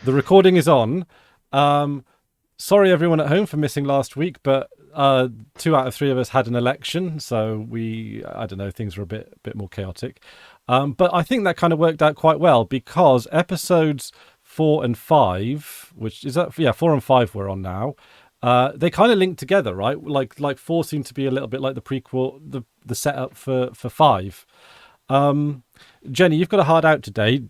The recording is on. Sorry, everyone at home, for missing last week, but two out of three of us had an election, so I don't know, things were a bit more chaotic. But I think that kind of worked out quite well because episodes 4 and 5, which is that, yeah, 4 and 5 we're on now. They kind of link together, right? Like four seemed to be a little bit like the prequel, the setup for five. Um, Jenny, you've got a hard out today.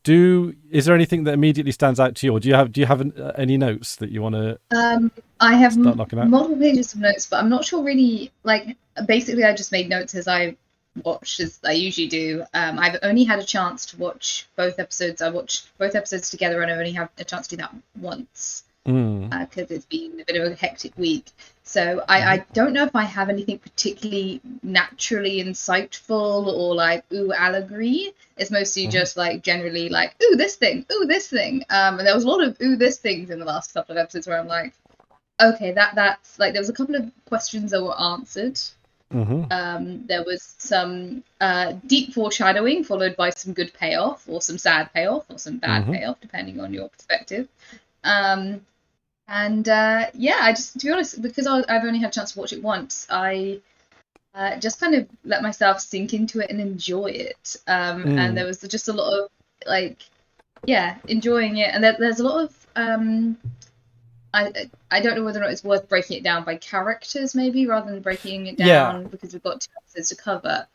Is there anything that immediately stands out to you, or do you have any notes that you want to Um, I have start knocking out? multiple pages of notes, but I'm not sure really. Like, basically, I just made notes as I watched, as I usually do. I've only had a chance to watch both episodes. I watched both episodes together, and I only had a chance to do that once Mm. because it's been a bit of a hectic week. So I don't know if I have anything particularly naturally insightful or like ooh allegory. It's mostly Mm-hmm. just like generally like ooh this thing. And there was a lot of ooh this things in the last couple of episodes where I'm like, okay, that's like there was a couple of questions that were answered. Mm-hmm. There was some deep foreshadowing followed by some good payoff or some sad payoff or some bad Mm-hmm. payoff depending on your perspective. Um, and yeah, I just, to be honest, because I've only had a chance to watch it once, I just kind of let myself sink into it and enjoy it. And Mm. there was just a lot of like, yeah, enjoying it. And there's a lot of I don't know whether or not it's worth breaking it down by characters, maybe rather than breaking it Yeah. down because we've got two episodes to cover.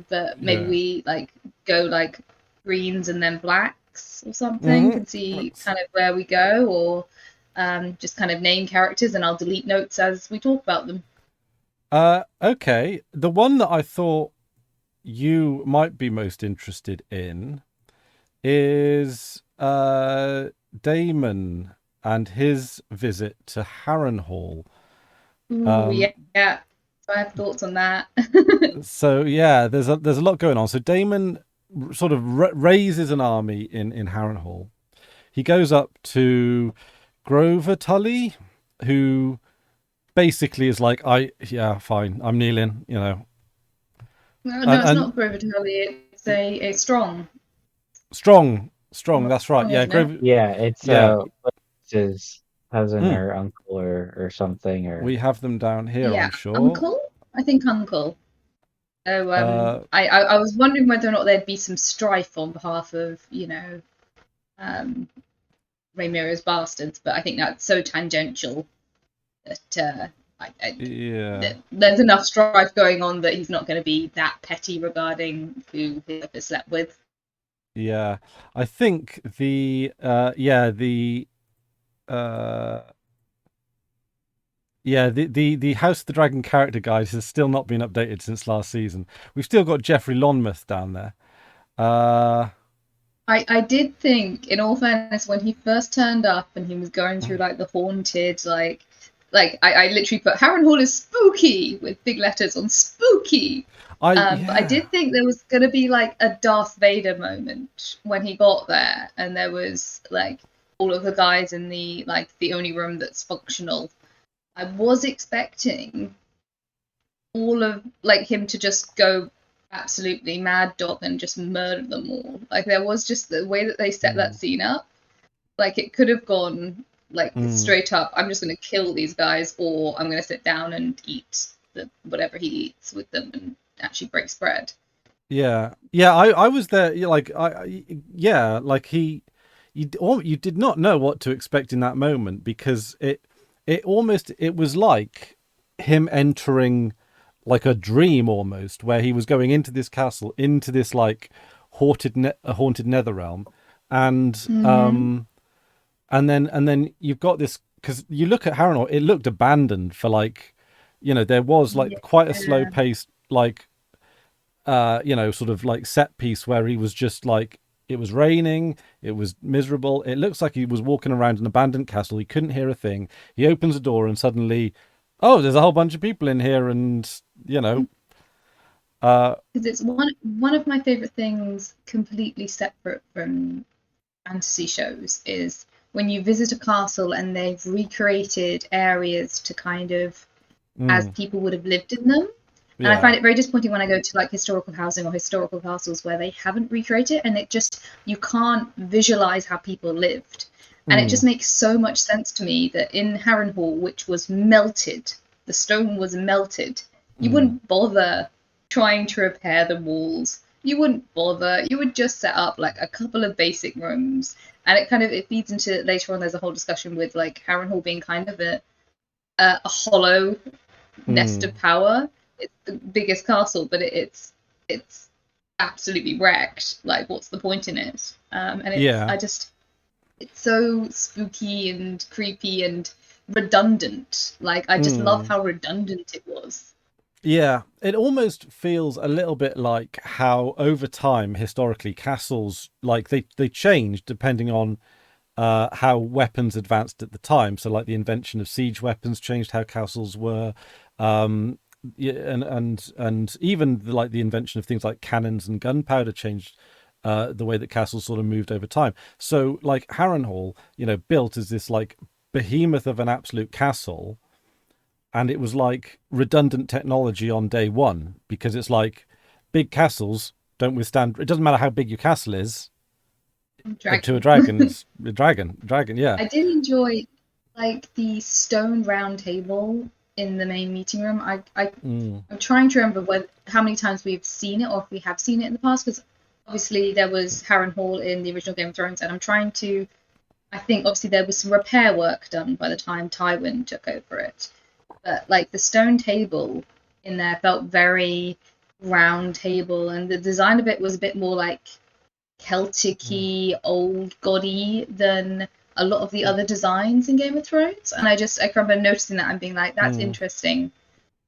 But maybe Yeah. we like go like greens and then blacks or something Mm-hmm. and see Let's- kind of where we go, or just kind of name characters and I'll delete notes as we talk about them. Okay. The one that I thought you might be most interested in is Damon and his visit to Harrenhal. Ooh, Um, yeah, yeah. So I have thoughts on that. so yeah, there's a lot going on. So Damon sort of raises an army in Harrenhal. He goes up to Grover Tully, who basically is like, I yeah, fine, I'm kneeling, No, no, it's and not Grover Hurley. It's a strong, strong. That's right. strong, Yeah, isn't it? Grover. Yeah, it's Yeah, his cousin mm, or uncle or something we or have them down here, I'm Yeah, sure. Uncle. I think Uncle. So Uh, I was wondering whether or not there'd be some strife on behalf of, um, Rhaenyra's bastards, but I think that's so tangential that yeah, that there's enough strife going on that he's not going to be that petty regarding who he ever slept with. yeah. I think uh the House of the Dragon character guide has still not been updated since last season. We've still got Jeffrey Lonmouth down there. Uh, I did think, in all fairness, when he first turned up and he was going through like the haunted, I literally put Harren Hall is spooky with big letters on spooky. I But I yeah. did think there was gonna be like a Darth Vader moment when he got there, and there was like all of the guys in the only room that's functional. I was expecting all of like him to just go absolutely mad dog and just murder them all. Like there was just the way that they set that Mm, scene up. Like it could have gone like mm. straight up. I'm just gonna kill these guys, or I'm gonna sit down and eat whatever he eats with them and actually breaks bread. Yeah, yeah. I was there. Like yeah, like you did not know what to expect in that moment because it was like him entering like a dream almost, where he was going into this castle, into this like haunted nether realm, and Mm-hmm. um and then you've got this because you look at Harrenhal, it looked abandoned for like, there was like quite a slow Yeah. paced like sort of like set piece where he was just like, it was raining, it was miserable. It looks like he was walking around an abandoned castle. He couldn't hear a thing. He opens a door and suddenly, oh, there's a whole bunch of people in here, and you know, uh, Because it's one of my favorite things, completely separate from fantasy shows, is when you visit a castle and they've recreated areas to kind of as mm, people would have lived in them. And I Yeah. find it very disappointing when I go to like historical housing or historical castles where they haven't recreated it, and it just, you can't visualize how people lived. And it just Mm. makes so much sense to me that in Harrenhal, which was melted, the stone was melted, you Mm. wouldn't bother trying to repair the walls. You wouldn't bother. You would just set up like a couple of basic rooms, and it kind of, it feeds into later on. There's a whole discussion with like Harrenhal being kind of a hollow nest Mm. of power. It's the biggest castle, but it's absolutely wrecked. Like, what's the point in it? And Yeah. it's so spooky and creepy and redundant. Like, I just love Mm. how redundant it was. Yeah, it almost feels a little bit like how over time, historically, castles like they changed depending on how weapons advanced at the time. So, like the invention of siege weapons changed how castles were, um, yeah, and even like the invention of things like cannons and gunpowder changed the way that castles sort of moved over time. So, like Harrenhal, built as this like behemoth of an absolute castle, and it was like redundant technology on day one because it's like big castles don't withstand. It doesn't matter how big your castle is to a Dragon. dragon. It's a dragon. Yeah. I did enjoy like the stone round table in the main meeting room. Mm, I'm trying to remember how many times we've seen it or if we have seen it in the past, because obviously there was Harrenhal in the original Game of Thrones, and I'm trying to. I think obviously there was some repair work done by the time Tywin took over it, but like the stone table in there felt very round table, and the design of it was a bit more like mm, Celtic-y, old gaudy than a lot of the mm, other designs in Game of Thrones. And I remember noticing that and being like, that's mm, interesting.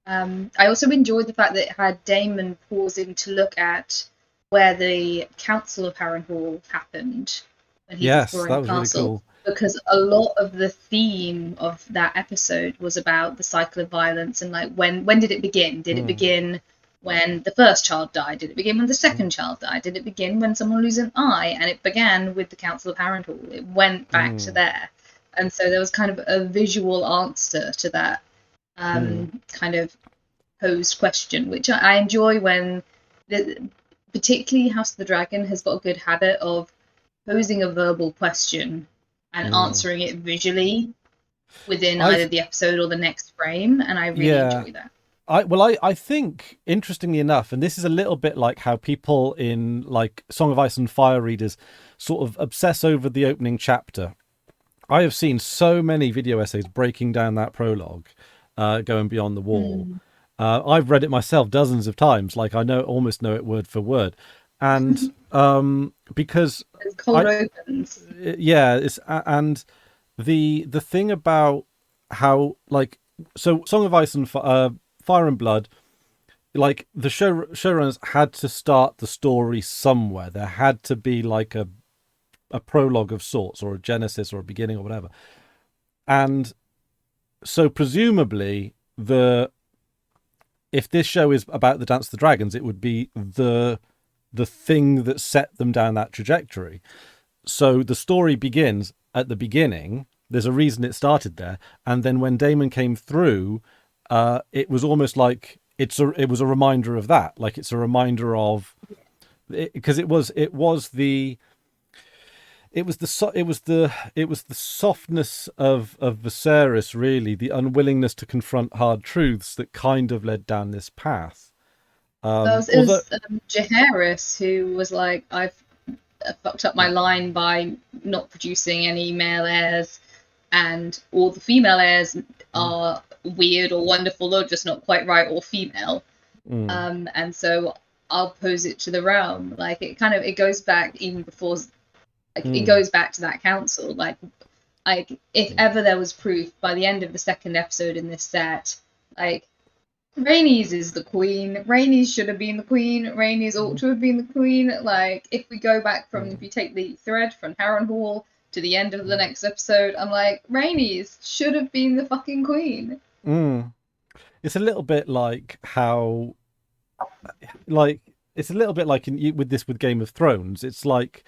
I also enjoyed the fact that it had Damon pausing to look at where the Council of Harrenhal happened when he was yes, exploring that the was really castle, cool. because a lot of the theme of that episode was about the cycle of violence and like when did it begin? Did it Mm, begin when the first child died? Did it begin when the mm, second child died? Did it begin when someone loses an eye? And it began with the Council of Harrenhal. It went back to mm, there. And so there was kind of a visual answer to that mm, kind of posed question, which I enjoy when, particularly House of the Dragon has got a good habit of posing a verbal question and mm. answering it visually within I either th- the episode or the next frame, and I really yeah. enjoy that. I think interestingly enough, and this is a little bit like how people in like Song of Ice and Fire readers sort of obsess over the opening chapter. I have seen so many video essays breaking down that prologue, going beyond the wall. Mm. I've read it myself dozens of times. Like I almost know it word for word, and because It's cold I, opens. yeah, and the thing about how like so Song of Ice and Fire and Blood, like the showrunners had to start the story somewhere. There had to be like a prologue of sorts, or a genesis, or a beginning, or whatever. And so presumably the if this show is about the Dance of the Dragons, it would be the thing that set them down that trajectory. So the story begins at the beginning. There's a reason it started there, and then when Damon came through, it was almost like it was a reminder of that. Like it's a reminder of because it was the it was the softness of Viserys, really, the unwillingness to confront hard truths that kind of led down this path. It Although, was Jaehaerys who was like, I've fucked up my line by not producing any male heirs, and all the female heirs mm, are weird or wonderful or just not quite right or female. mm, And so I'll pose it to the realm. Like it goes back even before, like it mm, goes back to that council. Like if mm, ever there was proof by the end of the second episode in this set, like Rhaenys is the queen. Rhaenys should have been the queen. Rhaenys ought mm, to have been the queen. Like if we go back from, if mm, you take the thread from Harrenhal to the end of the mm, next episode, I'm like, Rhaenys should have been the fucking queen. mm. It's a little bit like how like it's a little bit like with Game of Thrones. It's like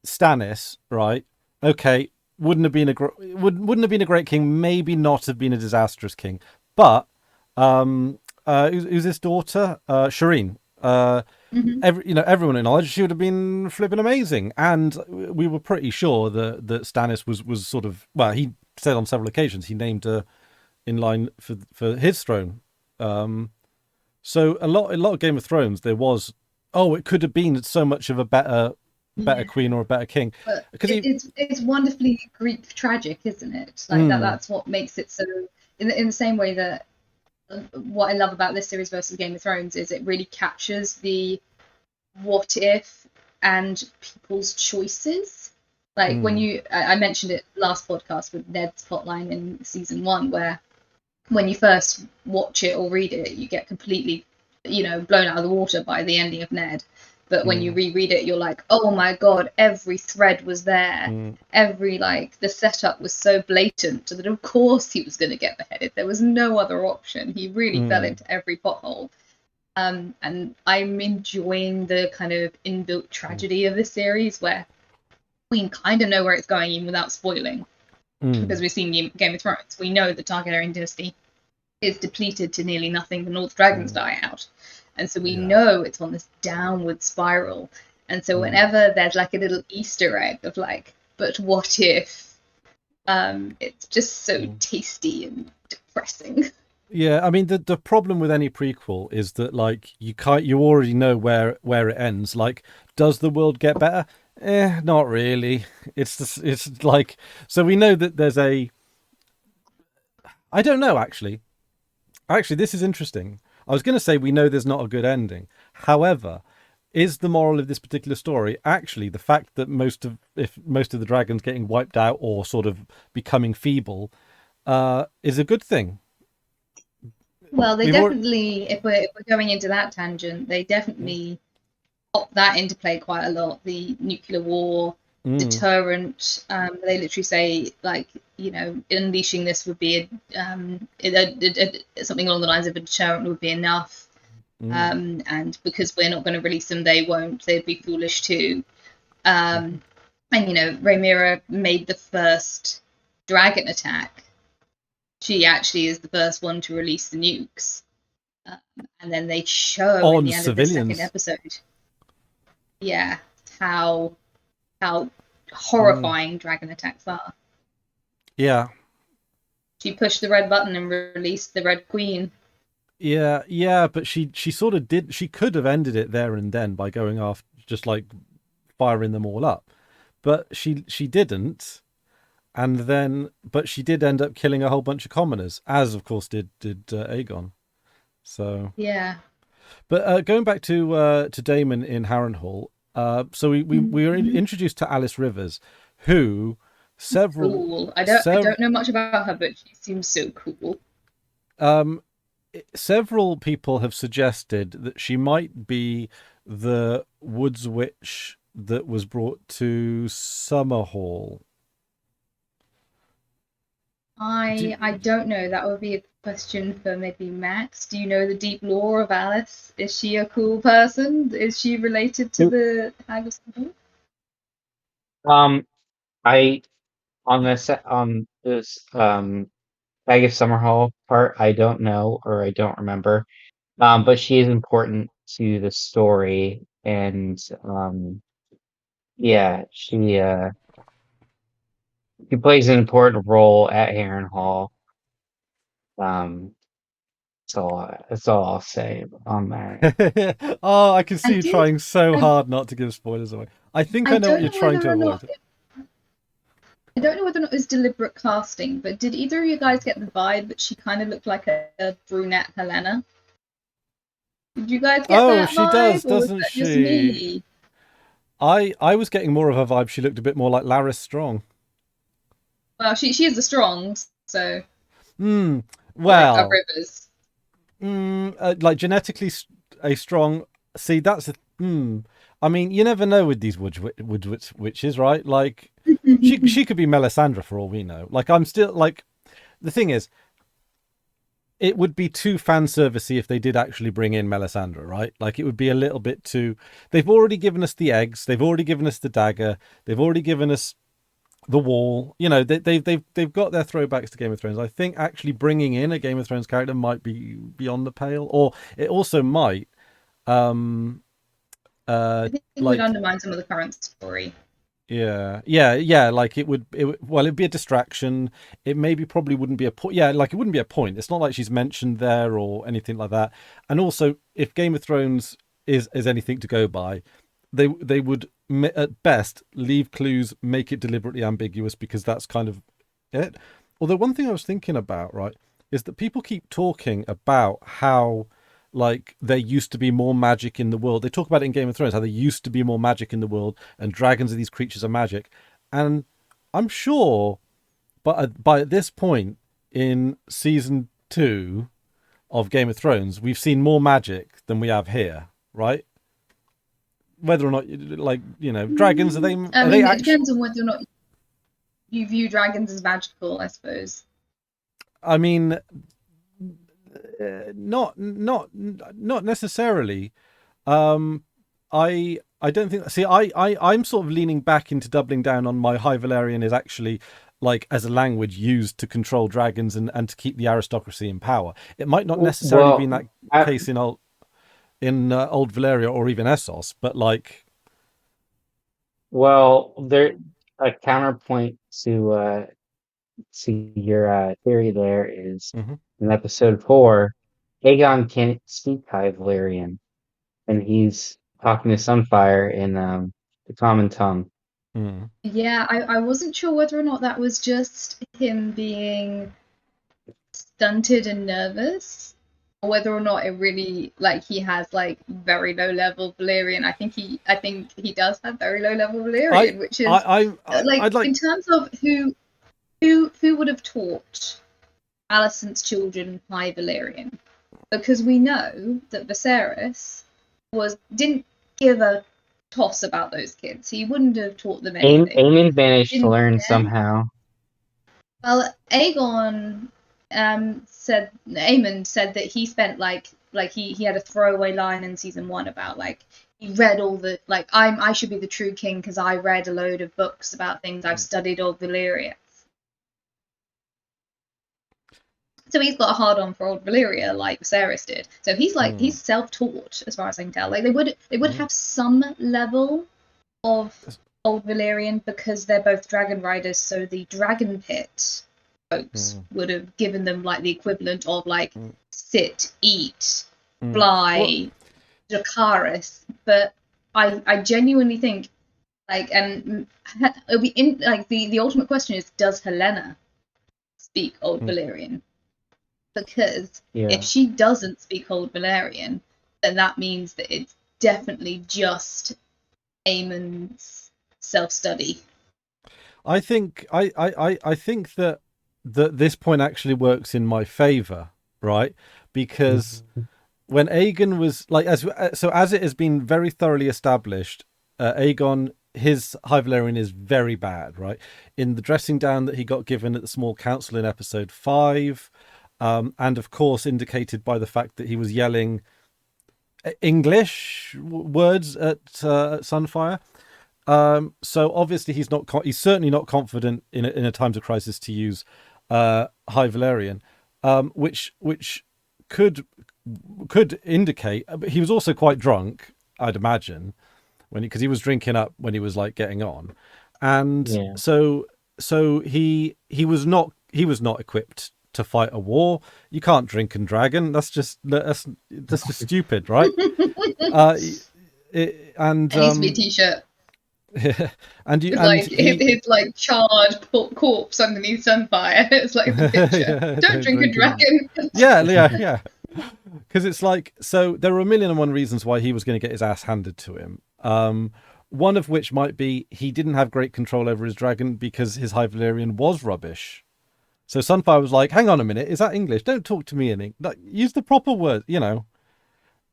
Stannis, right? Okay, wouldn't have been a great king. Maybe not have been a disastrous king, but who's his daughter, Shireen. Hmm. Everyone acknowledged she would have been flipping amazing, and we were pretty sure that Stannis was sort of, well, he said on several occasions he named her in line for his throne. So a lot of Game of Thrones there was, oh, it could have been so much of a better Yeah. queen or a better king, But because it's wonderfully Greek tragic, isn't it? Like that. mm, That's what makes it so. In the same way that what I love about this series versus Game of Thrones is it really captures the what if and people's choices. Like when mm, I mentioned it last podcast with Ned's plotline in season one, where when you first watch it or read it, you get completely, blown out of the water by the ending of Ned. But when you mm, reread it, you're like, oh my god, every thread was there. mm, Every the setup was so blatant that of course he was going to get beheaded. There was no other option. He really fell mm, into every pothole. And I'm enjoying the kind of inbuilt mm, tragedy of this series where we kind of know where it's going even without spoiling because mm, we've seen Game of Thrones. We know the Targaryen dynasty is depleted to nearly nothing. The North Dragons mm, die out. And so we yeah, know it's on this downward spiral. And so mm, whenever there's like a little Easter egg of like, but what if? It's just so mm. tasty and depressing. Yeah, I mean the problem with any prequel is that like you already know where it ends. Like, does the world get better? Not really. It's like, so we know that there's a, I don't know actually. Actually, this is interesting. I was going to say we know there's not a good ending. However, is the moral of this particular story actually the fact that most of the dragons getting wiped out or sort of becoming feeble is a good thing? Well, they We've already. definitely, if we're going into that tangent, they definitely pop that into play quite a lot. The nuclear war Mm, deterrent. They literally say like, unleashing this would be something along the lines of a deterrent would be enough. mm, And because we're not going to release them, they won't. They'd be foolish too. mm. And Rhaenyra made the first dragon attack. She actually is the first one to release the nukes. Um, and then they show in On the end of this second civilians. episode, yeah, how Mm, horrifying dragon attacks are. yeah, She pushed the red button and released the Red Queen. yeah, but she sort of did. She could have ended it there and then by going off, just like firing them all up, but she didn't. And then, but she did end up killing a whole bunch of commoners, as of course did Aegon. So, Yeah. but going back to Damon in Harrenhal, so we were Mm-hmm. introduced to Alice Rivers, who several Cool. I several don't know much about her, but she seems so cool. um several people have suggested that she might be the Woods Witch that was brought to Summerhall. Do, I don't know. That would be a question for maybe Max. Do you know the deep lore of Alice? Is she a cool person? Is she related to Nope. the Hag of Summer? Um, I on this Bag of Summerhall part, I don't know or I don't remember. But she is important to the story, and yeah, she plays an important role at Harrenhal. Um, that's all I'll say on that. oh, I can see I you did. trying so I, hard not to give spoilers away. I think I I know what don't you're know trying whether to or not avoid. I don't know whether or not it was deliberate casting, but did either of you guys get the vibe that she kind of looked like a brunette Helena? Did you guys get Oh, that she does, vibe, or was doesn't that just she? me? I was getting more of her vibe. She looked a bit more like Laris Strong. Well, she is the strong, so Hmm. like a Well, Rivers. like genetically a strong. See, that's a. I mean, you never know with these witches, right? Like, she could be Melisandre for all we know. Like, I'm still like, the thing is, it would be too fan servicey if they did actually bring in Melisandre, right? Like, it would be a little bit too. They've already given us the eggs. They've already given us the dagger. They've already given us the Wall. You know, they've got their throwbacks to Game of Thrones. I think actually bringing in a Game of Thrones character might be beyond the pale, or it also might, um, I think it would like undermine some of the current story. yeah. Like well, it'd be a distraction. It maybe probably wouldn't be a point. Yeah, like it wouldn't be a point. It's not like she's mentioned there or anything like that. And also, if Game of Thrones is anything to go by, they would at best leave clues, make it deliberately ambiguous because that's kind of it. Although one thing I was thinking about, right, is that people keep talking about how like there used to be more magic in the world. They talk about it in Game of Thrones, how there used to be more magic in the world, and dragons are these creatures of magic. And I'm sure, but by this point in season 2 of Game of Thrones, we've seen more magic than we have here, right? Whether or not, like, you know, dragons, I are they mean, it actually? depends on whether or not you view dragons as magical, I suppose. I mean, not necessarily. Um, I don't think. See, I'm sort of leaning back into doubling down on my High Valyrian is actually like as a language used to control dragons and to keep the aristocracy in power. It might not necessarily be in Well, that case in Old Valyria or even Essos, but like, there a counterpoint to your theory there is mhm, in episode 4, Aegon can't speak High Valyrian, and he's talking to Sunfire in the common tongue. mm, Yeah, I wasn't sure whether or not that was just him being stunted and nervous, or whether or not it really like he has like very low level Valyrian. I think he does have very low level I Valyrian, which is I'd like like. in terms of who would have taught Alicent's children High Valyrian, because we know that Viserys didn't give a toss about those kids. He wouldn't have taught them anything. Aemon managed to Didn't learn care. somehow. Well, Aegon said Aemon said that he spent like he had a throwaway line in season 1 about like he read all the like I should be the true king because I read a load of books about things I've studied old Valyria. So he's got a hard on for old Valyria like Viserys did. So he's self-taught as far as I can tell. Like they would have some level of old Valyrian because they're both dragon riders, so the dragon pit folks would have given them like the equivalent of like sit, eat, Well, fly, Dracarys. But I genuinely think like and it'll be in like the ultimate question is does Helena speak Old Valyrian? Because if Yeah. she doesn't speak Old Valyrian, then that means that it's definitely just Aemon's self-study. I think I think that this point actually works in my favor, right? Because when Aegon was like as it has been very thoroughly established, Aegon his High Valyrian is very bad, right? In the dressing down that he got given at the small council in episode 5, and of course indicated by the fact that he was yelling English words at Sunfire. So obviously he's certainly not confident in a times of crisis to use High Valyrian, which could indicate. But he was also quite drunk, I'd imagine, because he was drinking up when he was like getting on, and Yeah. so he was not equipped to fight a war. You can't drink and dragon. That's just stupid, right? And It needs to be a t-shirt. and With like his like charred corpse underneath Sunfire. It's like the picture. yeah, Don't drink a drinking. dragon. Yeah. Because it's like, so there are a million and one reasons why he was going to get his ass handed to him. One of which might be he didn't have great control over his dragon because his High Valyrian was rubbish. So Sunfire was like, hang on a minute, is that English? Don't talk to me in English. Like, use the proper word, you know.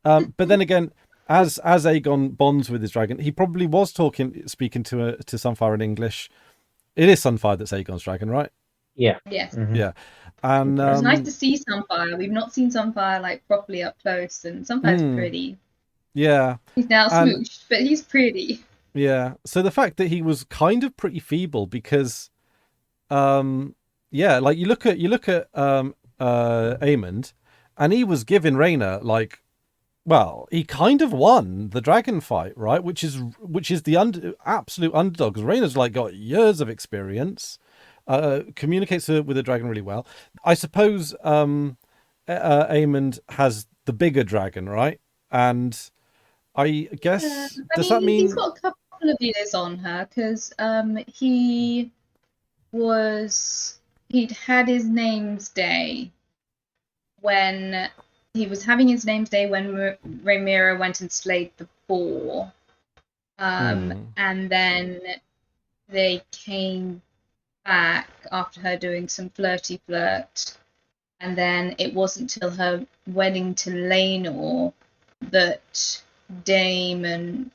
But then again, as Aegon bonds with his dragon, he probably was speaking to Sunfire in English. It is Sunfire that's Aegon's dragon, right? Yeah. Yes. Mhm. Yeah. And It's nice to see Sunfire. We've not seen Sunfire like properly up close, and Sunfire's pretty. yeah. He's now And smooshed, but he's pretty. Yeah. So the fact that he was kind of pretty feeble because yeah, like you look at Aemond, and he was giving Rhaenyra like, well, he kind of won the dragon fight, right? Which is the absolute underdog. Because Rhaenyra's like got years of experience, communicates with the dragon really well. I suppose Aemond has the bigger dragon, right? And I Yeah, guess, I does that mean, he's mean? got a couple of years on her because he was he'd had his name's day when he was having his name's day when Rhaenyra went and slayed the boar, Hmm. and then they came back after her doing some flirty flirt, and then it wasn't till her wedding to Laenor that Daemon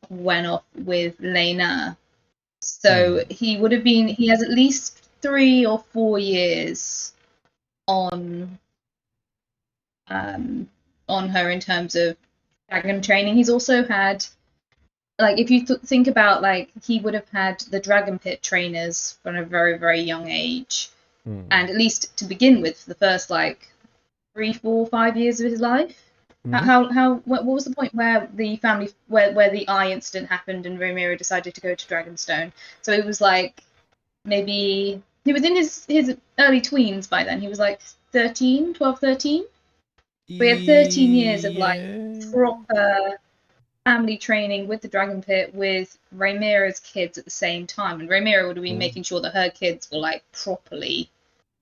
went off with Lena. So Hmm. he has at least 3 or 4 years on um, on her in terms of dragon training. He's also had, like, if you think about, like, he would have had the dragon pit trainers from a very, very young age. Hmm. And at least to begin with, for the first, like, 3, 4, 5 years of his life. Hmm. What was the point where the family, where the eye incident happened and Rhaenyra decided to go to Dragonstone? So it was like, maybe he was in his early tweens by then. He was like 13, 12, 13. We had 13 years of like Yeah. proper family training with the Dragon Pit with Rhaenyra's kids at the same time, and Rhaenyra would have been Hmm. making sure that her kids were like properly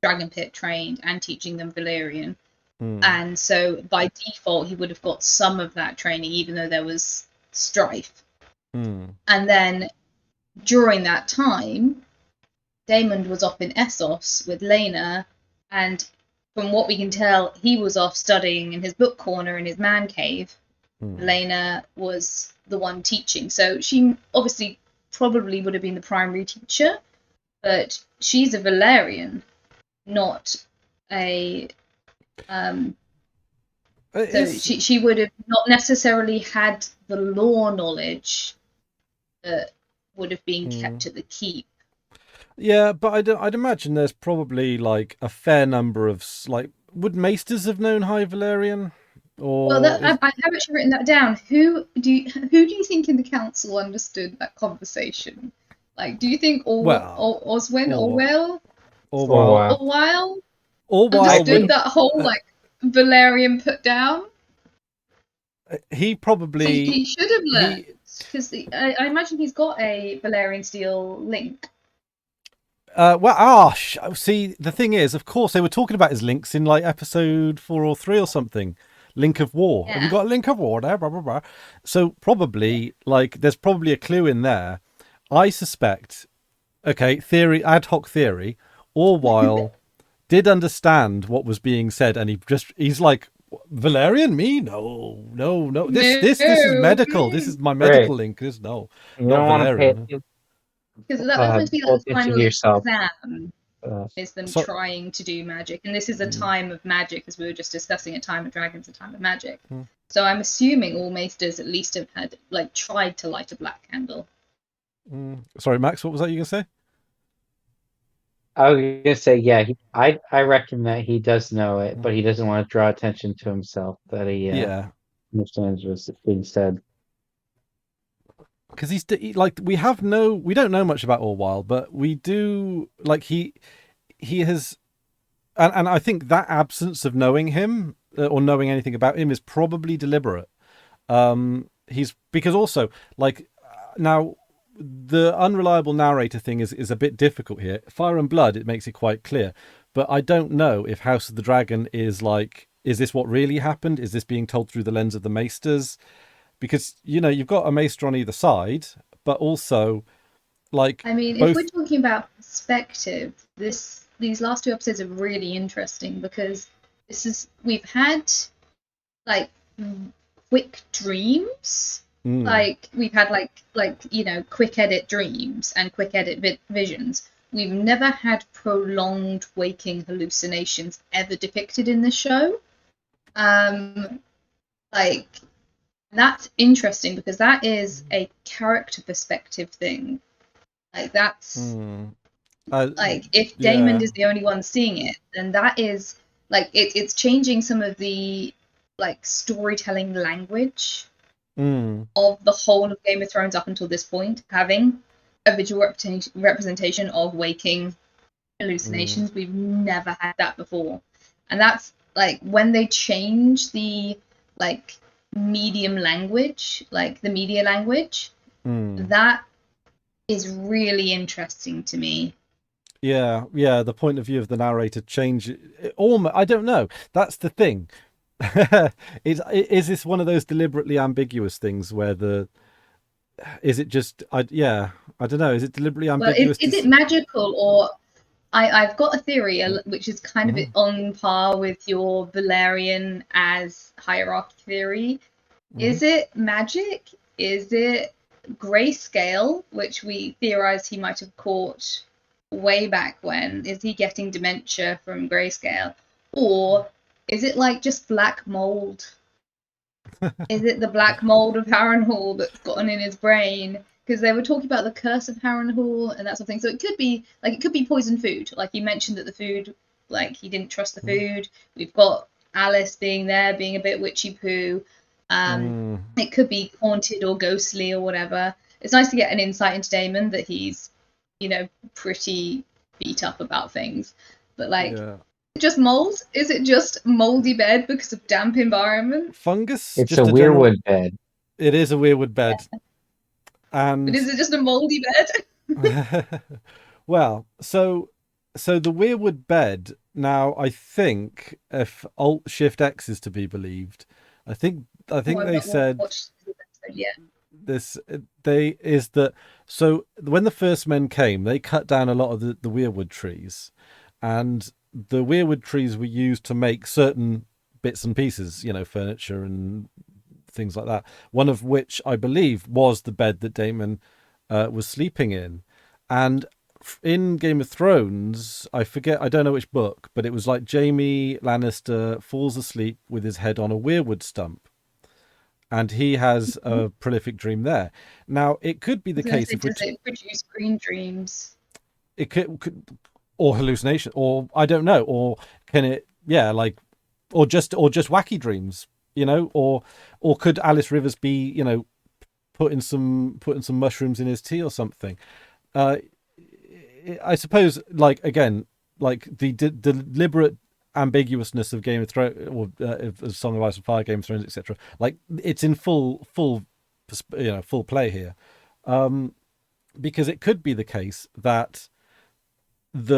Dragon Pit trained and teaching them Valyrian. Hmm. And so by default, he would have got some of that training, even though there was strife. Hmm. And then during that time, Daemon was off in Essos with Lena, and from what we can tell, he was off studying in his book corner in his man cave. Hmm. Lena was the one teaching, so she obviously probably would have been the primary teacher, but she's a Valerian, not a um, so It's she would have not necessarily had the law knowledge that would have been hmm. kept at the keep. Yeah, but I'd imagine there's probably like a fair number of like. Would Maesters have known High Valerian, Well, or is I have actually written that down. Who do you think in the council understood that conversation? Like, do you think well, Oswin or what, Orwell or For a while, while. Orwell or I while understood think would that whole uh, like Valerian put down? he He, probably he should have learned he because I imagine he's got a Valerian steel link. well see the thing is, of course they were talking about his links in like episode 4 or 3 or something. Link of War. Have you Yeah, got a link of war there? Blah blah blah. So probably like there's probably a clue in there. I suspect. Okay, theory, ad hoc theory. Orwell did understand what was being said, and he's like, Valerian, me? No, no, no. This is no, medical. This is my right. medical link. This no, You not don't want to Valerian. because that was meant to be like pull the attention final to yourself. exam. Uh, Is them So, trying to do magic, and this is a mm, time of magic, as we were just discussing. A time of dragons, a time of magic. mm, So I'm assuming all maesters at least have had like tried to light a black candle. sorry, Max. What was that you gonna say? I was gonna say, yeah, I reckon that he does know it, but he doesn't want to draw attention to himself that he Yeah, understands what's being said. because like we don't know much about Orwell, but we do like he has, and I think that absence of knowing him or knowing anything about him is probably deliberate. He's because also like now the unreliable narrator thing is a bit difficult here. Fire and Blood, it makes it quite clear, but I don't know if House of the Dragon is like, is this what really happened? Is this being told through the lens of the maesters? Because you've got a maester on either side, but also like I mean, if we're both. talking about perspective, these last 2 episodes are really interesting because we've had like quick dreams. Mm, Like we've had quick edit dreams and quick edit visions. We've never had prolonged waking hallucinations ever depicted in the show. Um, like That's interesting because that is a character perspective thing. Like that's like if Yeah. Damon is the only one seeing it, then that is like it's changing some of the like storytelling language of the whole of Game of Thrones up until this point, having a visual representation of waking hallucinations. We've never had that before, and that's like when they change the like medium language, like the media language, that is really interesting to me. Yeah, yeah, the point of view of the narrator change. Almost, I don't know. That's the thing. Is this one of those deliberately ambiguous things where is it just I don't know. Is it deliberately Well, ambiguous is it magical or I've got a theory which is kind of Mhm, on par with your Valerian as hierarchy theory. mhm. Is it magic? Is it grayscale, which we theorized he might have caught way back when? Is he getting dementia from grayscale? Or is it like just black mold? Is it the black mold of Harrenhal that's gotten in his brain? Because they were talking about the curse of Harrenhal and that sort of thing. So it could be like it could be poisoned food. Like you mentioned that the food, like he didn't trust the food. We've got Alice being there, being a bit witchy poo. Mm, It could be haunted or ghostly or whatever. It's nice to get an insight into Damon that he's, pretty beat up about things. But like, yeah. just mold? Is it just moldy bed because of damp environment? Fungus, It's a just a general. weirwood bed. It is a weirwood bed, But and is it just a moldy bed? well, so the weirwood bed. Now, I think if Alt Shift X is to be believed, I think Oh, I've they not said watched the episode yet. this they is that so when the first men came, they cut down a lot of the weirwood trees, and the weirwood trees were used to make certain bits and pieces, furniture and things like that, one of which I believe was the bed that Damon was sleeping in. And in Game of Thrones, I don't know which book, but it was like Jaime Lannister falls asleep with his head on a weirwood stump, and he has a prolific dream there. Now, it could be I the was going to case say, if we does it produce green dreams? it could or hallucination, or I don't know, or can it, yeah, like, or just wacky dreams, or could Alice Rivers be, putting some mushrooms in his tea or something? Uh, I suppose, like, again, like the deliberate ambiguousness of Game of Thrones, or of Song of Ice and Fire, Game of Thrones, etc. Like, it's in full play here, because it could be the case that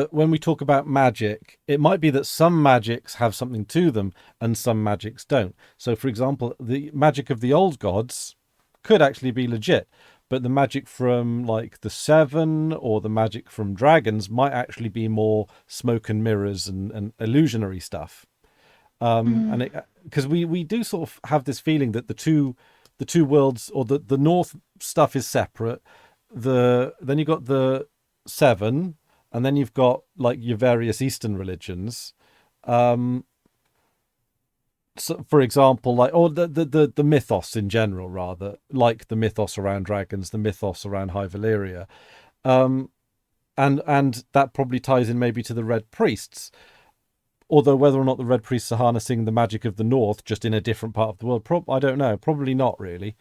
when we talk about magic, it might be that some magics have something to them and some magics don't. So, for example, the magic of the old gods could actually be legit, but the magic from like the Seven or the magic from dragons might actually be more smoke and mirrors and illusionary stuff. And it because we do sort of have this feeling that the two worlds, or the North stuff, is separate. Then you got the Seven, and then you've got like your various Eastern religions. So, for example, like, or the mythos in general, rather, like the mythos around dragons, the mythos around High Valyria, and that probably ties in maybe to the Red Priests. Although whether or not the Red Priests are harnessing the magic of the North just in a different part of the world, I don't know. Probably not really.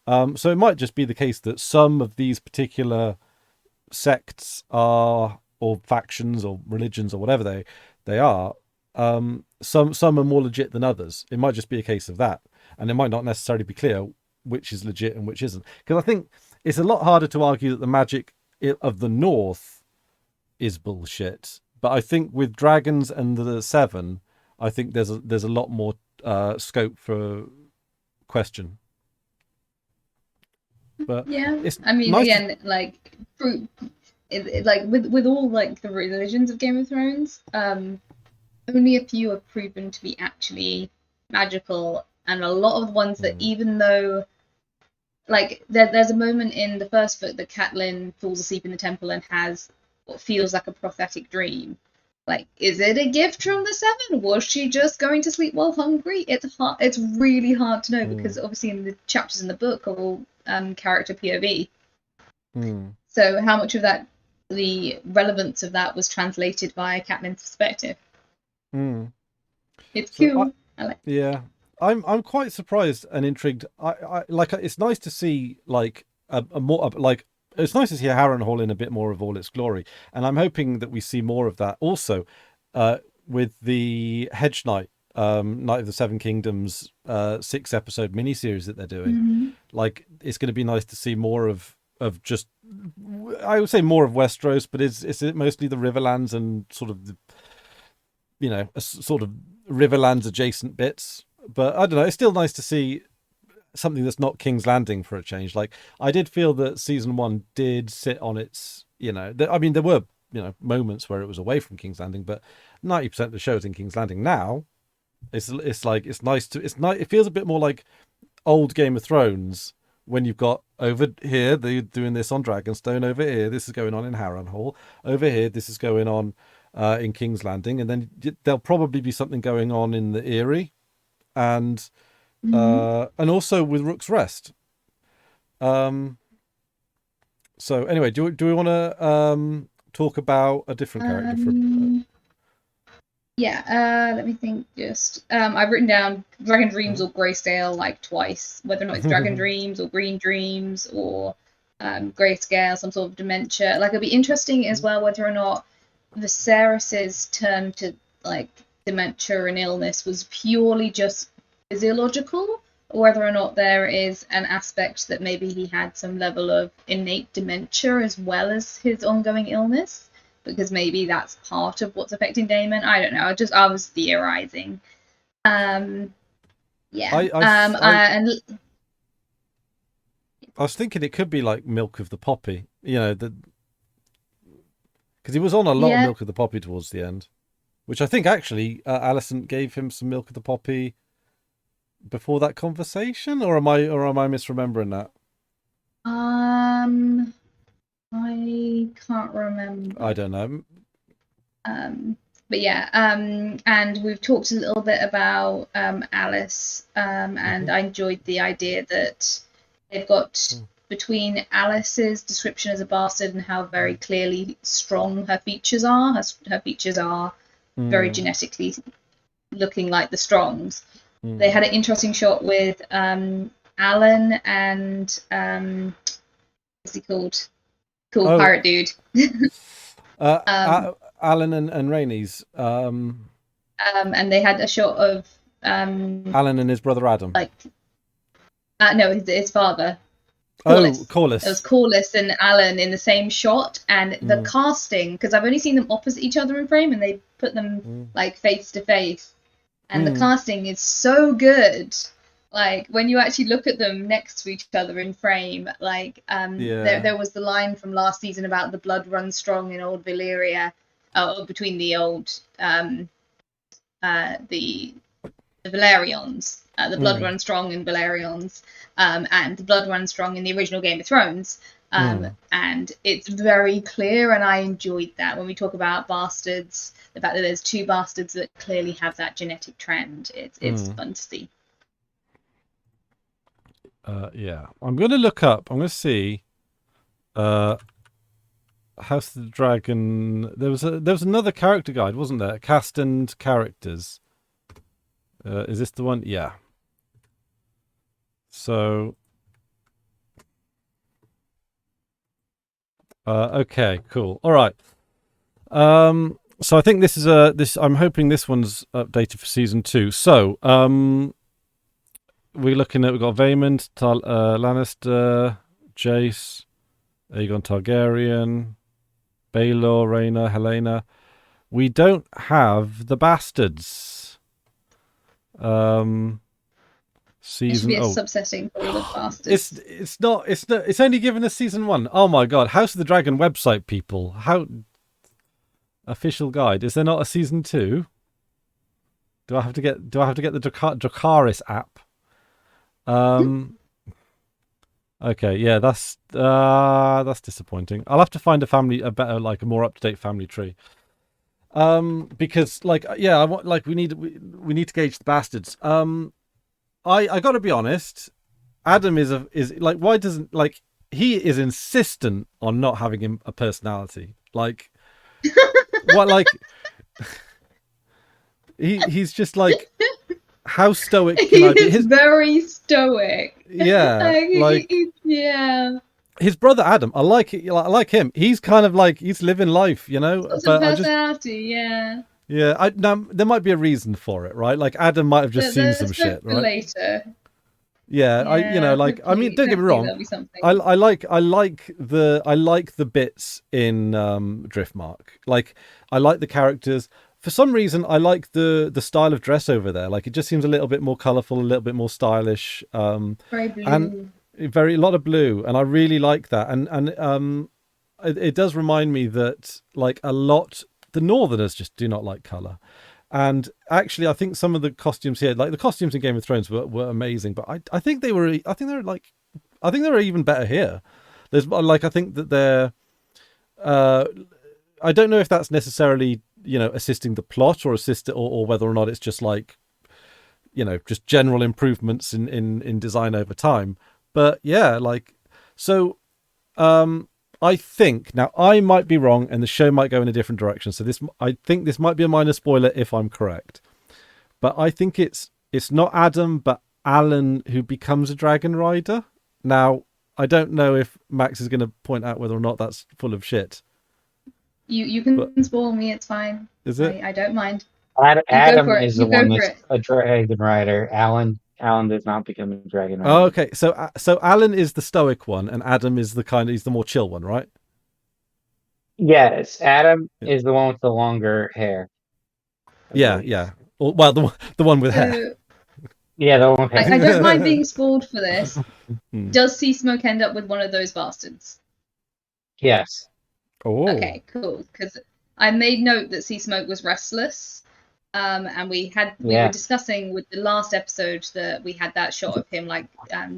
So it might just be the case that some of these particular sects are, or factions, or religions, or whatever they are. Some are more legit than others. It might just be a case of that, and it might not necessarily be clear which is legit and which isn't. Because I think it's a lot harder to argue that the magic of the North is bullshit. But I think with dragons and the Seven, I think there's a lot more scope for question. But Yeah, it's I mean, nice to. again, like, like with all like the religions of Game of Thrones, only a few are proven to be actually magical, and a lot of the ones that, Mm, even though, like, there's a moment in the first book that Catelyn falls asleep in the temple and has what feels like a prophetic dream, Like, is it a gift from the Seven? Was she just going to sleep while hungry? It's hard. It's really hard to know because obviously in the chapters in the book are all character POV. So how much of that, the relevance of that, was translated via Catelyn's perspective? It's cool. I like. Yeah, I'm quite surprised and intrigued. I like. It's nice to see like a more like. It's nice to see Harrenhal in a bit more of all its glory, and I'm hoping that we see more of that. Also, with the Hedge Knight, Knight of the Seven Kingdoms, 6-episode miniseries that they're doing, like it's going to be nice to see more of just. I would say more of Westeros, but is it mostly the Riverlands and sort of the, a sort of Riverlands adjacent bits? But I don't know. It's still nice to see something that's not King's Landing for a change. Like I did feel that season 1 did sit on its, I mean, there were, moments where it was away from King's Landing, but 90% of the show is in King's Landing now. It's nice to, it feels a bit more like old Game of Thrones when you've got over here, they're doing this on Dragonstone, over here, this is going on in Harrenhal, over here, this is going on in King's Landing, and then there'll probably be something going on in the Eyrie, and also with Rook's Rest. So anyway, do we want to talk about a different character? Let me think. Just I've written down Dragon Dreams or Grayscale like twice, whether or not it's Dragon Dreams or Green Dreams or Grayscale, some sort of dementia. Like it'd be interesting as well whether or not Viserys's turn to like dementia and illness was purely just physiological, or whether or not there is an aspect that maybe he had some level of innate dementia as well as his ongoing illness, because maybe that's part of what's affecting Daemon. I don't know. I was theorizing. I was thinking it could be like Milk of the Poppy, because he was on a lot of Milk of the Poppy towards the end, which I think actually Alicent gave him some Milk of the Poppy before that conversation, or am I misremembering that? I can't remember. I don't know. But yeah, and we've talked a little bit about Alice, and I enjoyed the idea that they've got between Alice's description as a bastard and how very clearly strong her features are. Her features are very genetically looking like the Strongs. They had an interesting shot with Alan and what's he called? Cool pirate dude. Alan and Rhaenys. And they had a shot of Alan and his brother Adam. Like, no, his father. Corlys. It was Corlys and Alan in the same shot, and the casting, because I've only seen them opposite each other in frame, and they put them like face to face, and the casting is so good. Like when you actually look at them next to each other in frame, like there was the line from last season about the blood runs strong in old Valyria, between the old the Valerians. The blood runs strong in Valerians, and the blood runs strong in the original Game of Thrones. And it's very clear, and I enjoyed that. When we talk about bastards, the fact that there's 2 bastards that clearly have that genetic trend, it's fun to see. I'm going to look up. I'm going to see House of the Dragon. There was another character guide, wasn't there? Cast and characters. Is this the one? Yeah. So, okay, cool. All right. So I think this is I'm hoping this one's updated for season 2. So, we're looking at, we've got Vaemond, Lannister, Jace, Aegon Targaryen, Baelor, Rhaenyra, Helena. We don't have the bastards. Season. It should be a subsetting for all the bastards. It's only given us season 1. Oh my god! House of the Dragon website people. How official guide? Is there not a season 2? Do I have to get the Dracarys app? Okay, yeah, that's disappointing. I'll have to find a more up to date family tree. Because like yeah, I want like we need to gauge the bastards. I got to be honest. Adam is like, why doesn't, like, he is insistent on not having a personality. Like what, like he's just like, how stoic can He I be? is very stoic. Yeah, like Yeah. his brother Adam, I like it. I like him. He's kind of like, he's living life, you know. Got some But I just, personality, yeah. yeah, I now there might be a reason for it, right? Like Adam might have just seen some There's shit, something right? later. Yeah, Yeah, like, I mean, don't get me hopefully wrong. there'll be something. I like the bits in Driftmark. Like, I like the characters. For some reason, I like the style of dress over there. Like, it just seems a little bit more colorful, a little bit more stylish. Very blue. And a lot of blue, and I really like that. And it does remind me that, like, the Northerners just do not like color. And actually, I think some of the costumes here, like the costumes in Game of Thrones, were amazing. But I think they were even better here. There's like, I think that they're. I don't know if that's necessarily, you know, assisting the plot or whether or not it's just like, you know, just general improvements in design over time. But yeah, like, so I think, now I might be wrong and the show might go in a different direction. So I think this might be a minor spoiler if I'm correct. But I think it's not Adam but Alan who becomes a dragon rider. Now, I don't know if Max is going to point out whether or not that's full of shit. You can spoil me, it's fine. Is it? I don't mind. Adam for it. is You the go one for that's it. a dragon rider. Alan does not become a dragon rider. Oh, okay. So Alan is the stoic one and Adam is he's the more chill one, right? Yes, Adam Yeah. is the one with the longer hair. Yeah, yeah. Well, the one with hair. Yeah, the one with hair. I don't mind being spoiled for this. Hmm. Does Sea Smoke end up with one of those bastards? Yes. Oh. Okay, cool. Because I made note that Sea Smoke was restless. And we were discussing with the last episode that we had that shot of him like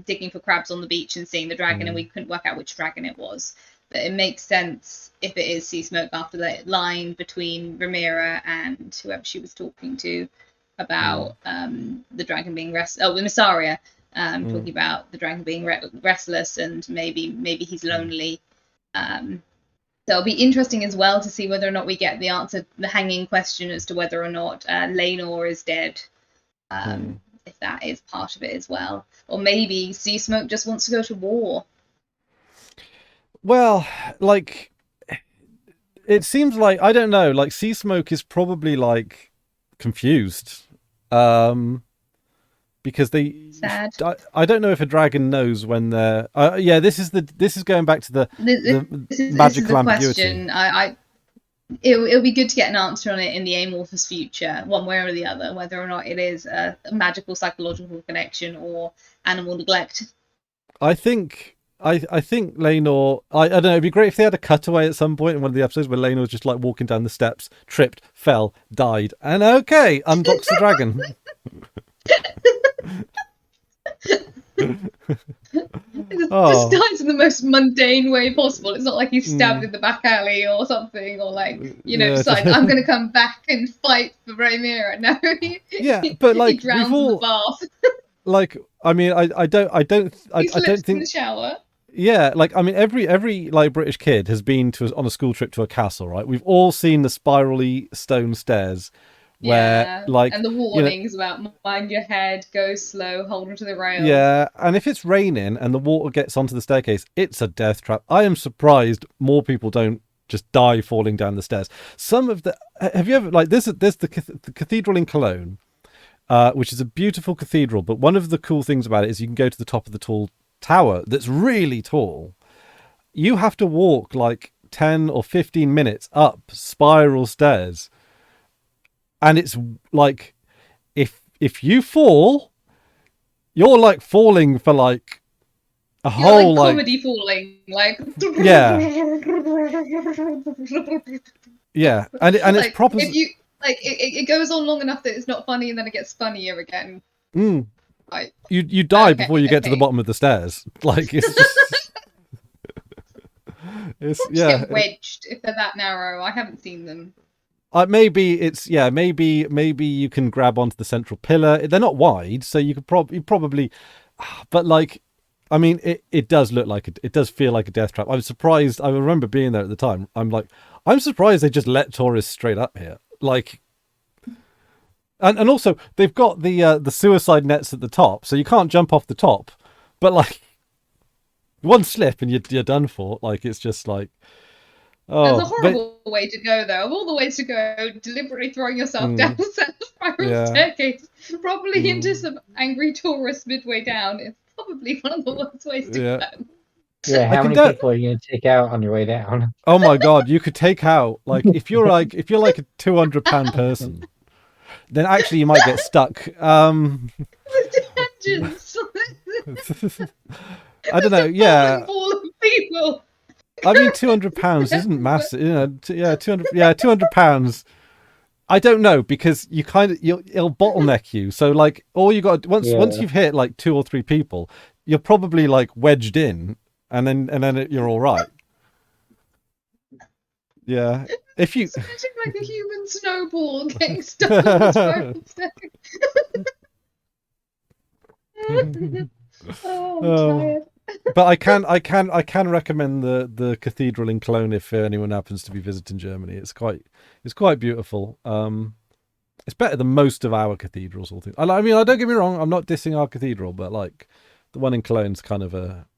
digging for crabs on the beach and seeing the dragon, and we couldn't work out which dragon it was. But it makes sense if it is Sea Smoke after that line between Rhaenyra and whoever she was talking to about the dragon being Mysaria, talking about the dragon being restless and maybe he's lonely. So it'll be interesting as well to see whether or not we get the answer, the hanging question as to whether or not Rhaenyra is dead, if that is part of it as well. Or maybe Sea Smoke just wants to go to war. Well, like, it seems like, I don't know, like Sea Smoke is probably like confused. Because Sad. I don't know if a dragon knows when they're. Yeah, this is going back to the magical ambiguity. Question. It'll be good to get an answer on it in the amorphous future, one way or the other, whether or not it is a magical psychological connection or animal neglect. I think Rhaenys. I don't know. It'd be great if they had a cutaway at some point in one of the episodes where Rhaenys was just like walking down the steps, tripped, fell, died, and okay, unbox the dragon. Just dies in the most mundane way possible. It's not like he's stabbed in the back alley or something, or like, you know, decide I'm going to come back and fight for Rhaenyra. No, but like, he drowns in the bath. Like, I mean, I don't think in the shower. Yeah, like, I mean, every like British kid has been on a school trip to a castle, right? We've all seen the spirally stone stairs. Where like, and the warnings about mind your head, go slow, hold onto the rails. Yeah, and if it's raining and the water gets onto the staircase, it's a death trap. I am surprised more people don't just die falling down the stairs. Some of the have you ever like there's the cathedral in Cologne, which is a beautiful cathedral, but one of the cool things about it is you can go to the top of the tall tower that's really tall. You have to walk like 10 or 15 minutes up spiral stairs. And it's like, if you fall, you're like falling for like a whole like comedy falling, like yeah, and like, it's proper. If you like, it goes on long enough that it's not funny, and then it gets funnier again. Like, you die before you get to the bottom of the stairs. Like it's just, it's get wedged if they're that narrow. I haven't seen them. maybe it's maybe you can grab onto the central pillar. They're not wide, so you could probably, but like, I mean, it does look like it does feel like a death trap. I'm surprised. I remember being there at the time. I'm surprised they just let tourists straight up here. Like, and also they've got the suicide nets at the top, so you can't jump off the top. But like, one slip and you're done for. Like, it's just like. There's a Oh, horrible way to go, though. Of all the ways to go, deliberately throwing yourself down the spiral Yeah. staircase, probably into some angry tourists midway down, is probably one of the worst ways to go. Yeah, how many people are you gonna take out on your way down? Oh my god, you could take out like if you're like a 200-pound person, then actually you might get stuck. With tangents. I don't know. Yeah, Ball of people. I mean, 200 pounds isn't massive. You know, 200. Yeah, 200 pounds. I don't know, because you it'll bottleneck you. So like, all you got once you've hit like 2 or 3 people, you're probably like wedged in, and then you're all right. Yeah, if you It's like a human snowball getting stuck on the spiral staircase. Oh, I'm tired. But I can recommend the cathedral in Cologne if anyone happens to be visiting Germany. It's quite beautiful. It's better than most of our cathedrals. All things. I mean, I don't get me wrong. I'm not dissing our cathedral, but like the one in Cologne's kind of a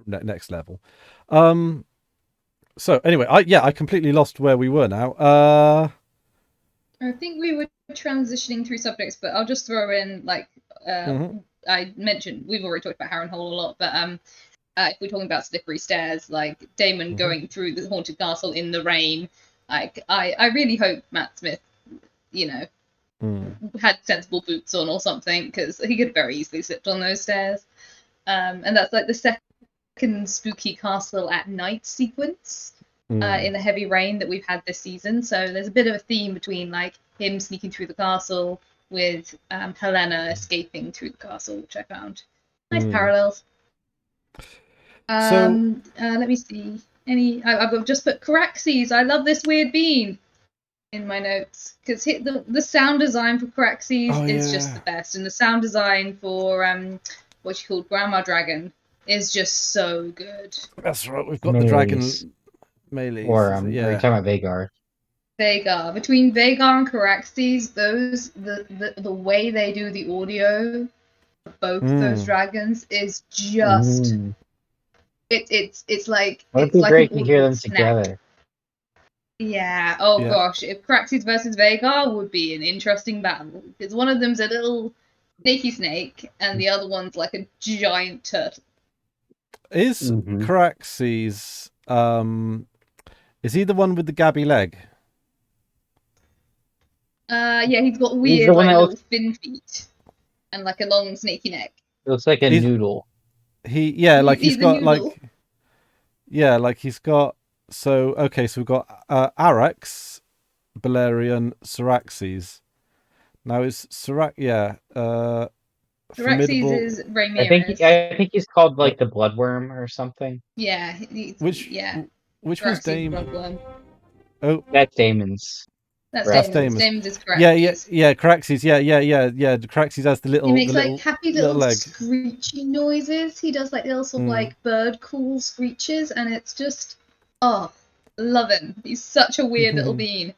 next level. So anyway, I completely lost where we were now. I think we were transitioning through subjects, but I'll just throw in like I mentioned we've already talked about Harrenhal a lot, but if we're talking about slippery stairs, like Damon going through the haunted castle in the rain, like I really hope Matt Smith, had sensible boots on or something, because he could very easily slipped on those stairs. And that's like the second spooky castle at night sequence in the heavy rain that we've had this season. So there's a bit of a theme between like him sneaking through the castle with Helena escaping through the castle, which I found nice parallels. Let me see. I've just put Caraxes. I love this weird bean in my notes, because the sound design for Caraxes is just the best, and the sound design for what she called Grandma Dragon is just so good. That's right. We've got the dragon melee. Or are you talking about Vagar? Vagar. Between Vagar and Caraxes, the way they do the audio for both those dragons is just it's like it'd be great to hear them together. Yeah. Oh gosh, if Caraxes versus Vagar would be an interesting battle, because one of them's a little snaky snake and the other one's like a giant turtle. Is Caraxes is he the one with the gabby leg? Yeah, he's got weird little fin feet and like a long snaky neck. It looks like a noodle. He's got like he's got so we've got Arax, Balerion, Caraxes. Now is Caraxes is Rhaenyra. I think he's called like the bloodworm or something. Yeah. Which was Damon? Oh, that's Damon's. That's Damon's. Damon's is Caraxes. Yeah, Caraxes. Yeah. Caraxes has the little. He makes like happy little screechy noises. He does like little sort of like bird call screeches, and it's just love him. He's such a weird little bean.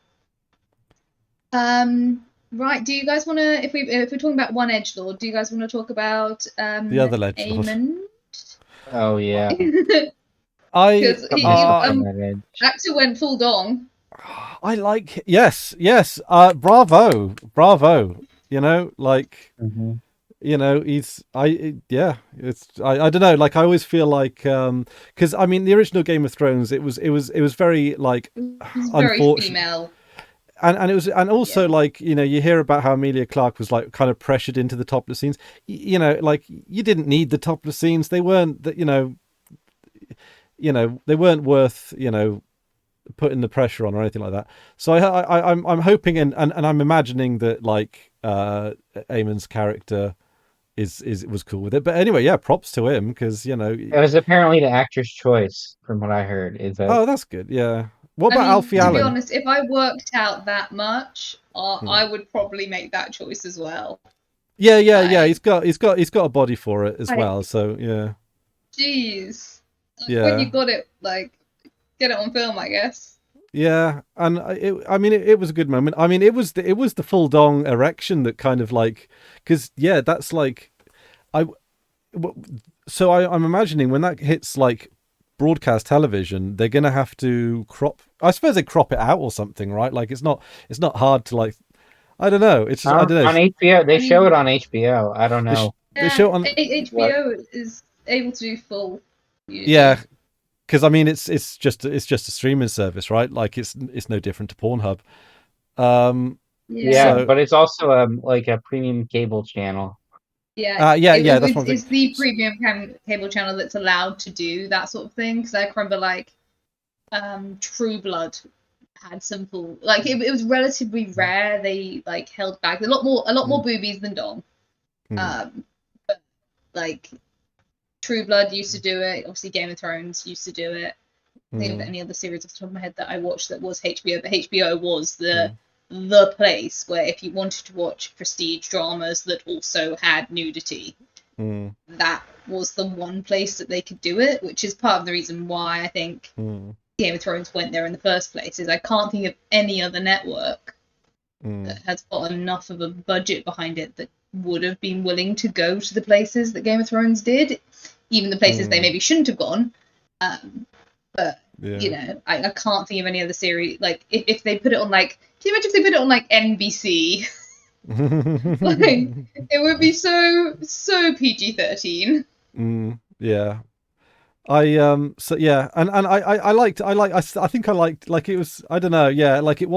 Right. Do you guys want to, if we're talking about one edgelord, do you guys want to talk about the other edgelord? Oh yeah. Actor went full dong. I like yes. Bravo. He's I don't know. Like I always feel like because I mean the original Game of Thrones it was very like unfortunate. Very female. And it was, and also like you hear about how Emilia Clarke was like kind of pressured into the topless scenes. Like you didn't need the topless scenes. They weren't that they weren't worth putting the pressure on or anything like that. So I'm hoping and I'm imagining that like Aemon's character was cool with it. But anyway, yeah, props to him because it was apparently the actor's choice from what I heard. Is that? Oh, that's good. Yeah. What I about mean, Alfie to be Allen? honest, if I worked out that much, Hmm. I would probably make that choice as well. Yeah. Like, He's got a body for it as like, well. So yeah, jeez, like, when yeah. you got it, like, get it on film, I guess. Yeah, and it was a good moment. I mean, it was the full dong erection that kind of like, because yeah, that's like, I so I'm imagining when that hits like broadcast television, they're gonna have to crop. I suppose they crop it out or something, right? Like it's not hard to like. I don't know. It's just I don't know. On HBO, they I show mean, it on HBO. I don't know They show on what. HBO is able to do full yeah, usually. because I mean it's just a streaming service, right? Like it's no different to Pornhub. Um, Yeah, Yeah, so but it's also like a premium cable channel. yeah. yeah, that's one thing. It's the premium cable channel that's allowed to do that sort of thing. Because I can remember, like, True Blood had some full, like, it was relatively rare. They like held back a lot more boobies than Dom. Mm, Um, but like True Blood used to do it. Obviously, Game of Thrones used to do it. I think of mm, any other series off the top of my head that I watched that was HBO, but HBO was mm, the place where if you wanted to watch prestige dramas that also had nudity, mm, that was the one place that they could do it, which is part of the reason why I think mm, Game of Thrones went there in the first place. Is I can't think of any other network mm, that has got enough of a budget behind it that would have been willing to go to the places that Game of Thrones did, even the places they mm, maybe shouldn't have gone. But yeah. I can't think of any other series. Like, if they put it on, like, can you imagine if they put it on like NBC? Like, it would be so PG-13. Yeah. So yeah, and I think I liked like it was I don't know, yeah, like it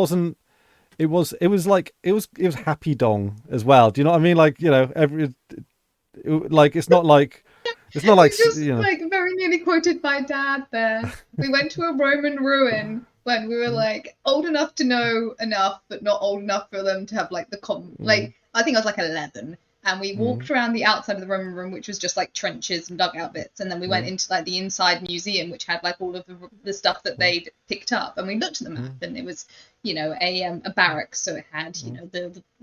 was like it was happy dong as well. Do you know what I mean? Like, like it's not like You just, you know. like, very nearly quoted my dad there. We went to a Roman ruin when we were, like, old enough to know enough, but not old enough for them to have, like, Mm, like, I think I was like 11, and we mm, walked around the outside of the Roman room, which was just like trenches and dugout bits, and then we went mm, into like the inside museum, which had like all of the stuff that mm, they'd picked up, and we looked at the map, mm, and it was, a barracks, so it had, mm,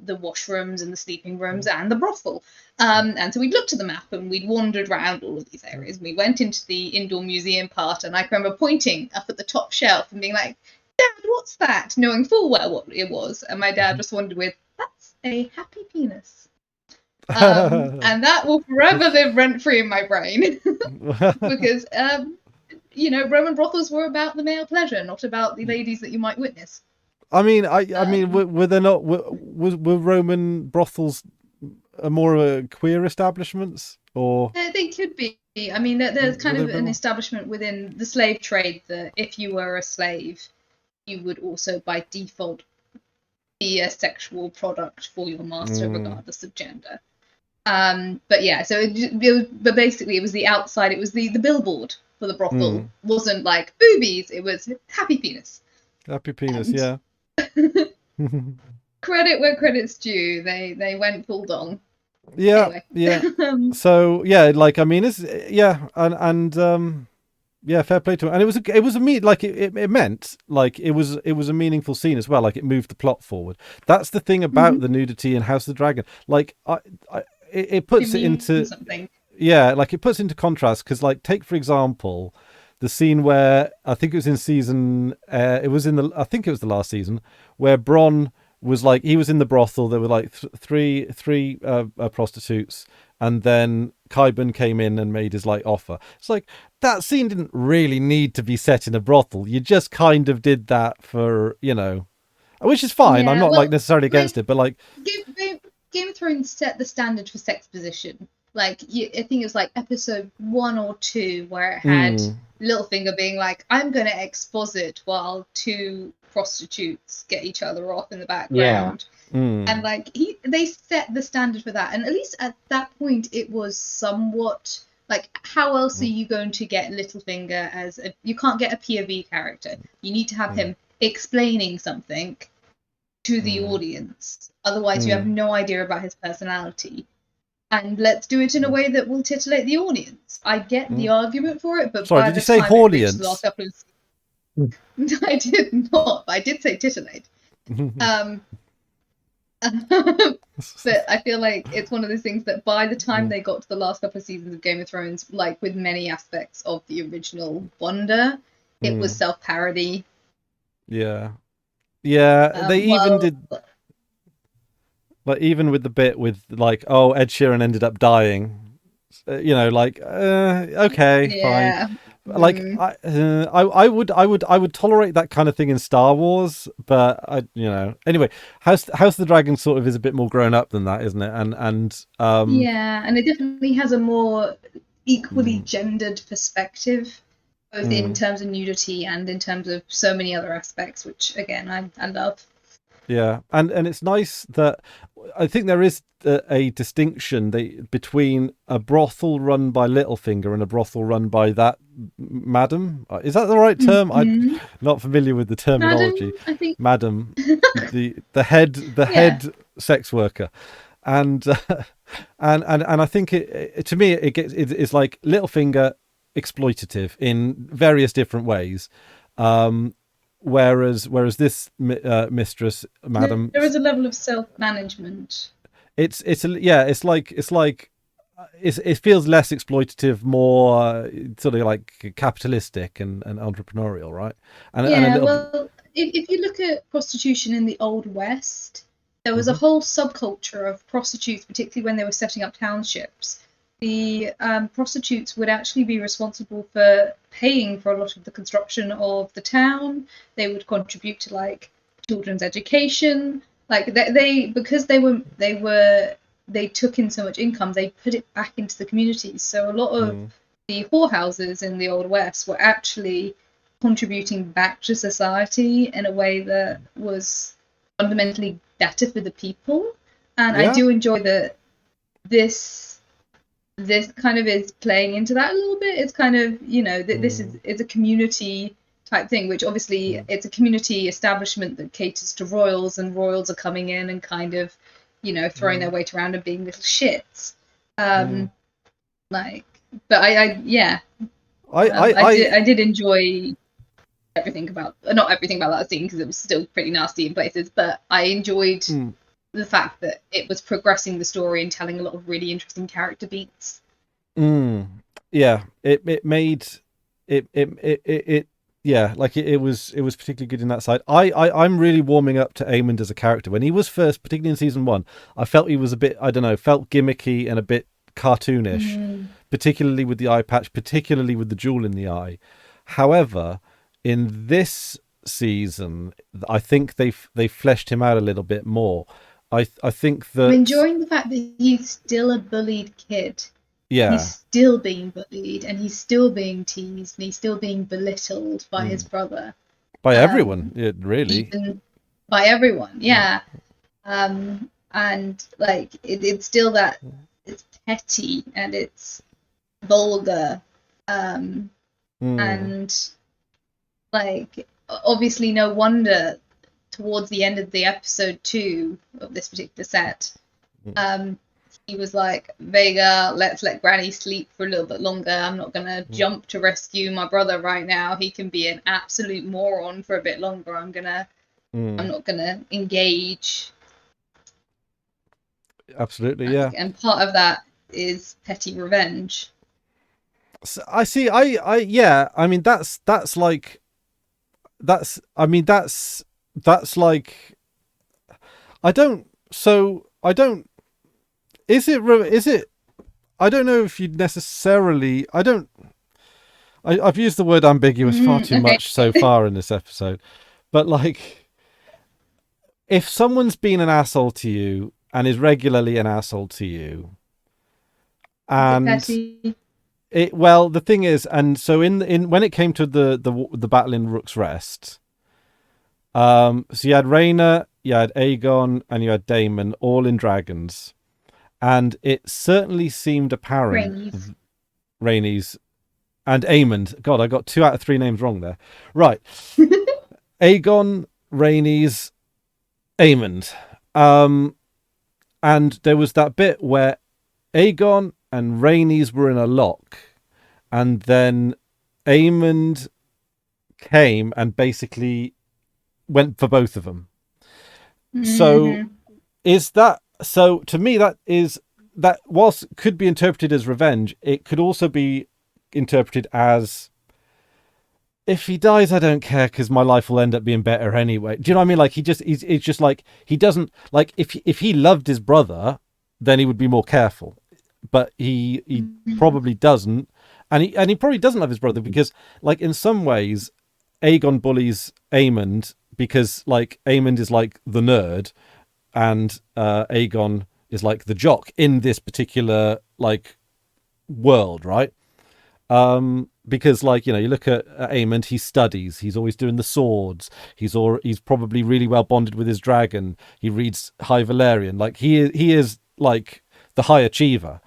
the washrooms and the sleeping rooms mm, and the brothel. And so we looked at the map and we'd wandered around all of these mm, areas. We went into the indoor museum part, and I can remember pointing up at the top shelf and being like, "Dad, what's that?" Knowing full well what it was. And my dad responded with, "That's a happy penis." And that will forever live rent free in my brain because, Roman brothels were about the male pleasure, not about the ladies that you might witness. I mean, I mean, Um, were there not were Roman brothels more queer establishments, or they could be. I mean, there's were kind they of a bit an more? establishment within the slave trade that if you were a slave, you would also by default be a sexual product for your master, Mm, regardless of gender. But yeah, so but basically it was the outside, it was the billboard for the brothel mm. wasn't like boobies, it was happy penis. Happy penis, And yeah. credit where credit's due, they went full dong. Yeah, Anyway, yeah. So yeah, like I mean, it's yeah, and yeah, fair play to it. And it was a meat like it meant like it was a meaningful scene as well. Like it moved the plot forward. That's the thing about the nudity in House of the Dragon. Like it it puts it means into something. yeah, like it puts into contrast because like take for example the scene where I think it was in season it was in the I think it was the last season where Bronn was like he was in the brothel. There were like three prostitutes, and then Kybun came in and made his like offer. It's like that scene didn't really need to be set in a brothel. You just kind of did that for which is fine. I'm Yeah, not like well, necessarily against like, it, but like Game of Thrones set the standard for sex position. Like, I think it was like episode 1 or 2 where it had mm, Littlefinger being like, "I'm going to exposit while two prostitutes get each other off in the Yeah. background," and mm, like they set the standard for that. And at least at that point, it was somewhat like, how else are mm, you going to get Littlefinger as you can't get a POV character. You need to have mm, him explaining something to the mm, audience. Otherwise, you have mm, no idea about his personality. And let's do it in a mm, way that will titillate the audience. I get the mm. argument for it, but Sorry, by did you the say time it reached the last Horliance? couple of I did not. But I did say titillate. Um, but I feel like it's one of those things that by the time they got to the last couple of seasons of Game of Thrones, like with many aspects of the original wonder, it was self-parody. Yeah. They even did, like, even with the bit with like, oh, Ed Sheeran ended up dying, okay, fine. Like, I would tolerate that kind of thing in Star Wars, but anyway, House the Dragon sort of is a bit more grown up than that, isn't it? And and it definitely has a more equally gendered perspective, both in terms of nudity and in terms of so many other aspects, which again I love. Yeah, and it's nice that I think there is a distinction between a brothel run by Littlefinger and a brothel run by that madam. Is that the right term? I'm not familiar with the terminology. Madam, I think. Madam, the head sex worker, and I think it to me it's like Littlefinger exploitative in various different ways. Whereas this mistress, madam, there is a level of self-management. It feels less exploitative, more sort of like capitalistic and entrepreneurial, right? Well, if you look at prostitution in the Old West, there was a whole subculture of prostitutes, particularly when they were setting up townships. The prostitutes would actually be responsible for paying for a lot of the construction of the town. They would contribute to like children's education. Like because they took in so much income, they put it back into the communities. So a lot of the whorehouses in the Old West were actually contributing back to society in a way that was fundamentally better for the people. And I do enjoy that this kind of is playing into that a little bit. It's kind of, this is a community type thing, which obviously it's a community establishment that caters to royals, and royals are coming in and kind of, throwing their weight around and being little shits. But I did enjoy not everything about that scene because it was still pretty nasty in places, but I enjoyed the fact that it was progressing the story and telling a lot of really interesting character beats. Yeah, it made it like it was particularly good in that side. I'm really warming up to Aemond as a character. When he was first, particularly in season 1, I felt he was a bit, I don't know, felt gimmicky and a bit cartoonish, particularly with the eye patch, particularly with the jewel in the eye. However, in this season, I think they fleshed him out a little bit more. I think that I'm enjoying the fact that he's still a bullied kid. Yeah, he's still being bullied, and he's still being teased, and he's still being belittled by his brother, by everyone, really, even by everyone. And like it's still that it's petty and it's vulgar, and like obviously no wonder towards the end of the episode 2 of this particular set, he was like, Vega, let's let Granny sleep for a little bit longer. I'm not gonna jump to rescue my brother right now. He can be an absolute moron for a bit longer. I'm not gonna engage. Absolutely, yeah. And part of that is petty revenge. So, I see. I mean, that's like I don't. Is it? I don't know if you'd necessarily. I've used the word ambiguous far too much so far in this episode, but like, if someone's been an asshole to you and is regularly an asshole to you, and the thing is, and so in when it came to the battle in Rook's Rest, so you had Rhaenyra, you had Aegon, and you had Daemon all in dragons. And it certainly seemed apparent, Rhaenys and Aemond. God, I got 2 out of 3 names wrong there. Right. Aegon, Rhaenys, Aemond. And there was that bit where Aegon and Rhaenys were in a lock. And then Aemond came and basically went for both of them. So Mm-hmm. is that so? To me, that whilst could be interpreted as revenge, it could also be interpreted as, if he dies, I don't care because my life will end up being better anyway. Do you know what I mean? Like he's just like, he doesn't like, if he loved his brother, then he would be more careful. But he probably doesn't, and he probably doesn't love his brother because, like, in some ways, Aegon bullies Aemond because, like, Aemond is like the nerd, and Aegon is like the jock in this particular, like, world, right? Because, like, you look at Aemond, he studies, he's always doing the swords, he's probably really well bonded with his dragon, he reads High Valyrian, like he is like the high achiever,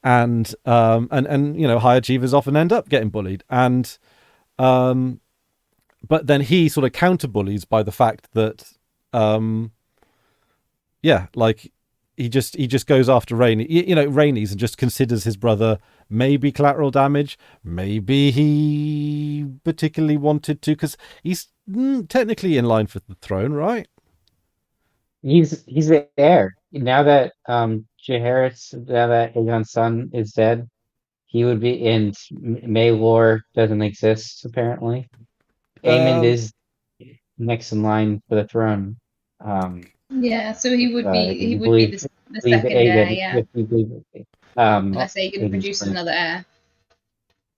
and high achievers often end up getting bullied, and but then he sort of counter bullies by the fact that like he just goes after Rhaenys, and just considers his brother maybe collateral damage. Maybe he particularly wanted to, because he's technically in line for the throne, right? He's the heir. Now that now that Aegon's son is dead, he would be in Maelor doesn't exist apparently. Aemond Um, is next in line for the throne. Yeah, so he would If be you the, the believe second heir, Aegon, yeah, if you believe uh, unless Aegon Aegon's produces plan. another heir.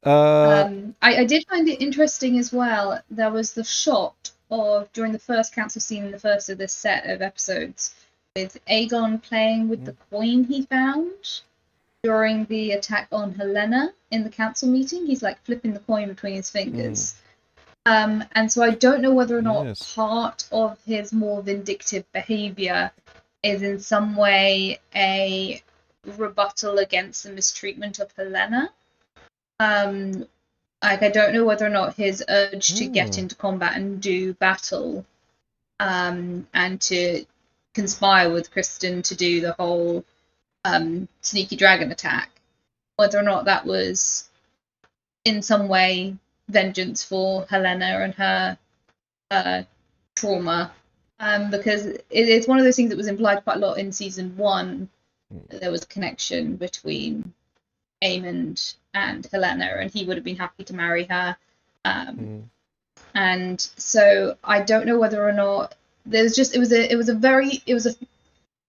uh, I did find it interesting as well. There was the shot of during the first council scene in the first of this set of episodes with Aegon playing with the coin he found during the attack on Helena in the council meeting. He's like flipping the coin between his fingers. And so I don't know whether or not yes. part of his more vindictive behavior is in some way a rebuttal against the mistreatment of Helena. Like, I don't know whether or not his urge to get into combat and do battle, and to conspire with Kristen to do the whole sneaky dragon attack, whether or not that was in some way vengeance for Helena and her trauma. Because it's one of those things that was implied quite a lot in season one. That there was a connection between Aemond and Helena, and he would have been happy to marry her. And so I don't know whether or not there's just it was a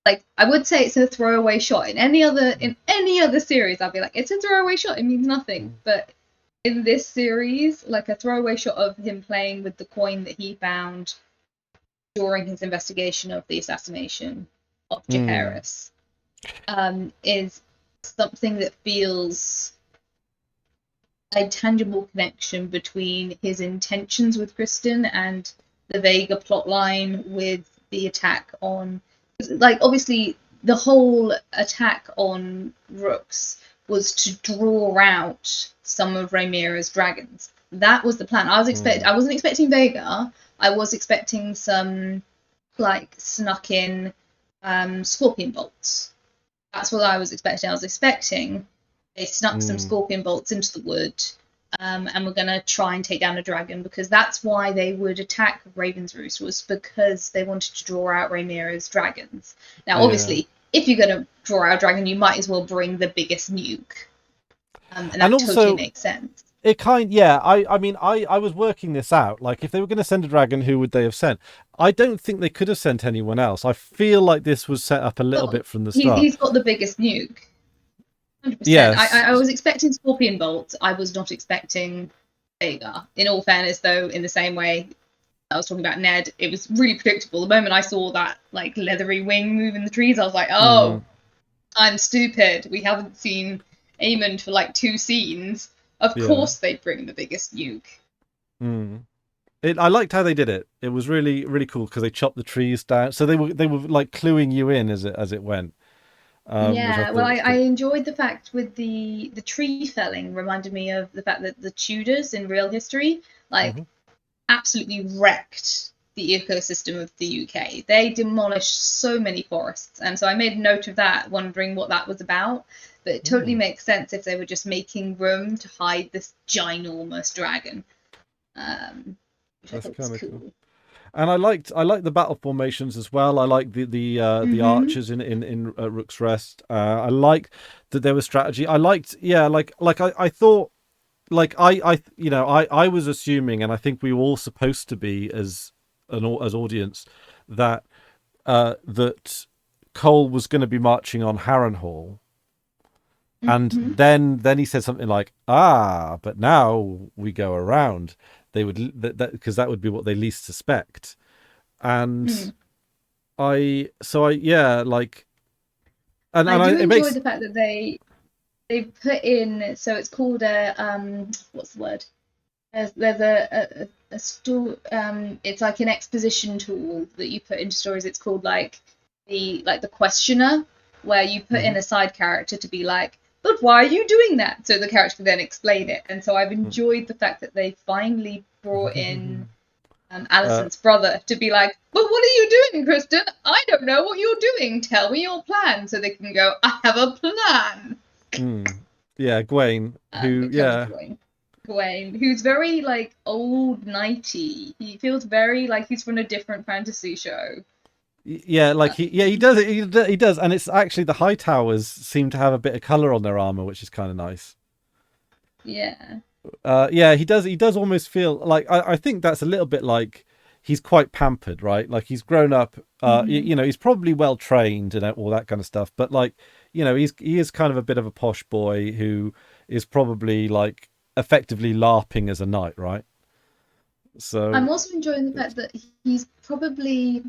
like, I would say it's a throwaway shot. In any other series, I'd be like, it's a throwaway shot. It means nothing. But in this series, like, a throwaway shot of him playing with the coin that he found during his investigation of the assassination of Jaehaerys is something that feels a tangible connection between his intentions with Kristen and the Vega plotline with the attack on, like, obviously the whole attack on Rooks was to draw out some of Rhaenyra's dragons. That was the plan. I wasn't expecting Vega. I was expecting some, like, snuck in scorpion bolts. That's what I was expecting. I was expecting they snuck some scorpion bolts into the wood, and we're going to try and take down a dragon, because that's why they would attack Raven's Roost, was because they wanted to draw out Rhaenyra's dragons. Now, obviously, if you're going to draw out a dragon, you might as well bring the biggest nuke. And that also, totally makes sense. It I mean, I was working this out. Like, if they were going to send a dragon, who would they have sent? I don't think they could have sent anyone else. I feel like this was set up a little bit from the start. He's got the biggest nuke. 100%. Yes. I was expecting scorpion bolts. I was not expecting Vega. In all fairness, though, in the same way I was talking about Ned, it was really predictable. The moment I saw that, like, leathery wing move in the trees, I was like, oh, I'm stupid. We haven't seen Aemond for like 2 scenes. Of course they bring the biggest nuke. I liked how they did it. It was really, really cool because they chopped the trees down. So they were like cluing you in as it went. I enjoyed the fact with the tree felling. Reminded me of the fact that the Tudors in real history, like, absolutely wrecked the ecosystem of the UK. They demolished so many forests, and so I made note of that, wondering what that was about. But it totally makes sense if they were just making room to hide this ginormous dragon. which I That's thought was kind of cool. cool. And I liked the battle formations as well. I like the Mm-hmm. archers in Rook's Rest. I liked that there was strategy. I liked, yeah, I thought, I was assuming, and I think we were all supposed to be as audience, that that Cole was going to be marching on Harrenhal, and Mm-hmm. then he said something like, "Ah, but now we go around." They would that because that would be what they least suspect, Mm. and I yeah, like, I and do it enjoy makes. the fact that they put in, so it's called a what's the word? There's a store, it's like an exposition tool that you put into stories. It's called like the questioner, where you put in Mhm. a side character to be like, but why are you doing that? So the character can then explain it. And so I've enjoyed the fact that they finally brought in uh, Alison's brother to be like, but what are you doing, Kristen? I don't know what you're doing. Tell me your plan. So they can go, I have a plan. mm, yeah, Gwaine, who, Which I was yeah, enjoying. Gawain, who's very like old nighty. He feels very like he's from a different fantasy show. yeah, like he does it, he does, and it's actually the High Towers seem to have a bit of color on their armor, which is kind of nice. Yeah. Yeah, he does almost feel like I think that's a little bit like he's quite pampered, right? Like he's grown up, Mm-hmm. he's probably well trained and all that kind of stuff, but like, he is kind of a bit of a posh boy who is probably like effectively LARPing as a knight, right? I'm So also enjoying the fact that he's probably,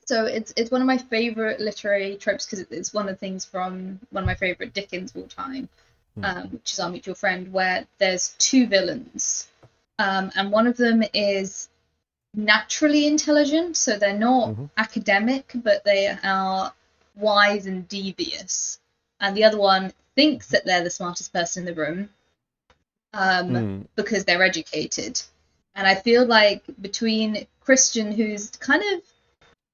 so it's one of my favorite literary tropes because it's one of the things from one of my favorite Dickens of all time, hmm, which is I'll Meet Your Friend, where there's two villains, and one of them is naturally intelligent, so they're not hmm, academic, but they are wise and devious. And the other one thinks that they're the smartest person in the room, um, hmm. because they're educated. And I feel like between Christian, who's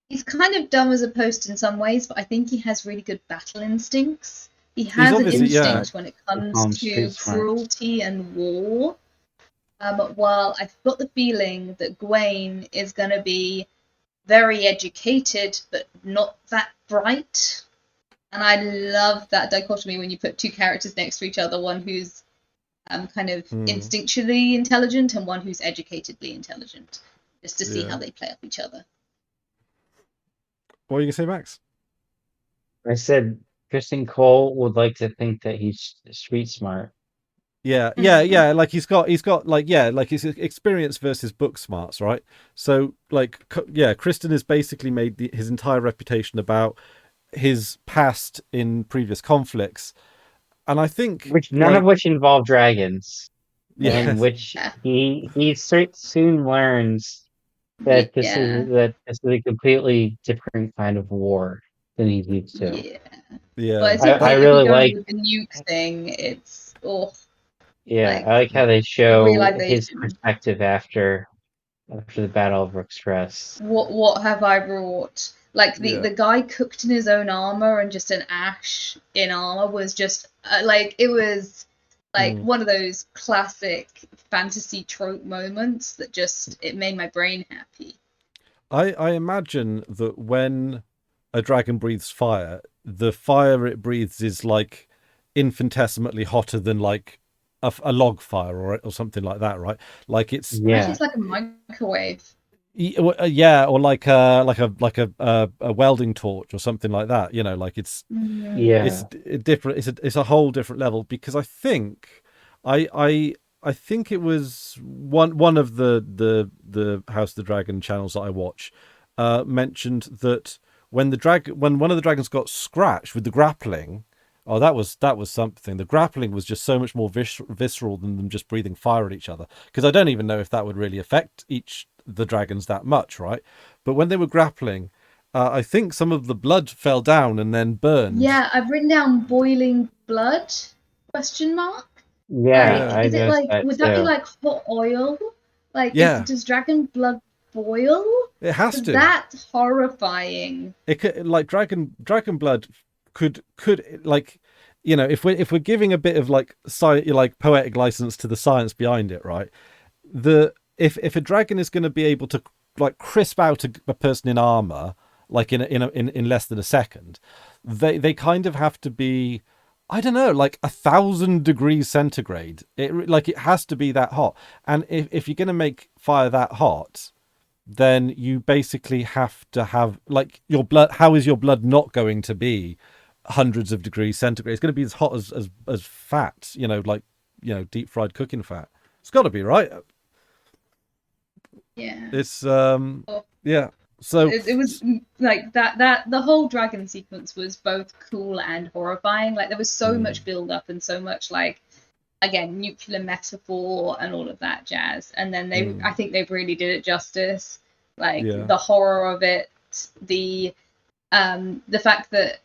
he's kind of dumb as a post in some ways, but I think he has really good battle instincts. He He's has an obviously, Street yeah, smart. instinct when it They call comes him to street smart. cruelty and war. While I've got the feeling that Gwaine is going to be very educated, but not that bright. And I love that dichotomy when you put two characters next to each other, one who's kind of hmm, instinctually intelligent and one who's educatedly intelligent, just to see how yeah. they play off each other. What are you gonna say, Max? I said Kristen Cole would like to think that he's street smart. Yeah, yeah, Mm. yeah. Like he's got like, yeah, like his experience versus book smarts, right? So like, yeah, Kristen has basically made his entire reputation about his past in previous conflicts, and I think Which none of like, which involve dragons, and Yeah, yes, which he soon learns that yeah, this is a completely different kind of war than he's used to. yeah. But yeah, it's okay I that, if he really goes like, with the nuke thing. It's yeah, like I like how they the show his realization. perspective after the Battle of Rook's Rest. What have I brought? Like yeah. the guy cooked in his own armor and just an ash in armor was just like it was like Mm. one of those classic fantasy trope moments that just it made my brain happy. I imagine that when a dragon breathes fire, the fire it breathes is like infinitesimally hotter than like a log fire or something like that, right? Like it's Actually, Yeah, it's like a microwave. Yeah, or like a welding torch or something like that. Like it's yeah. different. It's a whole different level because I think it was one of the House of the Dragon channels that I watch mentioned that when one of the dragons got scratched with the grappling. Oh, that was something. The grappling was just so much more visceral than them just breathing fire at each other. Because I don't even know if that would really affect the dragons that much, right? But when they were grappling, I think some of the blood fell down and then burned. Yeah, I've written down boiling blood? Question mark. Yeah, Like, Yeah, I is it noticed like that would that be too. like hot oil? Like, is yeah, does dragon blood boil? it has 'Cause to. that's horrifying. It could, like dragon blood could like, if we're giving a bit of like poetic license to the science behind it, right? the if a dragon is going to be able to like crisp out a person in armor like in less than a second, they kind of have to be, I don't know, like 1,000 degrees centigrade. It has to be that hot. And if you're going to make fire that hot, then you basically have to have like your blood. How is your blood not going to be hundreds of degrees centigrade? It's going to be as hot as fat, like deep fried cooking fat. It's got to be, right? Yeah. It's Oh, yeah. So it was like that the whole dragon sequence was both cool and horrifying. Like there was so much build up and so much like, again, nuclear metaphor and all of that jazz. And then I think they really did it justice. Like yeah. the horror of it, the fact that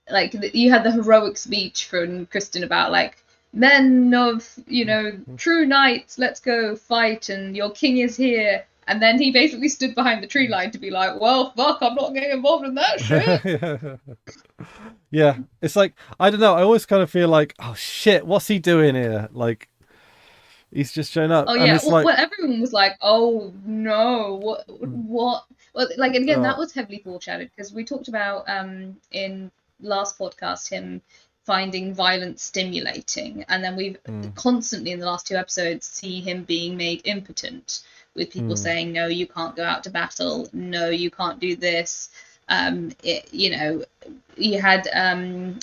like you had the heroic speech from Kristen about like, men of true knights, let's go fight, and your king is here. And then he basically stood behind the tree line to be like, well, fuck, I'm not getting involved in that shit. Yeah, it's like, I don't know, I always kind of feel like, oh shit, what's he doing here? Like, he's just shown up. Oh and yeah, it's well, everyone was like, oh no, what? Well, like, and again, that was heavily foreshadowed because we talked about in last podcast him finding violence stimulating, and then we've constantly in the last 2 episodes see him being made impotent with people saying, no, you can't go out to battle, no, you can't do this. You had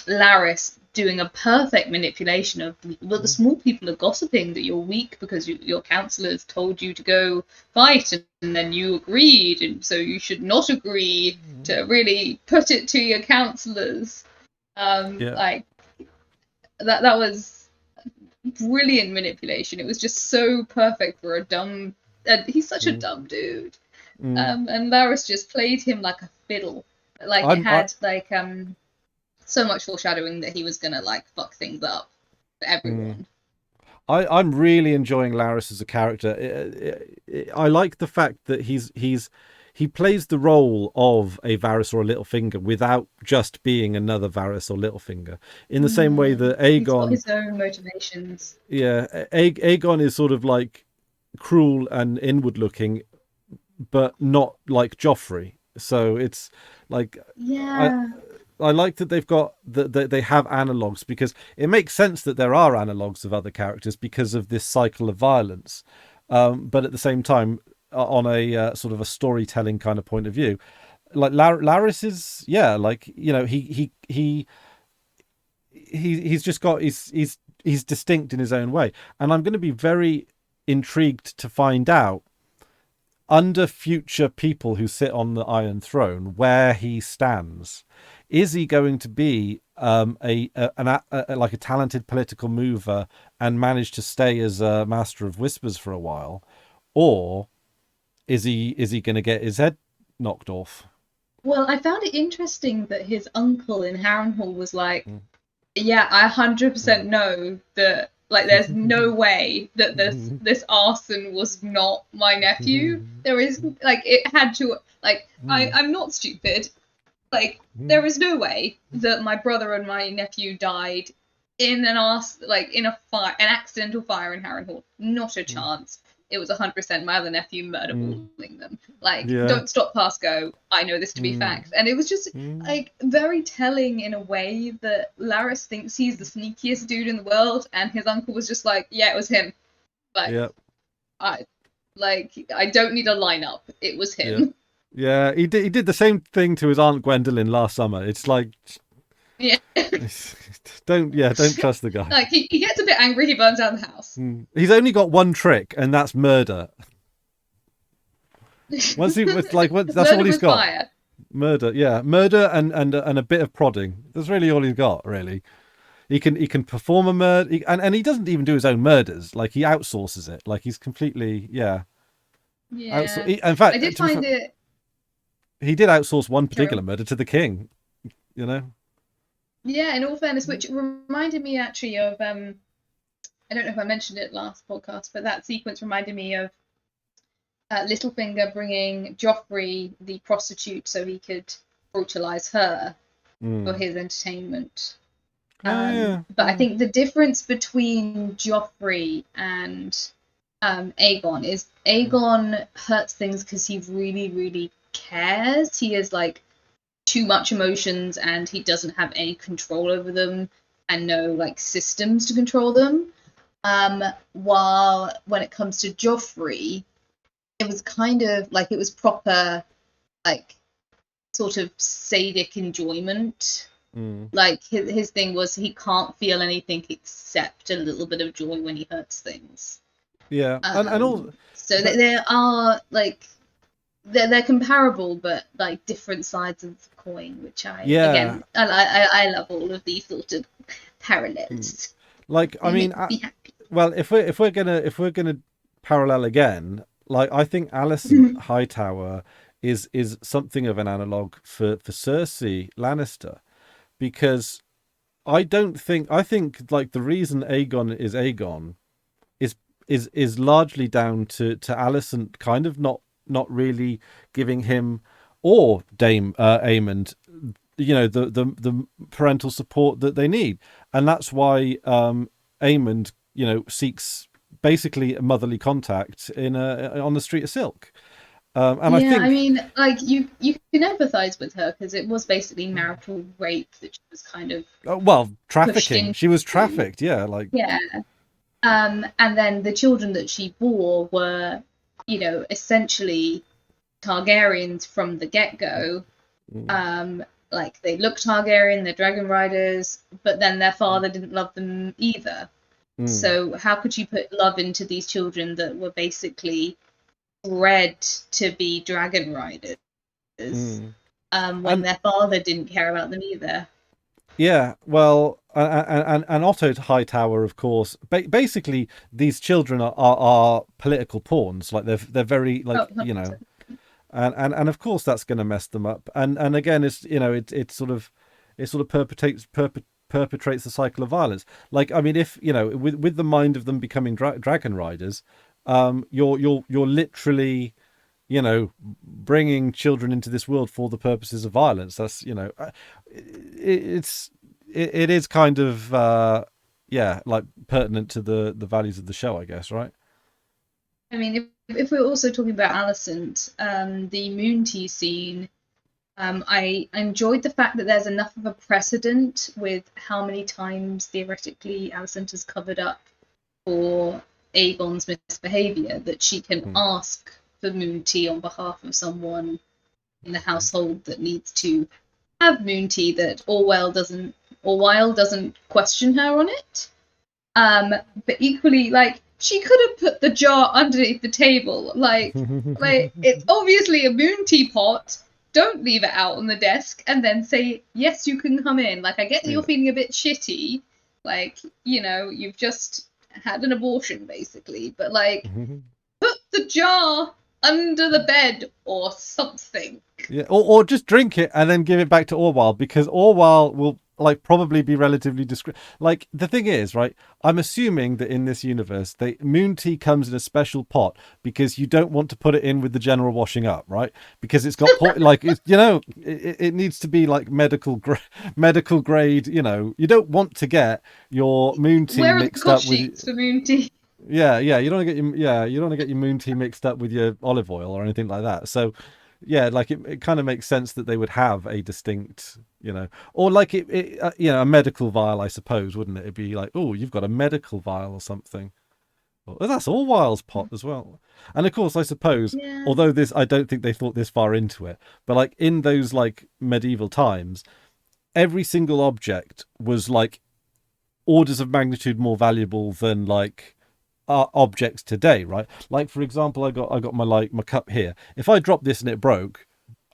Laris doing a perfect manipulation of, well, the small people are gossiping that you're weak because your counselors told you to go fight, and then you agreed, and so you should not agree to really put it to your counselors. Like that was brilliant manipulation. It was just so perfect for a dumb. He's such a dumb dude. And Laris just played him like a fiddle. Like it had so much foreshadowing that he was gonna like fuck things up for everyone. I'm really enjoying Laris as a character. I like the fact that he plays the role of a Varys or a Littlefinger without just being another Varys or Littlefinger. In the same way that Aegon, he's got his own motivations. Yeah, Aegon is sort of like cruel and inward looking, but not like Joffrey. So it's like, I like that they've got that they have analogues, because it makes sense that there are analogues of other characters because of this cycle of violence. But at the same time, on a sort of a storytelling kind of point of view, like Laris is, like, he's just got he's distinct in his own way, and I'm going to be very intrigued to find out under future people who sit on the Iron Throne where he stands. Is he going to be like a talented political mover and manage to stay as a Master of Whispers for a while, or is he going to get his head knocked off? Well, I found it interesting that his uncle in Harrenhal was like, yeah, I 100% know that, like, there's no way that this arson was not my nephew. There is, like, it had to, like, I'm not stupid. Like, there is no way that my brother and my nephew died in an an accidental fire in Harrenhal. Not a chance. It was 100% my other nephew murderballing them. Like, don't stop past go. I know this to be fact. And it was just like very telling in a way that Laris thinks he's the sneakiest dude in the world, and his uncle was just like, yeah, it was him. Like, I don't need a lineup. It was him. Yeah, he did the same thing to his Aunt Gwendolyn last summer. It's like, don't trust the guy. Like, he gets a bit angry, he burns down the house. He's only got one trick, and that's murder. Once that's all he's got. Fire. Murder and a bit of prodding. That's really all he's got, really. He can perform a murder, and he doesn't even do his own murders. Like, he outsources it. Like, he's completely in fact, I did find it. He did outsource one particular murder to the king, Yeah, in all fairness, which reminded me actually of, I don't know if I mentioned it last podcast, but that sequence reminded me of Littlefinger bringing Joffrey the prostitute so he could brutalize her for his entertainment. But I think the difference between Joffrey and Aegon is Aegon hurts things because he really, really cares. He has like too much emotions and he doesn't have any control over them and no like systems to control them. While when it comes to Joffrey, it was kind of like it was proper like sort of sadic enjoyment. Like his thing was he can't feel anything except a little bit of joy when he hurts things. Yeah, and all So that. there are like they're comparable, but like different sides of the coin. Which Yeah, I love all of these sort of parallels. like I They mean, make me happy. well, if we're gonna parallel again, like I think Alicent Hightower is something of an analog for Cersei Lannister, because I think like the reason Aegon is Aegon is largely down to Alicent kind of not really giving him or Dame Aemond, the parental support that they need, and that's why Aemond seeks basically a motherly contact on the Street of Silk. And I Yeah, I think, mean, like you can empathise with her because it was basically marital rape that she was kind of well, pushed trafficking. She was into. trafficked. Yeah, like. Yeah. And then the children that she bore were, essentially Targaryens from the get-go. Mm, Like they look Targaryen, they're dragon riders, but then their father didn't love them either. mm, So how could you put love into these children that were basically bred to be dragon riders, mm. when And their father didn't care about them either? yeah, well, and Otto Hightower, of course. Basically, these children are political pawns. Like they're very Oh, like 100%. and of course that's going to mess them up. And again, it sort of perpetrates the cycle of violence. Like I mean, if with the mind of them becoming dragon riders, you're literally bringing children into this world for the purposes of violence. That's it is kind of yeah, like pertinent to the values of the show, I guess, right? I mean, if we're also talking about Alicent, the Moon Tea scene, I enjoyed the fact that there's enough of a precedent with how many times theoretically Alicent has covered up for Aegon's misbehavior that she can Mm. ask for Moon Tea on behalf of someone in the household that needs to have Moon Tea, that Orwell doesn't question her on it. But equally, like she could have put the jar underneath the table. Like it's obviously a moon teapot. Don't leave it out on the desk and then say, yes, you can come in. Like I get that you're Yeah. feeling a bit shitty. Like, you've just had an abortion basically, but like put the jar under the bed or something. Yeah, or just drink it and then give it back to Orwell, because Orwell will like probably be relatively discreet. Like the thing is, right? I'm assuming that in this universe, moon tea comes in a special pot because you don't want to put it in with the general washing up, right? Because it's got like it needs to be like medical grade. You don't want to get your moon tea Where are the mixed cost up with. sheets for moon tea? Yeah. You don't want to get your moon tea mixed up with your olive oil or anything like that. So yeah, like it kind of makes sense that they would have a distinct, or like a medical vial, I suppose, wouldn't it? It'd be like, oh, you've got a medical vial or something. Well, that's all Wiles pot as well. And of course, I suppose, Yeah. although I don't think they thought this far into it, but like in those like medieval times, every single object was like orders of magnitude more valuable than like objects today, right? Like for example, I got my cup here. If I dropped this and it broke,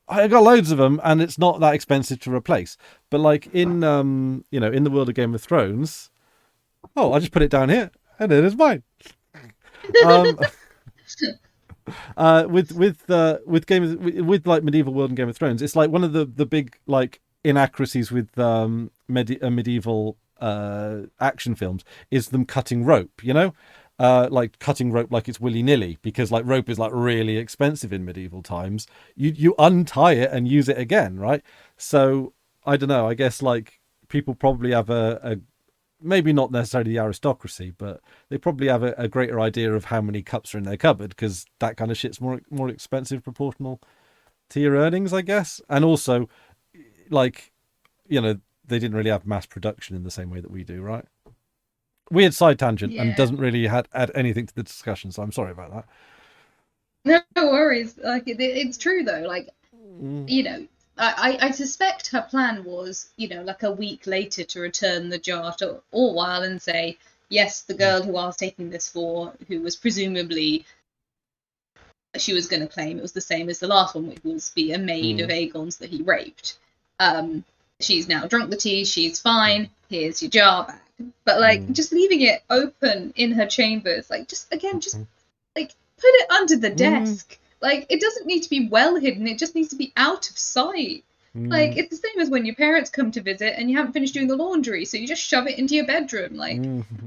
I got loads of them, and it's not that expensive to replace. But like in the world of Game of Thrones, oh, I just put it down here, and it is mine. Um, with like medieval world and Game of Thrones, it's like one of the big like inaccuracies with medieval action films is them cutting rope. Like cutting rope like it's willy nilly, because like rope is like really expensive in medieval times. You untie it and use it again, right? So I don't know. I guess like people probably have a maybe not necessarily the aristocracy, but they probably have a greater idea of how many cups are in their cupboard, because that kind of shit's more expensive proportional to your earnings, I guess. And also, like, you know, they didn't really have mass production in the same way that we do, right? Weird side tangent, and doesn't really add anything to the discussion, so I'm sorry about that. No worries. Like it's true though. Like, you know, I suspect her plan was, you know, like a week later to return the jar to Orwell and say, yes, the girl who I was taking this for, who was presumably, she was going to claim it was the same as the last one, which was be a maid of Aegon's that he raped. She's now drunk the tea. She's fine. Here's your jar back. But like, just leaving it open in her chambers, like, just like put it under the desk. Like, it doesn't need to be well hidden. It just needs to be out of sight. Like, it's the same as when your parents come to visit and you haven't finished doing the laundry, so you just shove it into your bedroom. Like,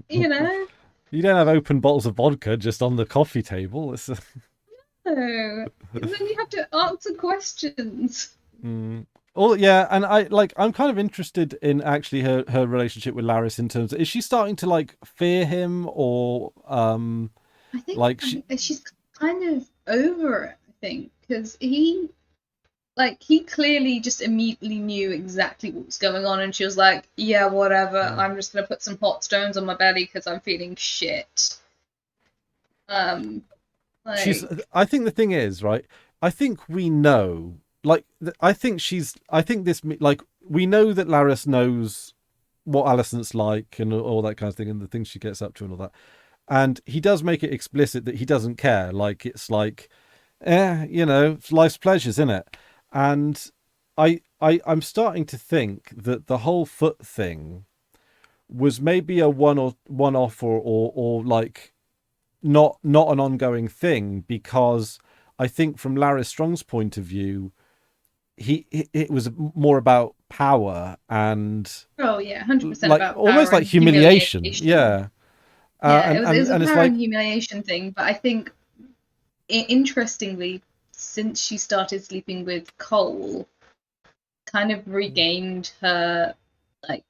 you know. You don't have open bottles of vodka just on the coffee table. It's No. Then you have to answer questions. Oh yeah, and I'm kind of interested in actually her relationship with Larys in terms of, is she starting to like fear him, or I think like she's kind of over it, I think, because he clearly just immediately knew exactly what was going on, and she was like, yeah, whatever, I'm just gonna put some hot stones on my belly because I'm feeling shit. I think the thing is, right, I think we know, like, I think this, like, we know that Larys knows what Alicent's like and all that kind of thing, and the things she gets up to and all that. And he does make it explicit that he doesn't care. Like, it's like, you know, life's pleasures, isn't it? And I'm starting to think that the whole foot thing was maybe a one-off or like not an ongoing thing, because I think from Larys Strong's point of view, it was more about power and 100% like about almost power like and humiliation. Yeah. It was a and it's power like, and humiliation thing, but I think, interestingly, since she started sleeping with Cole, kind of regained her, like,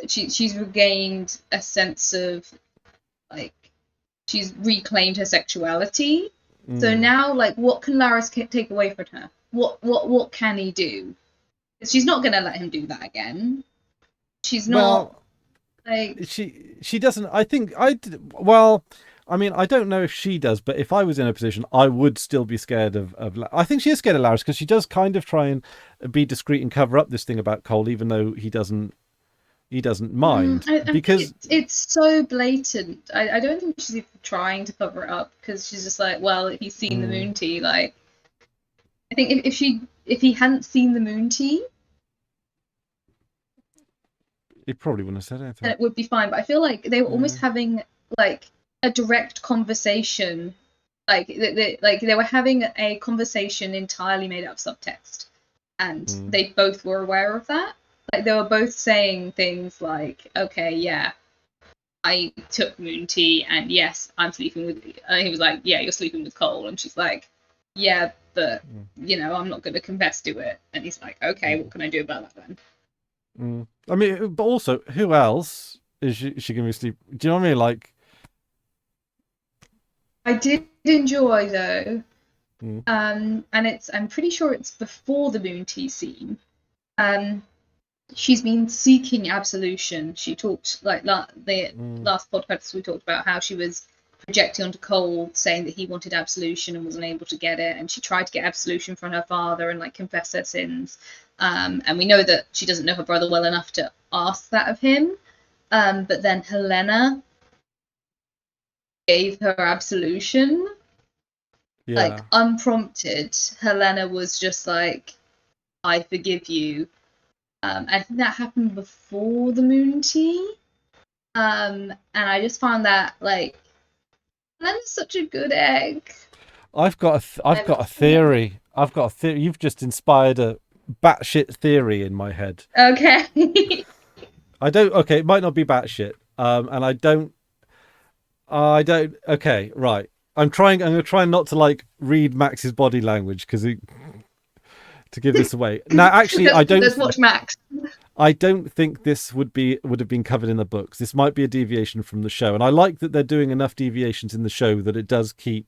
she's regained a sense of, like, she's reclaimed her sexuality. So now, like, what can Larys take away from her? What can he do? She's not going to let him do that again. She's not. well, Like, she doesn't. I think well, I mean, I don't know if she does, but if I was in a position, I would still be scared of I think she is scared of Larys, because she does kind of try and be discreet and cover up this thing about Cole, even though he doesn't mind. I because think it's so blatant. I don't think she's even trying to cover it up, because she's just like, well, he's seen the moon tea. Like, I think if he hadn't seen the moon tea, he probably wouldn't have said anything, then it would be fine. But I feel like they were almost having like a direct conversation. Like they were having a conversation entirely made out of subtext, and they both were aware of that. Like, they were both saying things like, okay, yeah, I took moon tea, and yes, I'm sleeping with, and he was like, yeah, you're sleeping with Cole, and she's like, yeah, but, you know, I'm not going to confess to it. And he's like, okay, what can I do about that then? I mean, but also, who else is she going to sleep? Do you know what I mean? Like, I did enjoy, though, and I'm pretty sure it's before the moon tea scene. She's been seeking absolution. She talked, like, the last podcast, we talked about how she was projecting onto Cole, saying that he wanted absolution and wasn't able to get it, and she tried to get absolution from her father and, like, confess her sins. And we know that she doesn't know her brother well enough to ask that of him. But then Helena gave her absolution. yeah. Like, unprompted. Helena was just like, I forgive you. I think that happened before the moon tea. And I just found that, like, Helena's such a good egg. I've got a theory. You've just inspired a batshit theory in my head. Okay. Okay, it might not be batshit. And I don't. Okay, right. I'm going to try not to, like, read Max's body language, because to give this away. Now, actually, I don't. Let's watch Max. I don't think this would have been covered in the books. This might be a deviation from the show, and I like that they're doing enough deviations in the show that it does keep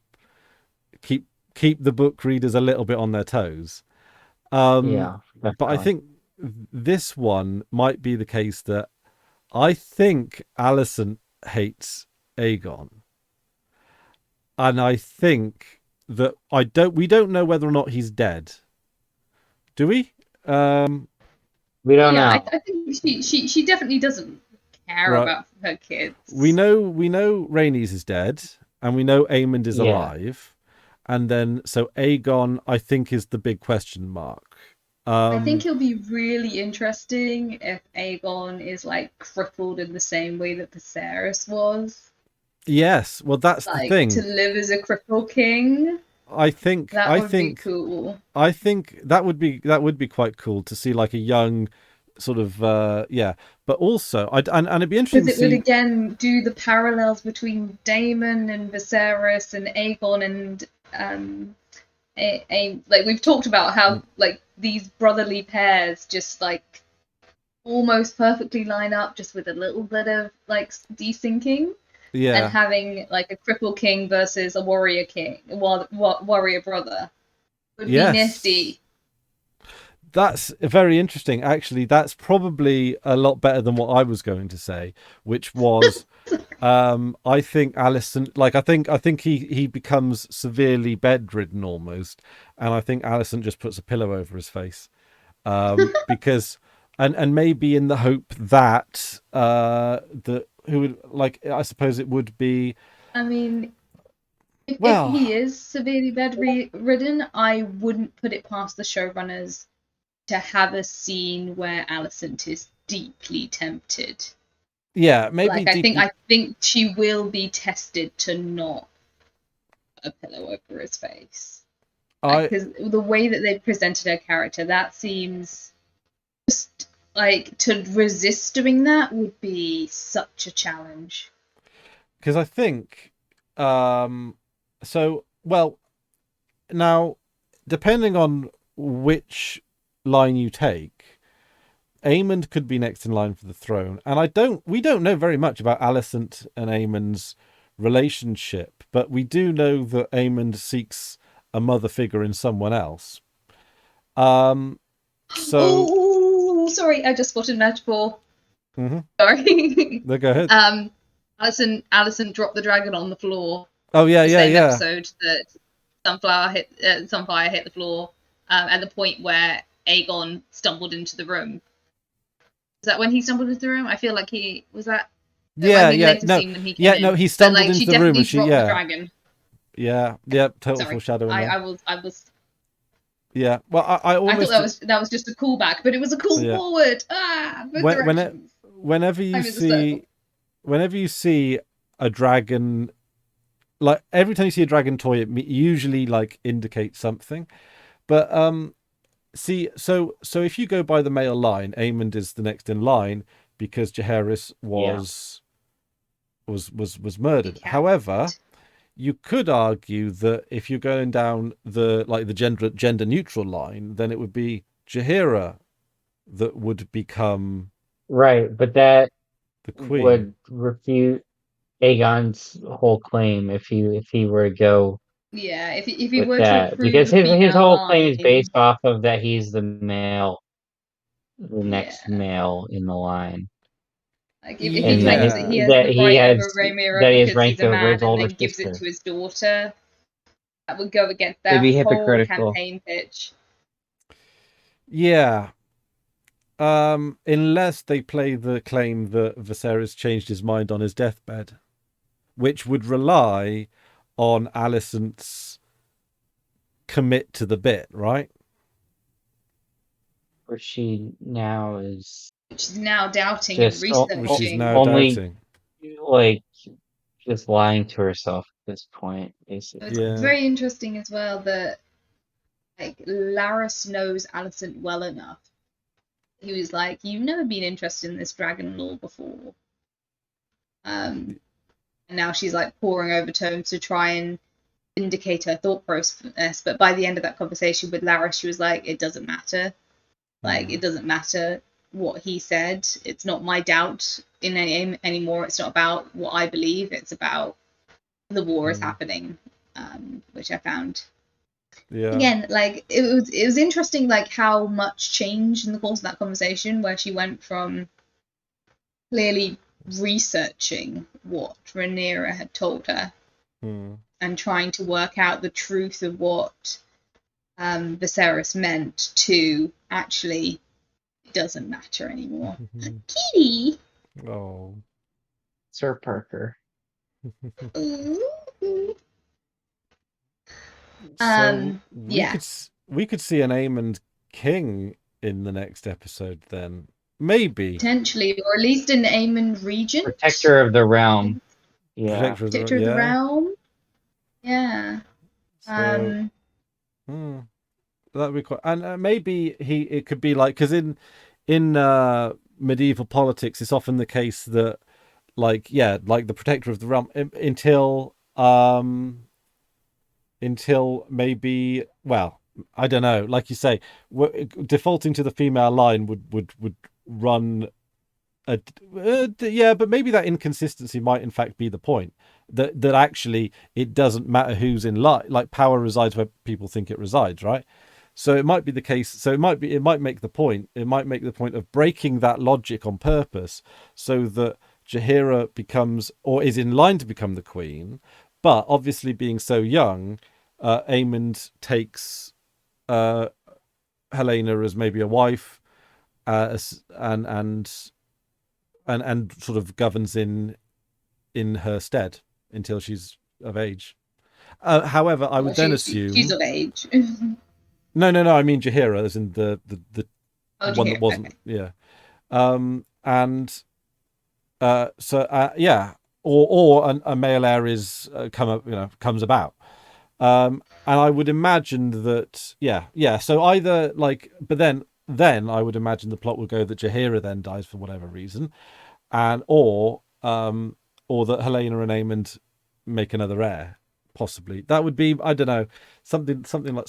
keep the book readers a little bit on their toes. Yeah, But I definitely. think this one might be the case that I think Alicent hates Aegon, and I think that we don't know whether or not he's dead. Do we? We don't Yeah, know. I think she definitely doesn't care Right. about her We kids. know Rhaenys is dead, and we know Aemond is Yeah. alive, and then so Aegon I think is the big question mark. I think Um, it'll be really interesting if Aegon is like crippled in the same way that Viserys was. yes, well that's the Like to thing. live as a crippled king, I think that I would be think cool. I think that would be quite cool to see like a young sort of yeah, but also and it'd be interesting Because to it would see. again do the parallels between Daemon and Viserys and Aegon and like we've talked about how like these brotherly pairs just like almost perfectly line up just with a little bit of like desyncing and Yeah. having like a cripple king versus a warrior king, warrior brother would be Yes. nifty. That's very interesting. Actually, that's probably a lot better than what I was going to say, which was I think Allison like I think he becomes severely bedridden almost, and I think Allison just puts a pillow over his face. Because and maybe in the hope that that who would like I suppose it would be I mean, if well he is severely bedridden, I wouldn't put it past the showrunners to have a scene where Alicent is deeply tempted. yeah, maybe Like deeply I think she will be tested to not put a pillow over his face. I Because the way that they presented her character, that seems just like to resist doing that would be such a challenge. because I think um so well now depending on which line you take, Aemond could be next in line for the throne, and we don't know very much about Alicent and Aemond's relationship, but we do know that Aemond seeks a mother figure in someone else. Um, so Oh, sorry, I just spotted a metaphor. mhm. Sorry. No, go ahead. um, Alison dropped the dragon on the floor. Oh yeah, The yeah, same yeah, episode that Sunfire hit the floor at the point where Aegon stumbled into the room. Was that when he stumbled into the room? I feel like he was that. It might yeah, be yeah. later No, scene when he came yeah, no. in, He but stumbled like into she the room, definitely and she, dropped the yeah, dragon. yeah, yeah. Total Sorry, foreshadowing there. I was. Yeah. Well, I I thought almost, that was just a callback, but it was a call yeah. forward. Ah, both When it, directions. whenever you I'm in the circle. see, whenever you see a dragon, like every time you see a dragon toy, it usually like indicates something. But see, so if you go by the male line, Aemond is the next in line because Jaehaerys Yeah. was murdered. However, Decapitate. you could argue that if you're going down the like the gender neutral line, then it would be Jaehaera that would become Right, but that the queen. would refute Aegon's whole claim if he were to go Yeah, if you with were to that, approve because a his female whole claim is line, based off of that he's the male, the next yeah. male in the line, Like if he and that claims his that Yeah. he has the right over Rhaenyra that he has because he's ranked a over his man and older then gives it sister. to his daughter, that would go against It'd their be whole hypocritical. campaign pitch. Yeah. Unless they play the claim that Viserys changed his mind on his deathbed, which would rely on Alicent's commit to the bit, right? Where she now is Which is now doubting and just Which she's now researching. only doubting. like just lying to herself at this point, It's basically. Yeah. very interesting as well that like Laris knows Alicent well enough. He was like, "You've never been interested in this dragon lore before." And now she's like poring over tomes to try and indicate her thought process. But by the end of that conversation with Laris, she was like, "It doesn't matter. Like, Mm. it doesn't matter. what he said. It's not my doubt in anymore. It's not about what I believe. It's about the war is happening, which I found again, like it was interesting, like how much changed in the course of that conversation, where she went from clearly researching what Rhaenyra had told her and trying to work out the truth of what Viserys meant to actually it doesn't matter anymore. Kitty. Oh, Sir Parker. So yeah, we could see an Aemond King in the next episode then. Maybe. potentially, or at least an Aemon regent. Protector of the realm. Yeah. Protector of the realm. Yeah. So, that'd be quite, and maybe it could be like, because in medieval politics, it's often the case that, like, like the protector of the realm until maybe, well, I don't know, like you say, defaulting to the female line would run but maybe that inconsistency might in fact be the point, that actually it doesn't matter who's in line, like power resides where people think it resides, right? So it might be the case, so it might make the point of breaking that logic on purpose, so that Jaheira becomes, or is in line to become, the queen, but obviously being so young, Aemond takes Helena as maybe a wife, and sort of governs in her stead until she's of age. However, I would then assume she's of age. No. I mean Jaheira, as in the one Jaheira, that wasn't. Okay. Yeah. Or a male heir is comes about. And I would imagine that, so either, like, but then I would imagine the plot will go that Jaheira then dies for whatever reason, and or that Helena and Aemond make another heir, possibly. That would be, I don't know, something like.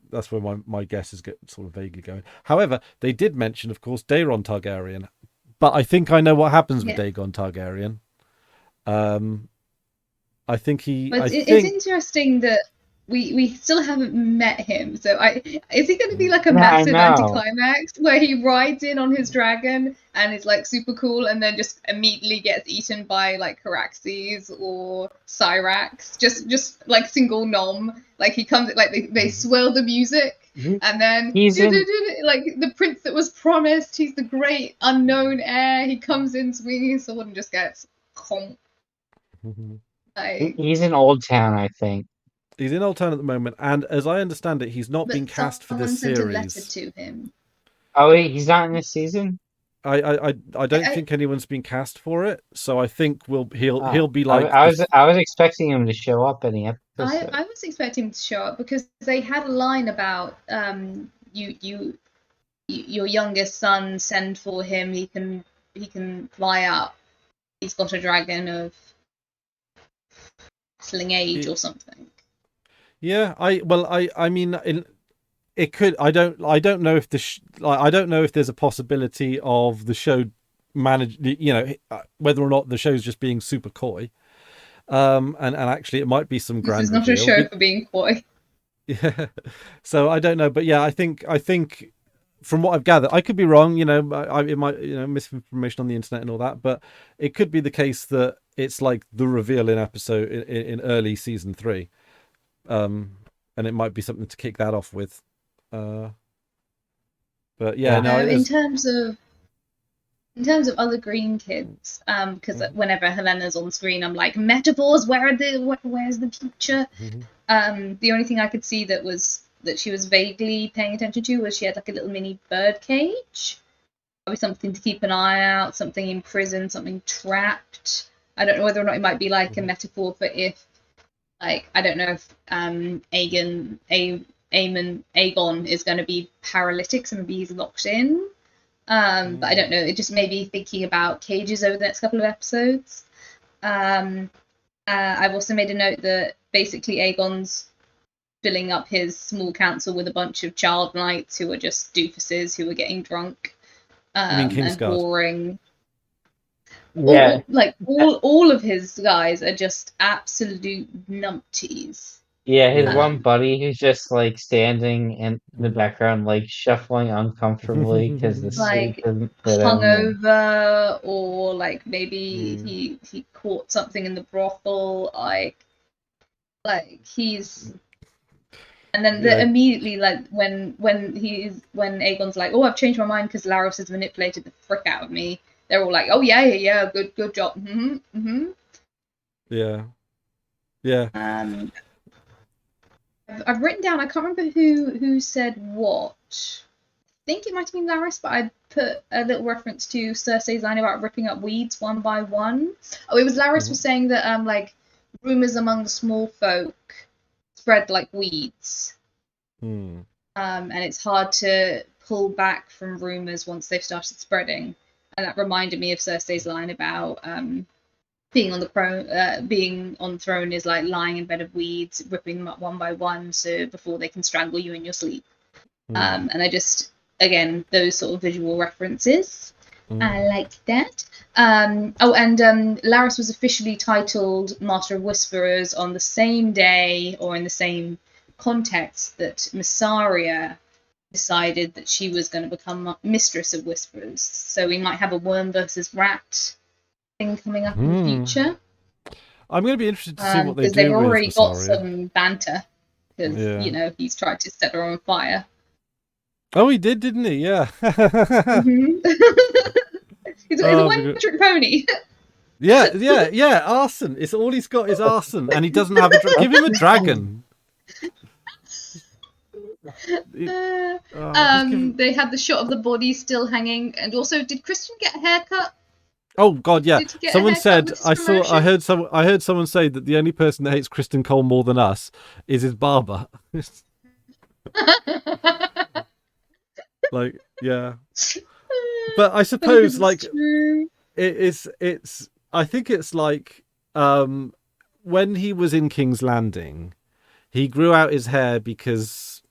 That's where my guess is sort of vaguely going. However, they did mention, of course, Daeron Targaryen, but I think I know what happens with Daegon Targaryen. I think he. But it's interesting that we still haven't met him. So is he going to be like a massive anticlimax where he rides in on his dragon and is like super cool, and then just immediately gets eaten by like Caraxes or Cyrax, just like single nom. Like he comes, like they swell the music, and then like the prince that was promised, he's the great unknown heir. He comes in swinging his sword and just gets comp. He's in Old Town, I think. He's in Old Town at the moment, and as I understand it, he's not been cast for this series. Someone sent a letter to him. Oh, wait, he's not in this season? I don't think anyone's been cast for it, so I think he'll be like. I was expecting him to show up in the episode. I was expecting him to show up because they had a line about your youngest son, send for him. He can fly up. He's got a dragon of wrestling age or something. Yeah, I mean, it could. I don't know if I don't know if there's a possibility of the show whether or not the show's just being super coy, and actually it might be some grand. This is not a show for being coy. Yeah, so I don't know, but yeah, I think from what I've gathered, I could be wrong. It might misinformation on the internet and all that, but it could be the case that it's like the reveal in episode in early season 3. And it might be something to kick that off with. But yeah, no. In terms of other green kids, because whenever Helena's on screen, I'm like, metaphors. Where's the future? The only thing I could see that she was vaguely paying attention to was she had like a little mini bird cage. Probably something to keep an eye out. Something in prison. Something trapped. I don't know whether or not it might be like a metaphor for if. Like, I don't know if Aegon is going to be paralytic, so maybe he's locked in. But I don't know. It just made me thinking about cages over the next couple of episodes. I've also made a note that basically Aegon's filling up his small council with a bunch of child knights who are just doofuses who are getting drunk. You mean and Kingsguard? boring. Yeah, All of his guys are just absolute numpties. yeah. His Yeah. one buddy who's just like standing in the background, like shuffling uncomfortably because the sleep Like doesn't fit him. And hungover, or like maybe Mm. he caught something in the brothel. Like he's. And then Yeah. immediately, like when Aegon's like, "Oh, I've changed my mind because Laros has manipulated the frick out of me," they're all like, "Oh yeah, good job." Yeah. Yeah. I've written down. I can't remember who said what. I think it might have been Laris, but I put a little reference to Cersei's line about ripping up weeds one by one. Oh, it was Laris was saying that like rumors among the small folk spread like weeds. Mm. And it's hard to pull back from rumors once they've started spreading. And that reminded me of Cersei's line about being on the throne is like lying in bed of weeds, ripping them up one by one, so before they can strangle you in your sleep. And I just, again, those sort of visual references. I like that. And Laris was officially titled Master of Whisperers on the same day, or in the same context, that Mysaria decided that she was going to become Mistress of Whisperers. So we might have a worm versus rat thing coming up in the future. I'm going to be interested to see what they Because do they've with already got Mysaria. some banter. Because, he's tried to set her on fire. Oh, he did, didn't he? Yeah. He's a one-trick pony. Yeah. Arson. It's all he's got is arson, and he doesn't have a. Give him a dragon. They had the shot of the body still hanging, and also, did Christian get a haircut? Oh God, yeah. Did he get a Someone haircut said with this promotion? I heard someone say that the only person that hates Kristen Cole more than us is his barber. Like, yeah. But I suppose like it's I think it's like when he was in King's Landing, he grew out his hair because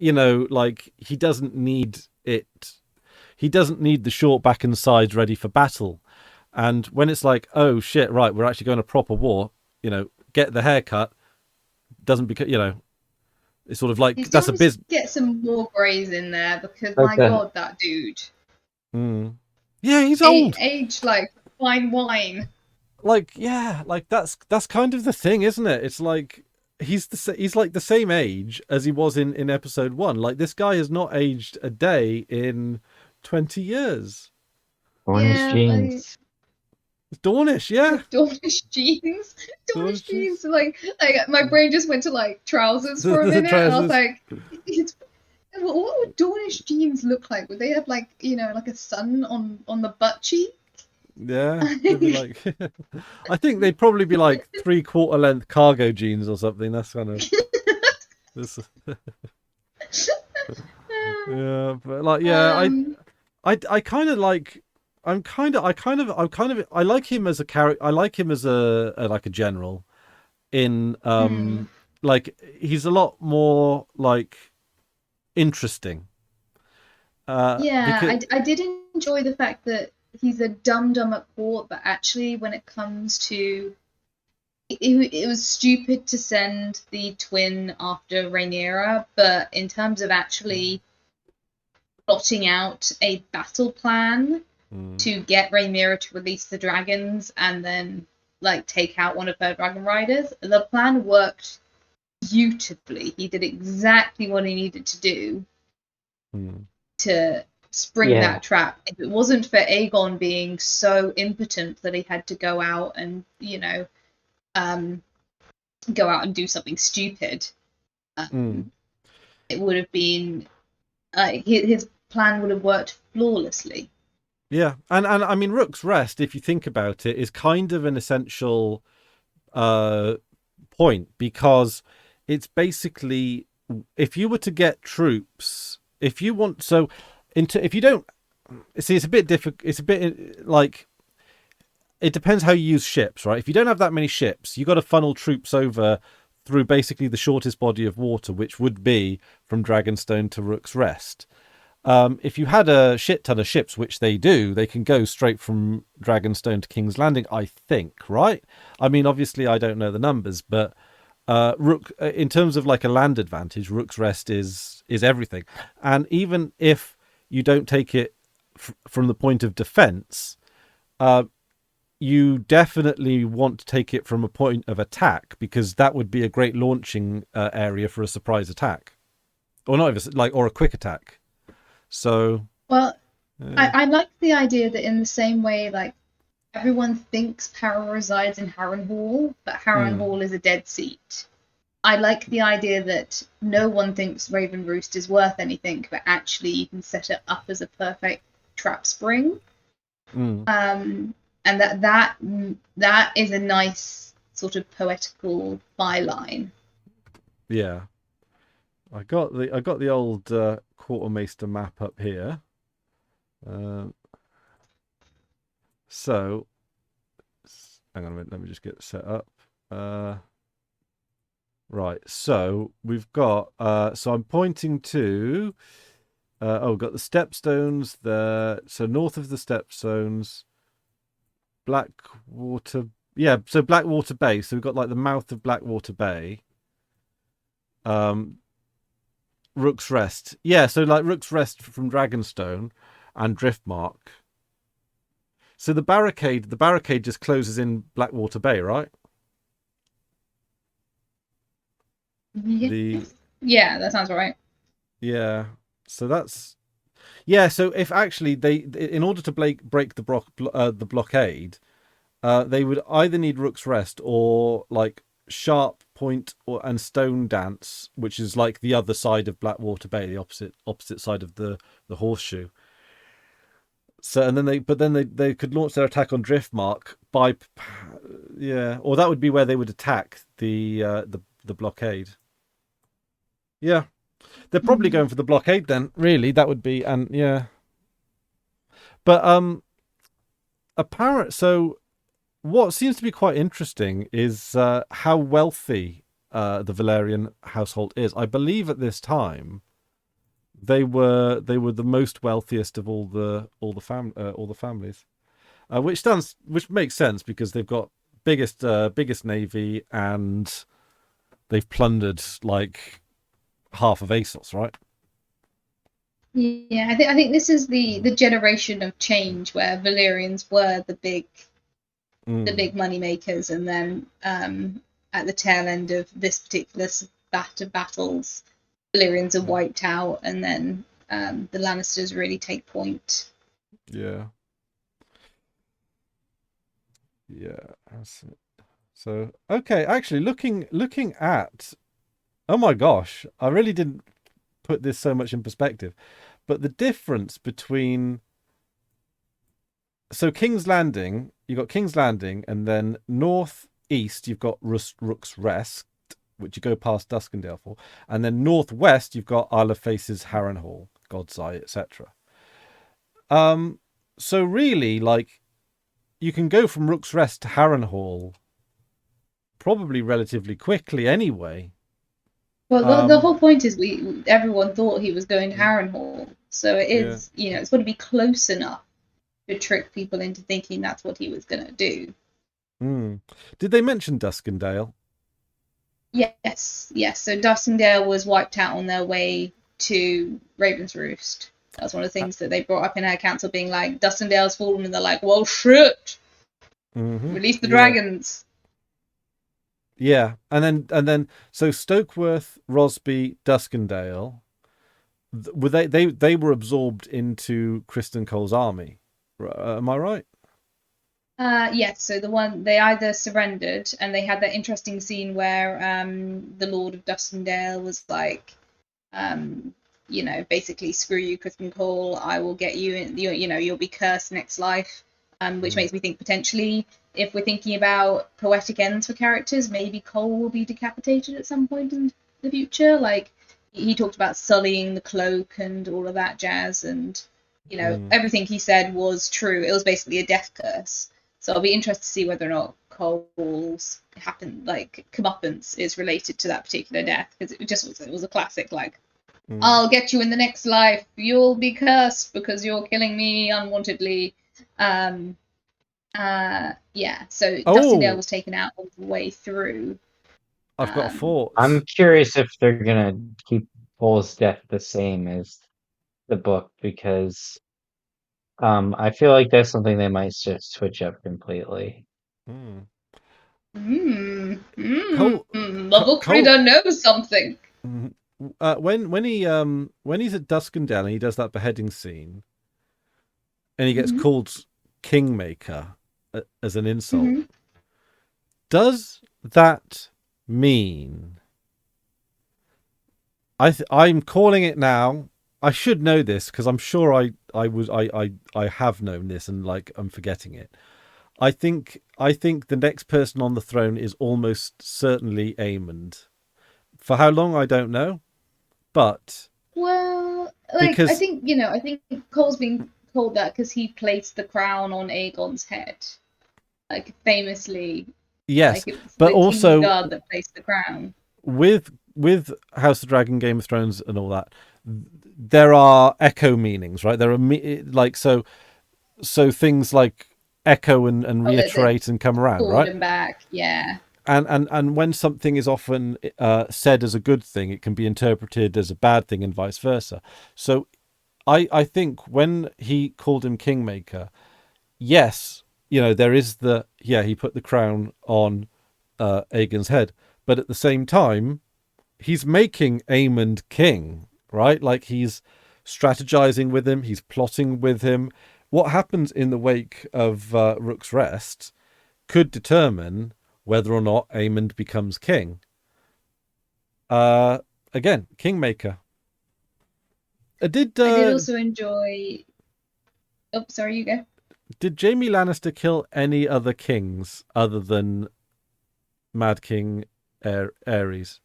like he doesn't need it. He doesn't need the short back and sides ready for battle. And when it's like, oh shit, right, we're actually going to proper war, get the haircut, doesn't become, it's sort of like that's a business. Get some more greys in there because my God, that dude. Yeah, he's old. Age like fine wine. Like, yeah, like that's kind of the thing, isn't it? It's like he's like the same age as he was in episode 1. Like this guy has not aged a day in 20 years. Dornish jeans. Dornish, yeah. Dornish jeans. Dornish jeans. Like my brain just went to like trousers for a minute, and I was like, what would Dornish jeans look like? Would they have like like a sun on the butt cheek? Yeah, like, I think they'd probably be like 3/4 length cargo jeans or something. That's kind of this. Yeah, but like, yeah, I kind of like. I like him as a character. I like him as a like a general. In like he's a lot more like interesting. I did enjoy the fact that he's a dum at court, but actually when it comes to it was stupid to send the twin after Rhaenyra, but in terms of actually plotting out a battle plan to get Rhaenyra to release the dragons and then like take out one of her dragon riders, the plan worked beautifully. He did exactly what he needed to do to spring that trap. If it wasn't for Aegon being so impotent that he had to go out and go out and do something stupid, it would have been his plan would have worked flawlessly. Yeah, and I mean Rook's Rest, if you think about it, is kind of an essential point, because it's basically, if you were to get troops, if you want, if you don't see, it's a bit difficult. It's a bit like, it depends how you use ships, right? If you don't have that many ships, you got to funnel troops over through basically the shortest body of water, which would be from Dragonstone to Rook's Rest. If you had a shit ton of ships, which they do, they can go straight from Dragonstone to King's Landing, I think, right? I mean, obviously, I don't know the numbers, but Rook, in terms of like a land advantage, Rook's Rest is everything. And even if you don't take it from the point of defense, you definitely want to take it from a point of attack, because that would be a great launching area for a surprise attack, or not even like, or a quick attack. So, Well, I like the idea that in the same way, like everyone thinks power resides in Harrenhal, but Harrenhal is a dead seat. I like the idea that no one thinks Raven Roost is worth anything, but actually you can set it up as a perfect trap spring. And that is a nice sort of poetical byline. Yeah, I got the old Quartermaster map up here. So, hang on a minute. Let me just get it set up. Right. So we've got. So I'm pointing to. We've got the Stepstones there. So north of the Stepstones, Blackwater. Yeah. So Blackwater Bay. So we've got like the mouth of Blackwater Bay. Rook's Rest. Yeah. So like Rook's Rest from Dragonstone and Driftmark. So the barricade just closes in Blackwater Bay, right? Yeah, that sounds right. Yeah. So that's So if actually they, in order to break the blockade, they would either need Rook's Rest or like Sharp Point and Stone Dance, which is like the other side of Blackwater Bay, the opposite side of the horseshoe. So and then they could launch their attack on Driftmark by, or that would be where they would attack the blockade. Yeah, they're probably going for the blockade then. Really, that would be, and yeah. But so what seems to be quite interesting is how wealthy the Valerian household is. I believe at this time they were the most wealthiest of all the families, which makes sense because they've got biggest navy, and they've plundered like half of ASOS, right? Yeah, I think this is the generation of change where Valyrians were the big money makers, and then at the tail end of this particular spat of battles, Valyrians are wiped out, and then the Lannisters really take point. Yeah. Yeah, that's it. So okay, actually looking at, oh my gosh, I really didn't put this so much in perspective, but the difference between, so King's Landing, you've got King's Landing, and then northeast you've got Rook's Rest, which you go past Duskendale for, and then northwest you've got Isle of Faces, Harrenhal, God's Eye, etc. So really, like, you can go from Rook's Rest to Harrenhal probably relatively quickly anyway. Well, the whole point is everyone thought he was going to Harrenhal, so it is, it's got to be close enough to trick people into thinking that's what he was going to do. Did they mention Duskendale? Yes. So Duskendale was wiped out on their way to Raven's Roost. That's one of the things that they brought up in our council, being like, Duskendale's fallen, and they're like, well, shit, release the dragons. Yeah, and then so Stokeworth, Rosby, Duskendale, were they were absorbed into Criston Cole's army? Am I right? Yes. So they either surrendered, and they had that interesting scene where the Lord of Duskendale was like, basically, screw you, Criston Cole, I will get you in, you'll be cursed next life. Which makes me think potentially, if we're thinking about poetic ends for characters, maybe Cole will be decapitated at some point in the future. Like, he talked about sullying the cloak and all of that jazz, and everything he said was true. It was basically a death curse. So I'll be interested to see whether or not Cole's comeuppance is related to that particular death, because it was a classic, like, I'll get you in the next life. You'll be cursed because you're killing me unwantedly. Yeah. So Duskendale was taken out all the way through. I've got a thought. I'm curious if they're gonna keep Paul's death the same as the book, because I feel like that's something they might just switch up completely. The Cole, book reader knows something. when he's at Duskendale and he does that beheading scene, and he gets called Kingmaker as an insult, does that mean? I'm calling it now. I should know this because I'm sure I have known this and like I'm forgetting it. I think the next person on the throne is almost certainly Aemond. For how long I don't know, but well, like because I think Cole's been called that because he placed the crown on Aegon's head, like famously. yes, like, it's but the also King of God that placed the crown. with House of Dragon, Game of Thrones, and all that, there are echo meanings, right? There are like so things like echo and reiterate and come around, right? And back, yeah. And when something is often said as a good thing, it can be interpreted as a bad thing, and vice versa. So I think when he called him Kingmaker, yes, there is he put the crown on Aegon's head, but at the same time, he's making Aemond king, right? Like he's strategizing with him, he's plotting with him. What happens in the wake of Rook's Rest could determine whether or not Aemond becomes king. Again, Kingmaker. I did also enjoy. Oh, sorry, you go. Did Jaime Lannister kill any other kings other than Mad King Aerys?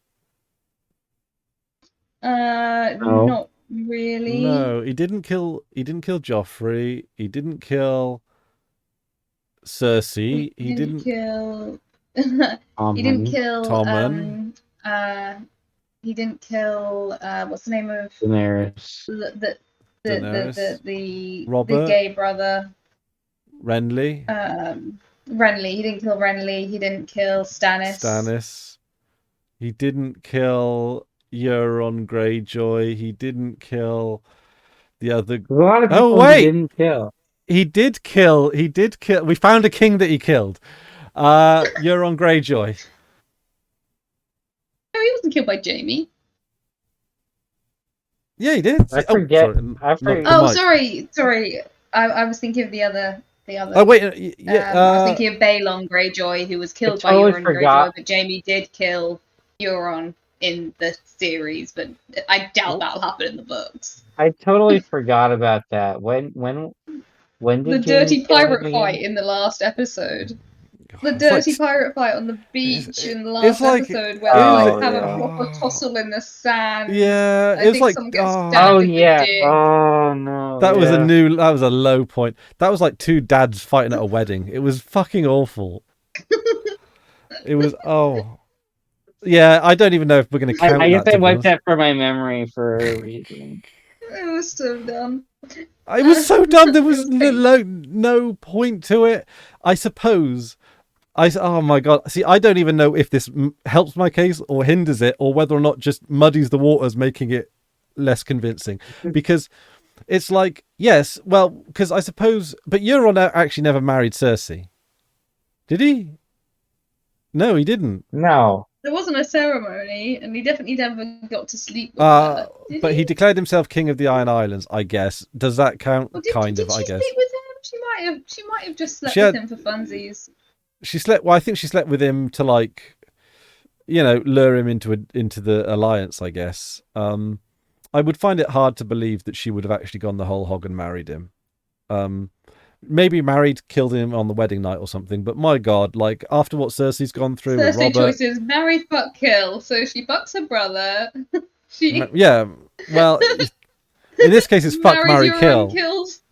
No. Not really. No, he didn't kill Joffrey. He didn't kill Cersei. He didn't kill. He didn't kill. Tommen. He didn't kill. What's the name of Daenerys? The Robert? The gay brother. Renly. Renly. He didn't kill Renly. He didn't kill Stannis. He didn't kill Euron Greyjoy. He didn't kill the other. A lot of people he didn't kill. He did kill. We found a king that he killed. Euron Greyjoy. No, he wasn't killed by Jaime. Yeah, he did. I forget. Sorry. I was thinking of the other. Oh wait, yeah. I was thinking of Balon Greyjoy, who was killed by Euron Greyjoy, but Jaime did kill Euron in the series, but I doubt that'll happen in the books. I totally forgot about that. When did the dirty pirate fight in the last episode? The dirty pirate fight on the beach in the last episode where they have a proper tussle in the sand. Yeah, I think someone gets stabbed in the dick. Oh no. That was a low point. That was like two dads fighting at a wedding. It was fucking awful. It was yeah, I don't even know if we're going to count that. I guess I wiped that from my memory for a reason. It was so dumb. It was so dumb. There was no point to it. I suppose. Oh my god. See, I don't even know if this helps my case or hinders it, or whether or not just muddies the waters, making it less convincing. Because it's like, yes, well, because I suppose, but Euron actually never married Cersei. Did he? No, he didn't. No. There wasn't a ceremony, and he definitely never got to sleep with her. But he declared himself king of the Iron Islands, I guess. Does that count? Well, did she sleep with him? She might have just slept with him for funsies. She slept. Well, I think she slept with him to lure him into the alliance, I guess. I would find it hard to believe that she would have actually gone the whole hog and married him. Maybe killed him on the wedding night or something. But my God, like after what Cersei's gone through, Cersei choices: marry, fuck, kill. So she fucks her brother. Yeah. Well, in this case, it's fuck, marry, kill. Kills.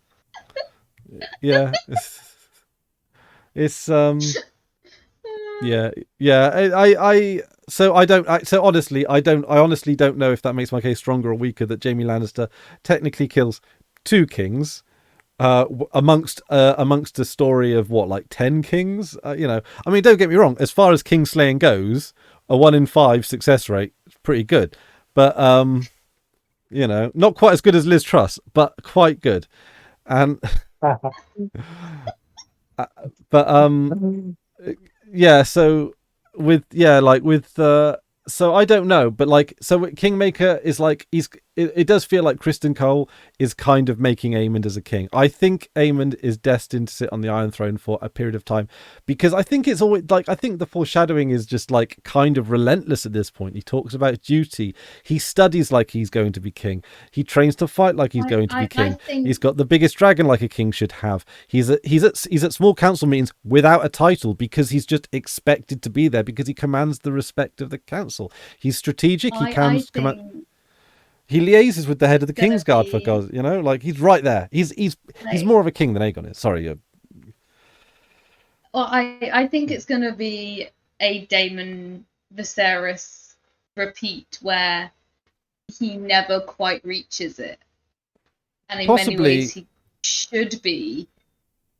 Yeah. It's Yeah, yeah. So I don't. So honestly, I don't. I honestly don't know if that makes my case stronger or weaker that Jamie Lannister technically kills two kings, amongst a story of what, like 10 kings. I mean, don't get me wrong. As far as king slaying goes, a 1 in 5 success rate is pretty good. But not quite as good as Liz Truss, but quite good. And but yeah, so so I don't know, but like, so Kingmaker is like, it does feel like Kristen Cole is kind of making Aemond as a king. I think Aemond is destined to sit on the Iron Throne for a period of time, because I think it's always like, I think the foreshadowing is just like kind of relentless at this point. He talks about duty. He studies like he's going to be king. He trains to fight like he's going to be I king. think He's got the biggest dragon like a king should have. He's at small council meetings without a title because he's just expected to be there because he commands the respect of the council. He's strategic. I think He liaises with the head of the gonna Kingsguard, for be God, like he's right there. He's like, more of a king than Aegon is. Sorry. well, I think it's gonna be a Daemon Viserys repeat where he never quite reaches it, and in many Possibly. ways he should be.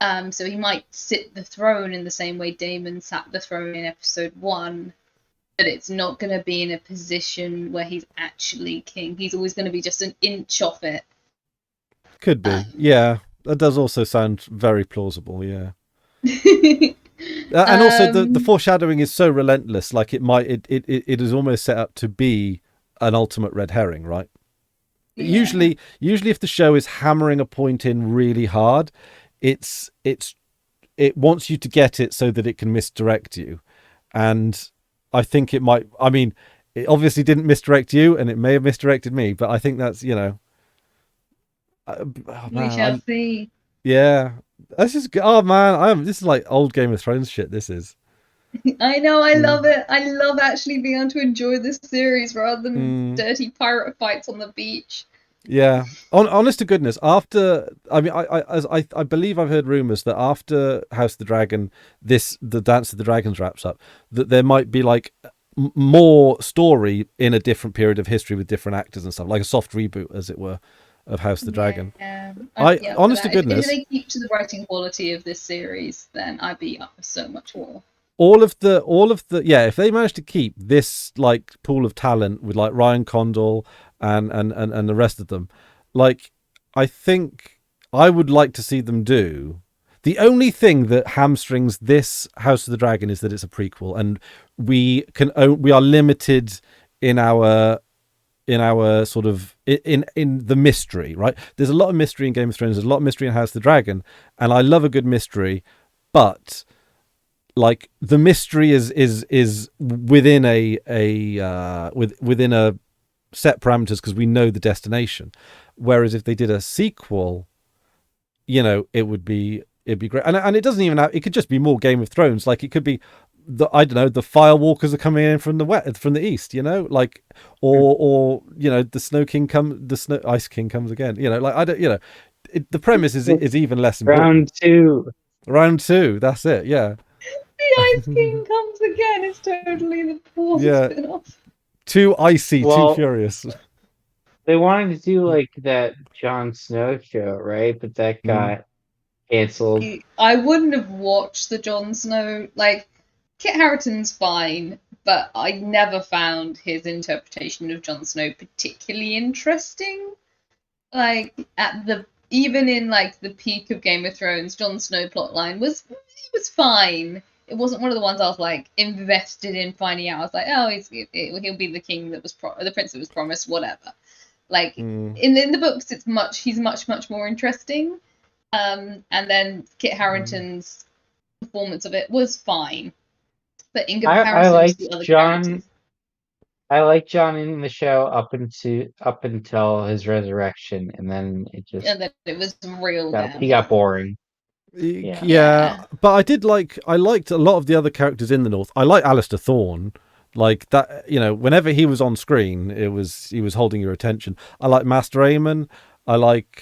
So he might sit the throne in the same way Daemon sat the throne in episode 1, but it's not going to be in a position where he's actually king. He's always going to be just an inch off it. Could be. Yeah, that does also sound very plausible. Yeah. And also the foreshadowing is so relentless. Like it is almost set up to be an ultimate red herring, right? Yeah. Usually if the show is hammering a point in really hard, it wants you to get it so that it can misdirect you. And I think it might, I mean, it obviously didn't misdirect you, and it may have misdirected me, but I think that's, we shall see. Yeah. That's just, oh man, this is like old Game of Thrones shit, this is. I know, I love it. I love actually being able to enjoy this series rather than dirty pirate fights on the beach. Yeah, honest to goodness, after, I mean, I believe I've heard rumors that after House of the Dragon, the Dance of the Dragons wraps up, that there might be like more story in a different period of history with different actors and stuff, like a soft reboot, as it were, of House of the Dragon. Yeah, honest to goodness, if they keep to the writing quality of this series, then I'd be up for so much more. All of the yeah, if they manage to keep this like pool of talent with like Ryan Condal and the rest of them, like, I think I would like to see them do. The only thing that hamstrings this House of the Dragon is that it's a prequel, and we are limited in our sort of in the mystery, right? There's a lot of mystery in Game of Thrones. There's a lot of mystery in House of the Dragon, and I love a good mystery, but like the mystery is within within a set parameters because we know the destination. Whereas if they did a sequel, it'd be great. And it doesn't even have, it could just be more Game of Thrones. Like it could be the Firewalkers are coming in from the east, like, or the Snow King the Ice King comes again. Like I don't, the premise is even less important. Round two. That's it. Yeah. The Ice King comes again. It's totally the fourth spin-off. Too icy, too furious. They wanted to do like that Jon Snow show, right? But that got canceled. I wouldn't have watched the Jon Snow. Like, Kit Harington's fine, but I never found his interpretation of Jon Snow particularly interesting. Like, even in like the peak of Game of Thrones, Jon Snow plotline was fine. It wasn't one of the ones I was like invested in finding out. I was like, oh, he'll be the king that was the prince that was promised, whatever. Like in the books, he's much more interesting. And then Kit Harington's performance of it was fine, but in comparison to the other characters, I like Jon in the show up until his resurrection, and then it was real. He got boring. Yeah, but I liked a lot of the other characters in the North. I like Alistair Thorne, like that. Whenever he was on screen, he was holding your attention. I like Master Aemon. I like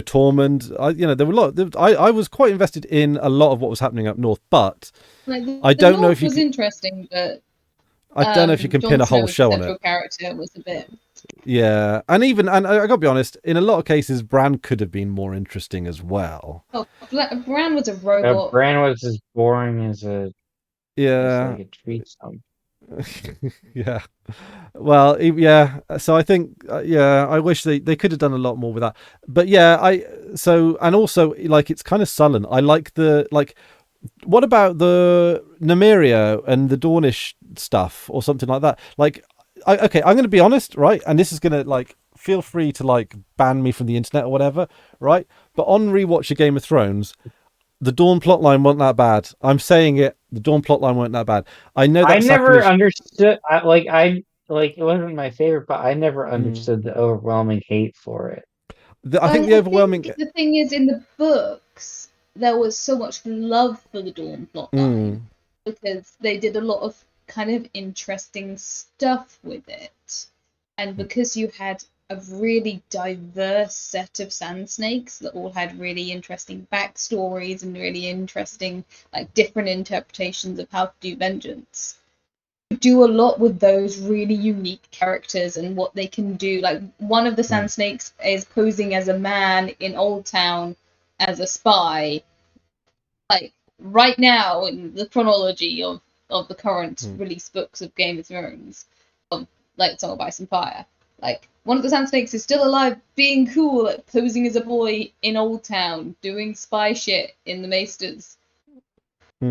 Tormund. There were a lot. I was quite invested in a lot of what was happening up north, but Like I the don't know if North you was can. interesting, but I don't know if you can pin Jon a whole Snow as a show on it. central character was a bit. Yeah, and I gotta be honest, in a lot of cases, Bran could have been more interesting as well. Oh, Bran was a robot. Bran was as boring as Yeah, like a tree stump. yeah. Well, yeah. So I think, yeah, I wish they could have done a lot more with that. But yeah, and also like it's kind of sullen. I like the like. What about the Nymeria and the Dornish stuff or something like that? Like, okay, I'm going to be honest, right? And this is going to like feel free to like ban me from the internet or whatever, right? But on rewatch of Game of Thrones, the Dawn plotline wasn't that bad. I'm saying it. The Dawn plotline wasn't that bad. I know I that never sacrilege. understood. It wasn't my favorite, but I never Mm. understood the overwhelming hate for it. I think the I overwhelming. think the thing is, in the books, there was so much love for the Dawn plotline Mm, because they did a lot of kind of interesting stuff with it. And because you had a really diverse set of sand snakes that all had really interesting backstories and really interesting, like, different interpretations of how to do vengeance, do a lot with those really unique characters and what they can do. Like one of the mm, Sand Snakes is posing as a man in Old Town as a spy. Like right now in the chronology of the current mm. release books of Game of Thrones, of like Song of Ice and Fire. Like one of the Sand Snakes is still alive, being cool, like, posing as a boy in Old Town, doing spy shit in the Maesters.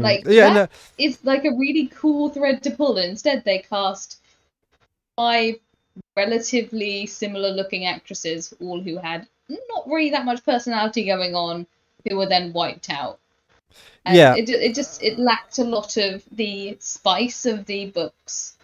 Like Yeah, that no, is like a really cool thread to pull. And instead, they cast five relatively similar looking actresses, all who had not really that much personality going on, who were then wiped out. And yeah. it lacked a lot of the spice of the books.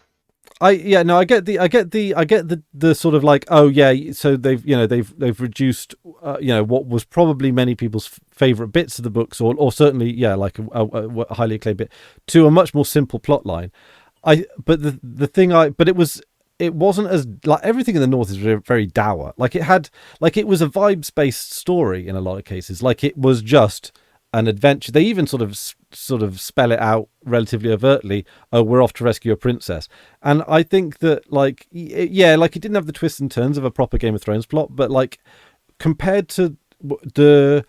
I get the sort of like, oh yeah, so they've reduced what was probably many people's favorite bits of the books, or certainly yeah, like a highly acclaimed bit, to a much more simple plot line. But the thing but it wasn't as like everything in the North is very dour. Like it was a vibes based story in a lot of cases. Like it was just an adventure. They even sort of spell it out relatively overtly. Oh, we're off to rescue a princess. And I think that like yeah, like it didn't have the twists and turns of a proper Game of Thrones plot, but like compared to the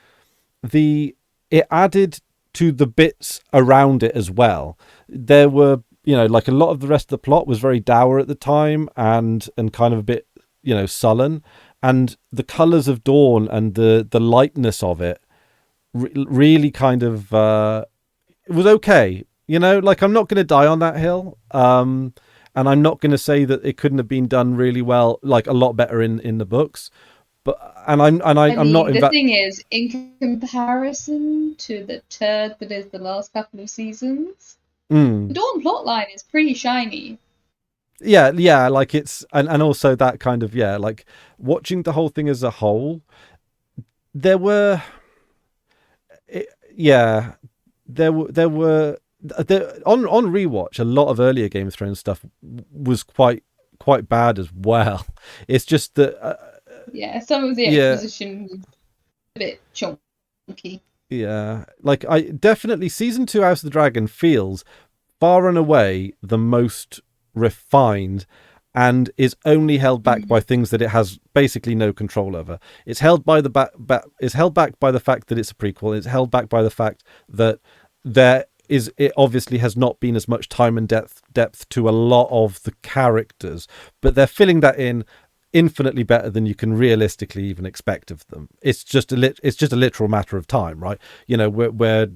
the it added to the bits around it as well. There were like a lot of the rest of the plot was very dour at the time and kind of a bit sullen, and the colors of dawn and the lightness of it really kind of it was okay. Like I'm not going to die on that hill. And I'm not going to say that it couldn't have been done really well, like a lot better in the books. But I I'm not mean, the thing is, in comparison to the turd that is the last couple of seasons, the mm, Dawn plotline is pretty shiny. yeah, like it's and also that kind of yeah, like watching the whole thing as a whole, there were yeah, there were on rewatch a lot of earlier Game of Thrones stuff was quite bad as well. It's just that Yeah, some of the yeah, exposition was a bit chunky. yeah, like I definitely season 2 House of the Dragon feels far and away the most refined and is only held back by things that it has basically no control over. It's held by it's held back by the fact that it's a prequel. It's held back by the fact that it obviously has not been as much time and depth to a lot of the characters, but they're filling that in infinitely better than you can realistically even expect of them. It's just a literal matter of time, right? Where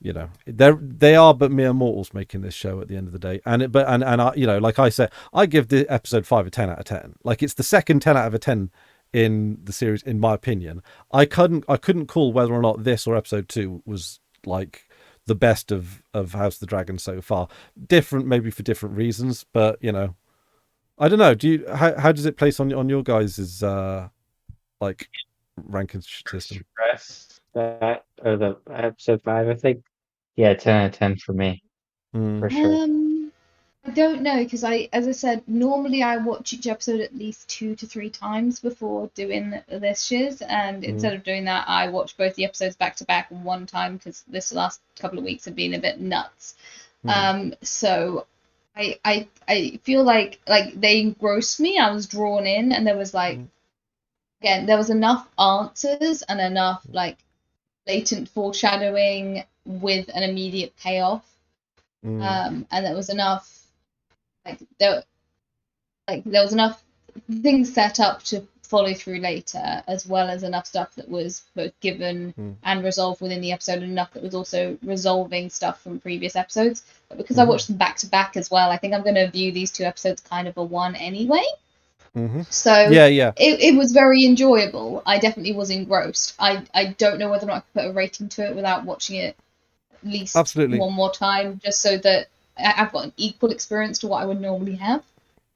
they are but mere mortals making this show at the end of the day. And I, like I said, I give the episode 5 a 10 out of 10. Like it's the second 10 out of a 10 in the series, in my opinion. I couldn't call whether or not this or episode 2 was like the best of House of the Dragon so far. Different maybe for different reasons, but I don't know. How does it place on your guys's like ranking system? Rest that or the episode 5, I think. Yeah, 10 out of 10 for me, Mm, for sure. I don't know because as I said, normally I watch each episode at least 2 to 3 times before doing this shiz, and instead of doing that, I watch both the episodes back to back one time because this last couple of weeks have been a bit nuts. So I feel like they engrossed me. I was drawn in, and there was like again there was enough answers and enough like latent foreshadowing with an immediate payoff, and there was enough like there was enough things set up to follow through later, as well as enough stuff that was both given and resolved within the episode, and enough that was also resolving stuff from previous episodes. But because I watched them back to back as well, I think I'm going to view these two episodes kind of a one anyway. So yeah. It was very enjoyable. I definitely was engrossed. I don't know whether or not I could put a rating to it without watching it at least Absolutely. one more time, just so that I've got an equal experience to what I would normally have.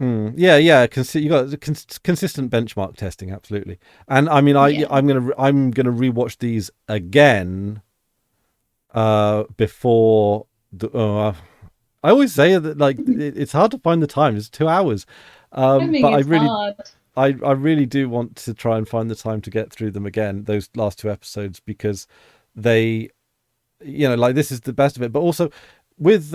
Yeah. You got consistent benchmark testing, absolutely. And I mean, I'm gonna rewatch these again before the. I always say that like it's hard to find the time. It's 2 hours, but I really do want to try and find the time to get through them again. Those last 2 episodes, because they, like this is the best of it. But also with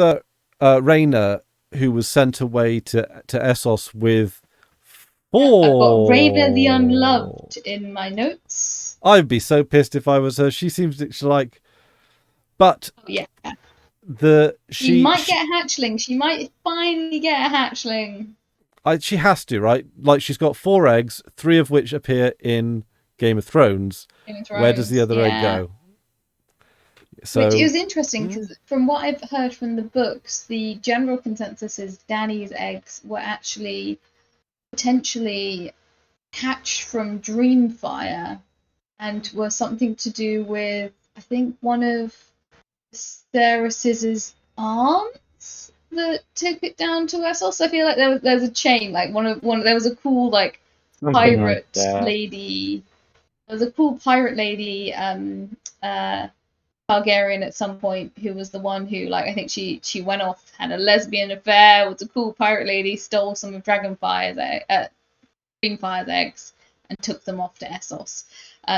Rhaenyra, who was sent away to Essos with 4. I've got Rhaenyra the Unloved in my notes. I'd be so pissed if I was her. She seems to like, but yeah, she might get a hatchling. She might finally get a hatchling. She has to, right? Like she's got 4 eggs, 3 of which appear in Game of Thrones. Where does the other egg go? So, which is interesting because from what I've heard from the books, the general consensus is Dany's eggs were actually potentially hatched from Dreamfire and were something to do with, I think, one of Sterris's aunts that took it down to Essos. I feel like there's a chain, like there was a cool like pirate lady. There was a cool pirate lady, Targaryen at some point, who was the one who, like, I think she went off, had a lesbian affair, was a cool pirate lady, stole some of Dreamfire's eggs, and took them off to Essos.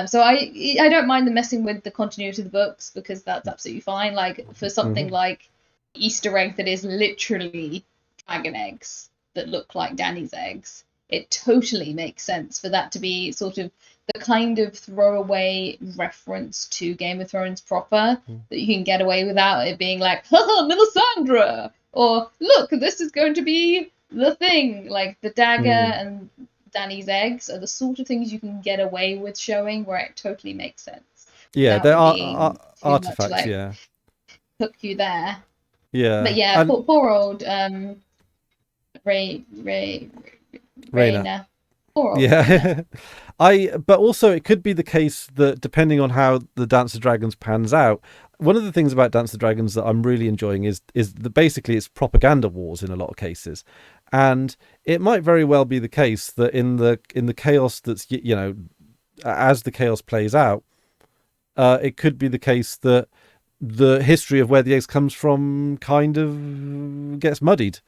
So I don't mind them messing with the continuity of the books because that's absolutely fine. Like for something like Easter egg that is literally dragon eggs that look like Dany's eggs, it totally makes sense for that to be sort of the kind of throwaway reference to Game of Thrones proper that you can get away without it being like, haha, Melisandre, or look, this is going to be the thing. Like the dagger and Dany's eggs are the sort of things you can get away with showing where it totally makes sense. Yeah, there are artifacts, much, like, hook you there. Yeah. But yeah, poor old Rhaenyra. Yeah. But also it could be the case that depending on how the Dance of Dragons pans out, one of the things about Dance of Dragons that I'm really enjoying is that basically it's propaganda wars in a lot of cases. And it might very well be the case that in the chaos that's, as the chaos plays out, it could be the case that the history of where the eggs comes from kind of gets muddied.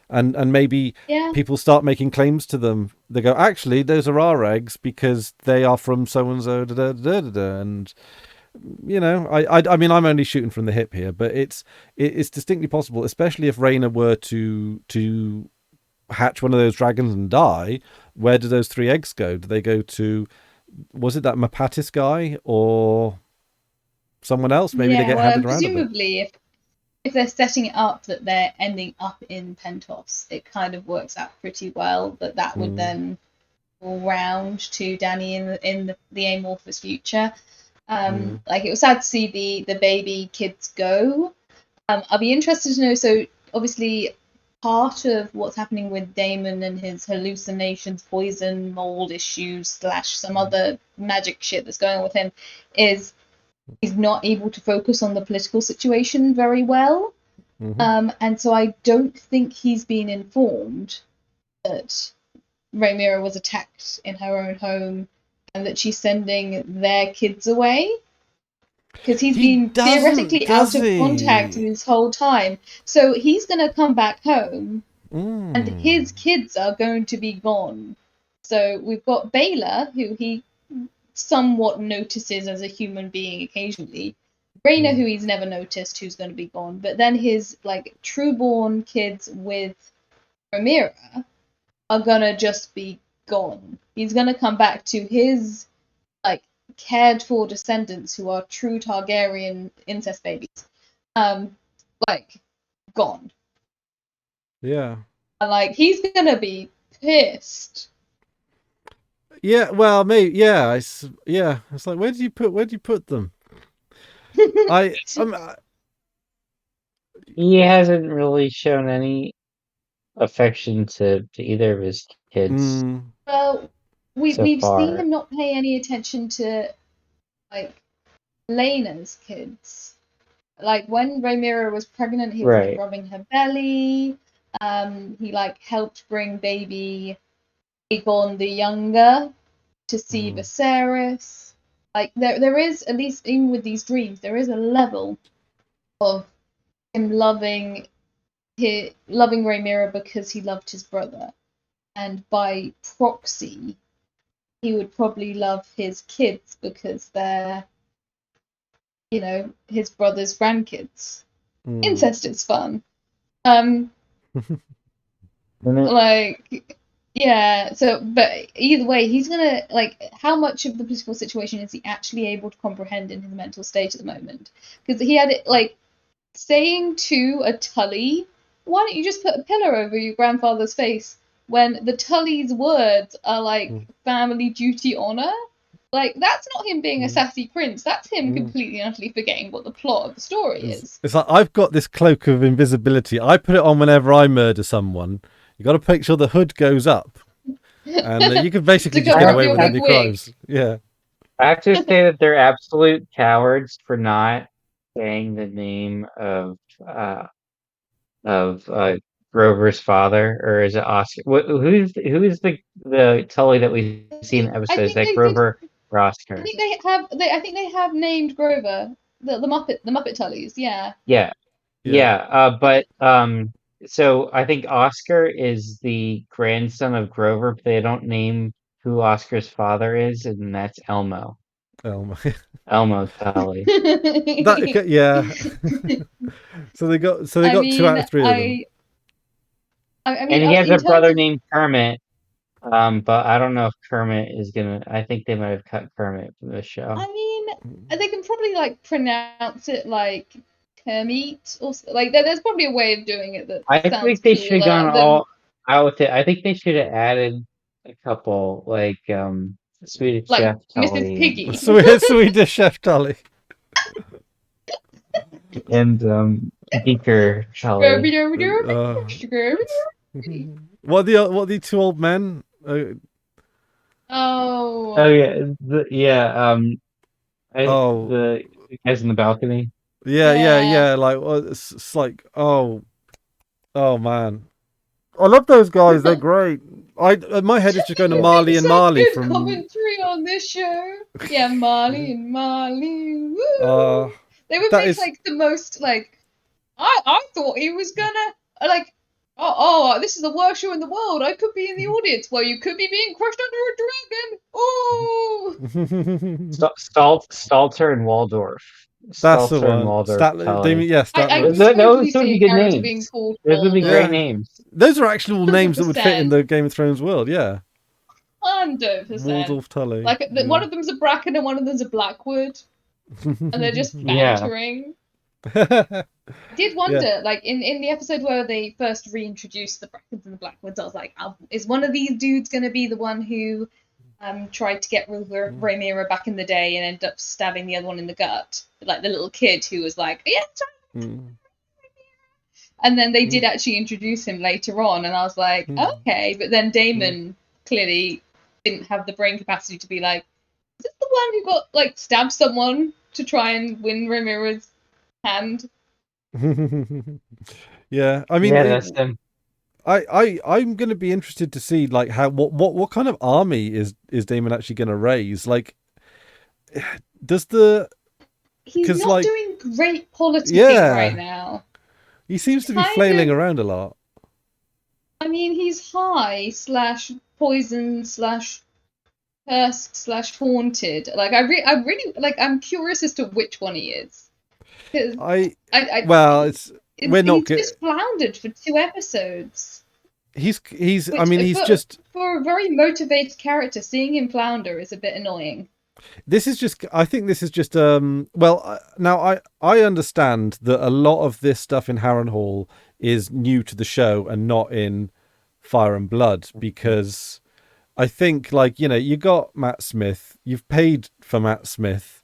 And maybe people start making claims to them. They go, actually, those are our eggs because they are from so-and-so, and, I mean, I'm only shooting from the hip here, but it's distinctly possible, especially if Rhaenyra were to hatch one of those dragons and die. Where do those 3 eggs go? Do they go to, was it that Mapatis guy or someone else? Maybe they get handed around a bit. Presumably, if they're setting it up that they're ending up in Pentos, it kind of works out pretty well that would then fall round to Dany in the amorphous future. Like it was sad to see the baby kids go. I'll be interested to know. So obviously, part of what's happening with Daemon and his hallucinations, poison, mold issues / some other magic shit that's going on with him is he's not able to focus on the political situation very well. And so I don't think he's been informed that Rhaenyra was attacked in her own home and that she's sending their kids away. because he's He been doesn't, theoretically out does of contact he? this whole time. So he's gonna come back home, and Mm. his kids are going to be gone. So we've got Baylor, who he somewhat notices as a human being occasionally. Rhaenyra, who he's never noticed, who's going to be gone. But then his like trueborn kids with Rhaenyra are gonna just be gone. He's gonna come back to his like cared for descendants who are true Targaryen incest babies. Um, like gone. Yeah. And like he's gonna be pissed. Yeah, well, maybe. Yeah, yeah. It's like, where do you put them? I He hasn't really shown any affection to either of his kids mm, Well, so we've seen far. him not pay any attention to like Lena's kids. Like when Rhaenyra was pregnant, he was like Right. rubbing her belly. He like helped bring baby Aegon the Younger to see mm, Viserys. Like there is, at least even with these dreams, there is a level of him loving Rhaenyra because he loved his brother, and by proxy, he would probably love his kids because they're, his brother's grandkids. mm. Incest is fun. Um, And it, like, yeah. So, but either way, he's gonna like. How much of the political situation is he actually able to comprehend in his mental state at the moment? Because he had it like saying to a Tully, "Why don't you just put a pillow over your grandfather's face?" When the Tully's words are like Mm, family duty honor. Like that's not him being a mm, sassy prince. That's him mm. completely and utterly forgetting what the plot of the story is. It's like, I've got this cloak of invisibility. I put it on whenever I murder someone. You got to make sure the hood goes up, and you can basically To just cover get I, up away your with I, big any wig. crimes. Yeah. I have to say that they're absolute cowards for not saying the name uh of Grover's father, or is it Oscar? Who is the Tully that we see in the I episode? Is think that they did. Grover or I Oscar? think they have. I think they have named Grover the Muppet Tullys. Yeah. Yeah, Yeah. yeah. But so I think Oscar is the grandson of Grover, but they don't name who Oscar's father is, and that's Elmo. Um, Elmo Tully. that yeah. So they I got two mean, out of three of them. I mean, And he has in a terms brother of, named Kermit. But I don't know if Kermit is gonna. I think they might have cut Kermit from the show. I mean, they can probably like pronounce it like Kermit or like. There's probably a way of doing it that I sounds think they should have gone cooler than all out with it. I think they should have added a couple like Swedish like Chef Mrs. Tully Piggy. Swedish Chef Tully. and Beaker Scooby Tully. Dooby Dooby, Uh, Scooby Dooby. what are the two old men? Oh Oh, yeah, Oh, the guys in the balcony. yeah. yeah. Like, it's like, oh man, I love those guys. They're great. My head is just going to You Marley make and such Marley good from. commentary on this show. Yeah, Marley and Marley. Uh, Woo! They would that make is like the most like I thought he was gonna like this is the worst show in the world. I could be in the audience. Well, you could be being crushed under a dragon. Oh, Stalter and Waldorf. that's the Stalter and one. Waldorf Tully. Yeah, I Statler. could totally Those would see be a good character being names. called Those would be great Waldorf. Yeah, names. those are actual names that would fit in 100%. the Game of Thrones world. Yeah, 100%. Waldorf Tully. Like Yeah. one of them's a Bracken and one of them's a Blackwood, and they're just Yeah. bantering. I did Yeah. wonder, like in the episode where they first reintroduced the Brackens and the Blackwoods, I was like, is one of these dudes going to be the one who tried to get Rhaenyra back in the day and ended up stabbing the other one in the gut, like the little kid who was like, yeah, that's right. Mm. And then they did actually introduce him later on, and I was like, Mm. okay, but then Damon clearly didn't have the brain capacity to be like, is this the one who got like stabbed someone to try and win Rhaenyra's hand? Yeah, I Yeah, mean, that's them. I'm going to be interested to see like how what kind of army is Damon actually going to raise? Like, does the he's 'Cause, not like, doing great politicking right yeah, now. he He's seems to be kind flailing of, around a lot. I mean, he's high slash poison slash cursed slash haunted. Like I really like. I'm curious as to which one he is because I well, I we're not he's good. just floundered for 2 episodes. He's. I Which mean, he's just. for a very motivated character, seeing him flounder is a bit annoying. This is just. I think this is just. Well, now I understand that a lot of this stuff in Harrenhal is new to the show and not in Fire and Blood, because I think, like, you got Matt Smith. You've paid for Matt Smith.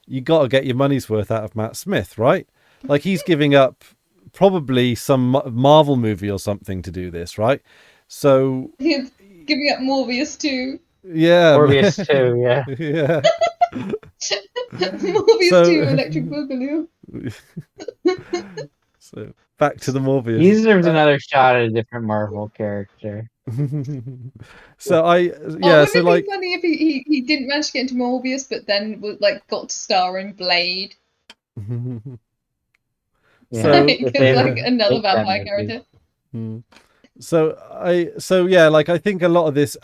You got to get your money's worth out of Matt Smith, right? Like, he's giving up probably some Marvel movie or something to do this, right? So He's giving up Morbius too. yeah, Morbius too, yeah. yeah. Morbius too, So Electric Boogaloo. so back to the He Morbius. deserves another shot at a different Marvel character. So Oh, yeah, wouldn't so it be like funny if he didn't manage to get into Morbius, but then like got to star in Blade, Yeah, so like if as they like ever another make that vampire movie. character. so yeah, like I think a lot of this,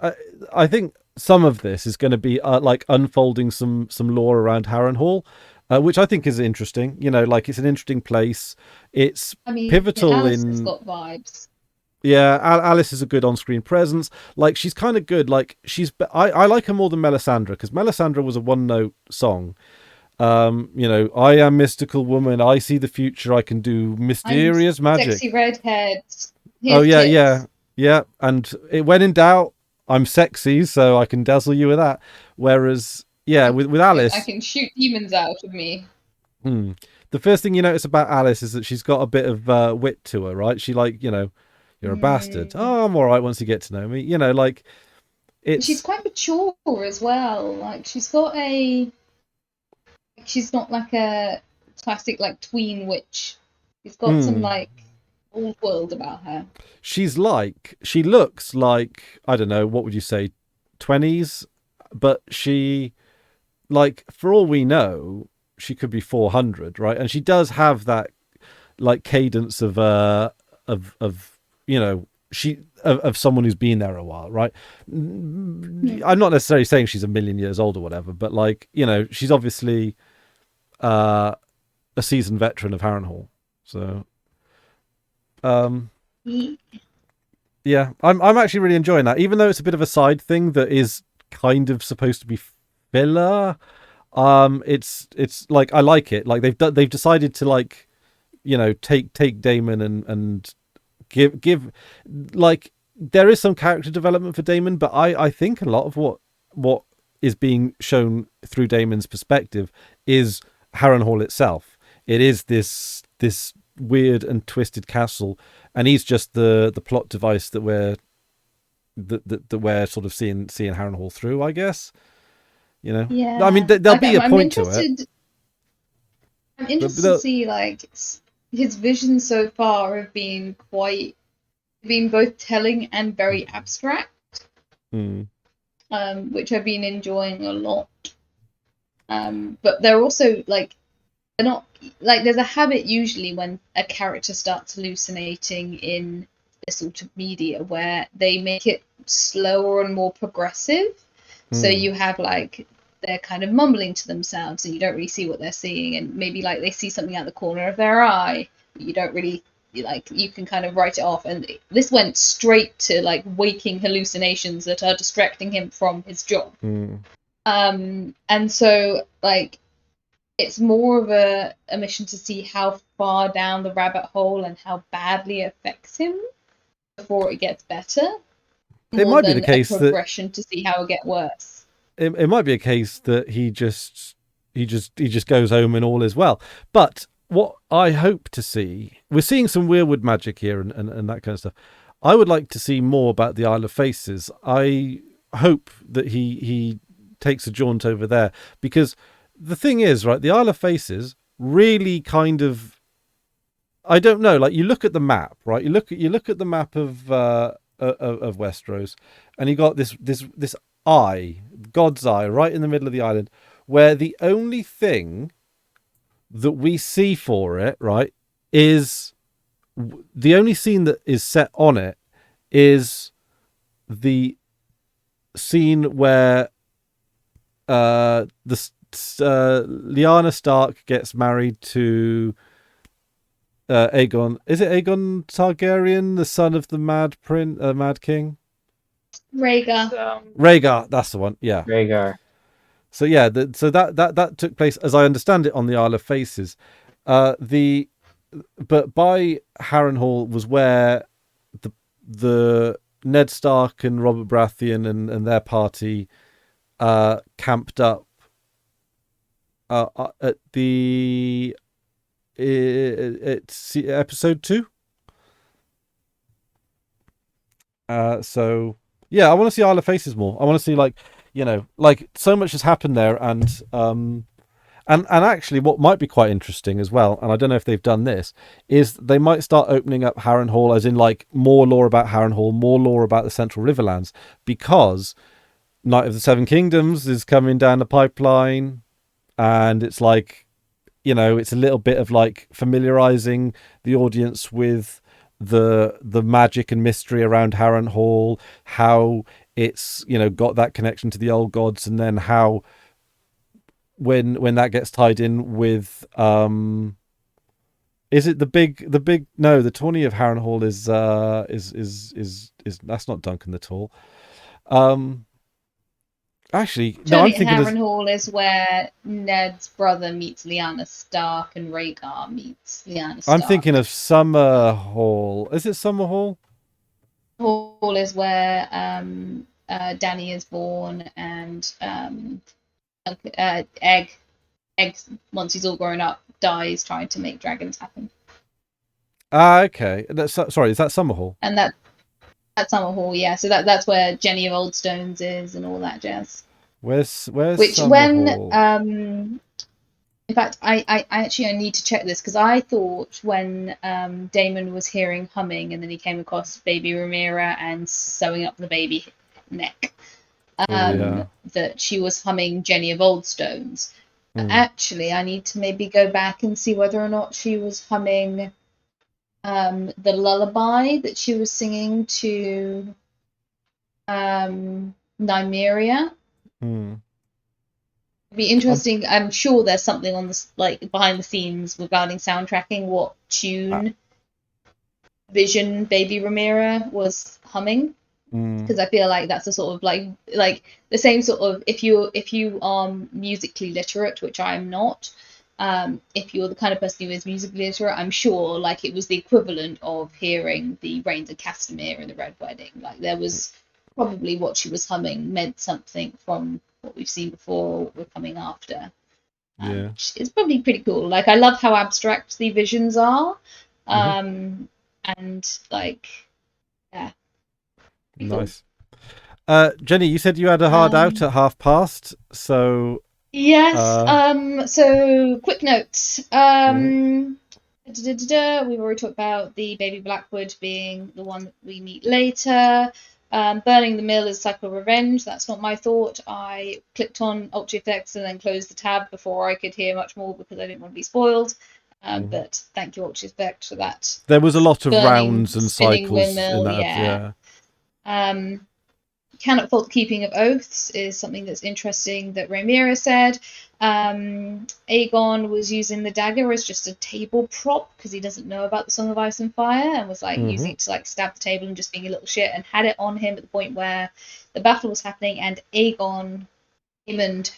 I think some of this is going to be like unfolding some lore around Harrenhal, which I think is interesting. Like, it's an interesting place. It's I mean, pivotal Alice has in. got vibes. Yeah, Alice is a good on-screen presence. Like, she's kind of good. Like, I like her more than Melisandre, because Melisandre was a one-note song. I am mystical woman. I see the future. I can do I'm mysterious magic. sexy redhead. Oh Here's yeah, tits. yeah. And when in doubt, I'm sexy, so I can dazzle you with that. Whereas, yeah, with I Alice, can shoot demons out of me. the first thing you notice about Alice is that she's got a bit of wit to her, right? She, like, you're a bastard. Mm. Oh, I'm all right once you get to know me. Like, She's it's. quite mature as well. Like she's not like a classic like tween witch. She's got some Mm, like old world about her. she looks like, I don't know, what would you say, 20s, but she, like, for all we know, she could be 400, right? And she does have that, like, cadence of she of someone who's been there a while, right? I'm not necessarily saying she's a million years old or whatever, but, like, she's obviously a seasoned veteran of Harrenhal. So yeah, I'm actually really enjoying that, even though it's a bit of a side thing that is kind of supposed to be filler. It's like, I like it. Like, they've decided to, like, take Daemon and give like, there is some character development for Daemon, but I think a lot of what is being shown through Daemon's perspective is Harrenhal itself. It is this weird and twisted castle, and he's just the plot device that we're sort of seeing Harrenhal through, I guess. I mean, Yeah. there'll be a I'm point to it. interested. I'm interested to see like his vision so far of being both telling and very abstract, which I've been enjoying a lot. But they're also like, they're not like, there's a habit usually when a character starts hallucinating in this sort of media where they make it slower and more progressive. So you have like, they're kind of mumbling to themselves and you don't really see what they're seeing, and maybe like they see something out the corner of their eye, but you don't really, like, you can kind of write it off. And this went straight to like waking hallucinations that are distracting him from his job. And so like, it's more of a mission to see how far down the rabbit hole and how badly it affects him before it gets better, It more might be the than a case that progression to see how it get worse. it might be a case that he just goes home and all is well. But what I hope to see, we're seeing some weirwood magic here and that kind of stuff. I would like to see more about the Isle of Faces. I hope that he takes a jaunt over there, because the thing is, right, the Isle of Faces really kind of, I don't know, like, you look at the map, right? You look at the map of Westeros, and you got this eye, God's eye, right in the middle of the island, where the only thing that we see for it, right, is the only scene that is set on it is the scene where Lyanna Stark gets married to Aegon. Is it Aegon Targaryen, the son of the Mad King? Rhaegar. Rhaegar, that's the one. Yeah. Rhaegar. So yeah, so that took place, as I understand it, on the Isle of Faces. But by Harrenhal was where the Ned Stark and Robert Baratheon and their party camped up at the it's episode 2. So yeah, I want to see Isle of Faces more. I want to see, like, so much has happened there, and actually what might be quite interesting as well, and I don't know if they've done this, is they might start opening up Harrenhal, as in like more lore about Harrenhal, more lore about the Central Riverlands, because Night of the Seven Kingdoms is coming down the pipeline, and it's like, it's a little bit of like familiarizing the audience with the magic and mystery around Harrenhal, how it's got that connection to the old gods, and then how when that gets tied in with is it the tourney of Harrenhal is that's not Duncan the Tall. Actually, no, I'm thinking Harrenhal is where Ned's brother meets Lyanna Stark and Rhaegar meets Lyanna Stark. I'm thinking of Summerhall. Is it Summerhall? Hall is where Dany is born, and Egg, once he's all grown up, dies trying to make dragons happen. Okay. Sorry, is that Summerhall? And that's Summerhall, yeah. So that's where Jenny of Oldstones is and all that jazz. Where's which Summerhall? When in fact I need to check this, because I thought when Daemon was hearing humming and then he came across baby Rhaenyra and sewing up the baby neck, that she was humming Jenny of Oldstones. But actually, I need to maybe go back and see whether or not she was humming the lullaby that she was singing to Nymeria. It'd be interesting. I'm sure there's something on this, like, behind the scenes regarding soundtracking, what tune Vision baby Rhaenyra was humming, because I feel like that's a sort of like the same sort of, if you are musically literate, which I am not, if you're the kind of person who is musically literate, I'm sure like it was the equivalent of hearing the Rains of Castamere in the Red Wedding. Like, there was probably what she was humming meant something from what we've seen before or what we're coming after. It's probably pretty cool. Like, I love how abstract the visions are. And like, yeah. Nice. Cool. Jenny, you said you had a hard out at past, so yes. So quick notes. We've already talked about the baby Blackwood being the one that we meet later. Burning the mill is cycle revenge. That's not my thought. I clicked on Ultra Effects and then closed the tab before I could hear much more because I didn't want to be spoiled. But thank you, Ultra Effects, for that. There was a lot of rounds and cycles windmill, in that. Cannot fault the keeping of oaths is something that's interesting that Rhaenyra said. Aegon was using the dagger as just a table prop because he doesn't know about the Song of Ice and Fire, and was like using it to like stab the table and just being a little shit, and had it on him at the point where the battle was happening, and Aemond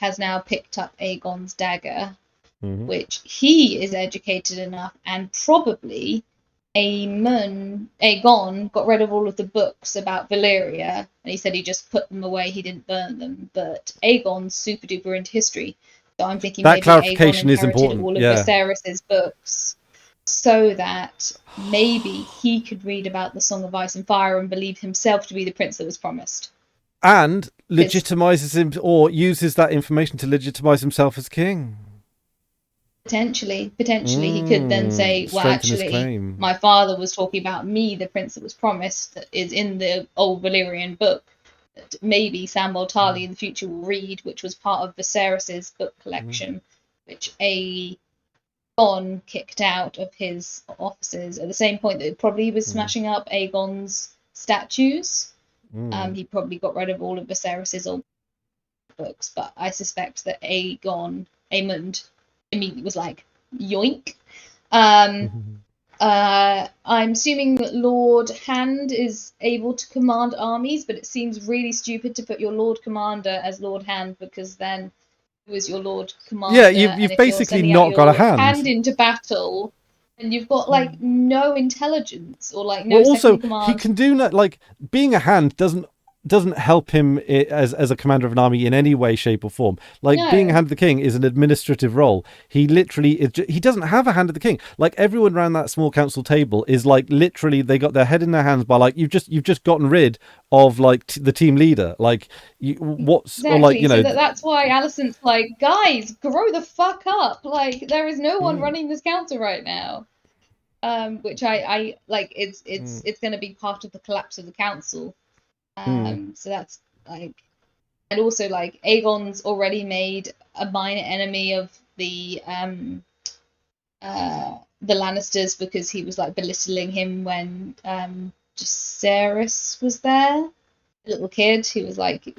has now picked up Aegon's dagger, which he is educated enough, and probably Aegon got rid of all of the books about Valyria, and he said he just put them away, he didn't burn them. But Aegon's super duper into history, so I'm thinking that maybe clarification Aegon is important. All of Viserys's books, so that maybe he could read about the Song of Ice and Fire and believe himself to be the prince that was promised, and legitimizes him, or uses that information to legitimize himself as king. Potentially, he could then say, well, actually, my father was talking about me, the prince that was promised, that is in the old Valyrian book, that maybe Samwell Tarly in the future will read, which was part of Viserys's book collection, which Aegon kicked out of his offices at the same point that probably he was smashing up Aegon's statues. He probably got rid of all of Viserys's old books, but I suspect that Aemond immediately was like, yoink. I'm assuming that Lord Hand is able to command armies, but it seems really stupid to put your Lord Commander as Lord Hand, because then who is your Lord Commander? Yeah, and you've if basically you're sending not out got a your hand. hand into battle, and you've got like no intelligence or like no Well, also second command. he can do like being a hand doesn't help him as a commander of an army in any way, shape, or form. Like No. being a hand of the king is an administrative role. He literally he doesn't have a hand of the king. Like everyone around that small council table is like literally they got their head in their hands by like you've just gotten rid of like the team leader. Like Exactly. or like So that's why Alicent's like, guys, grow the fuck up. Like there is no one running this council right now. Which I like. It's going to be part of the collapse of the council. So that's like, and also like Aegon's already made a minor enemy of the Lannisters because he was like belittling him when Jacaerys was there. A little kid, he was like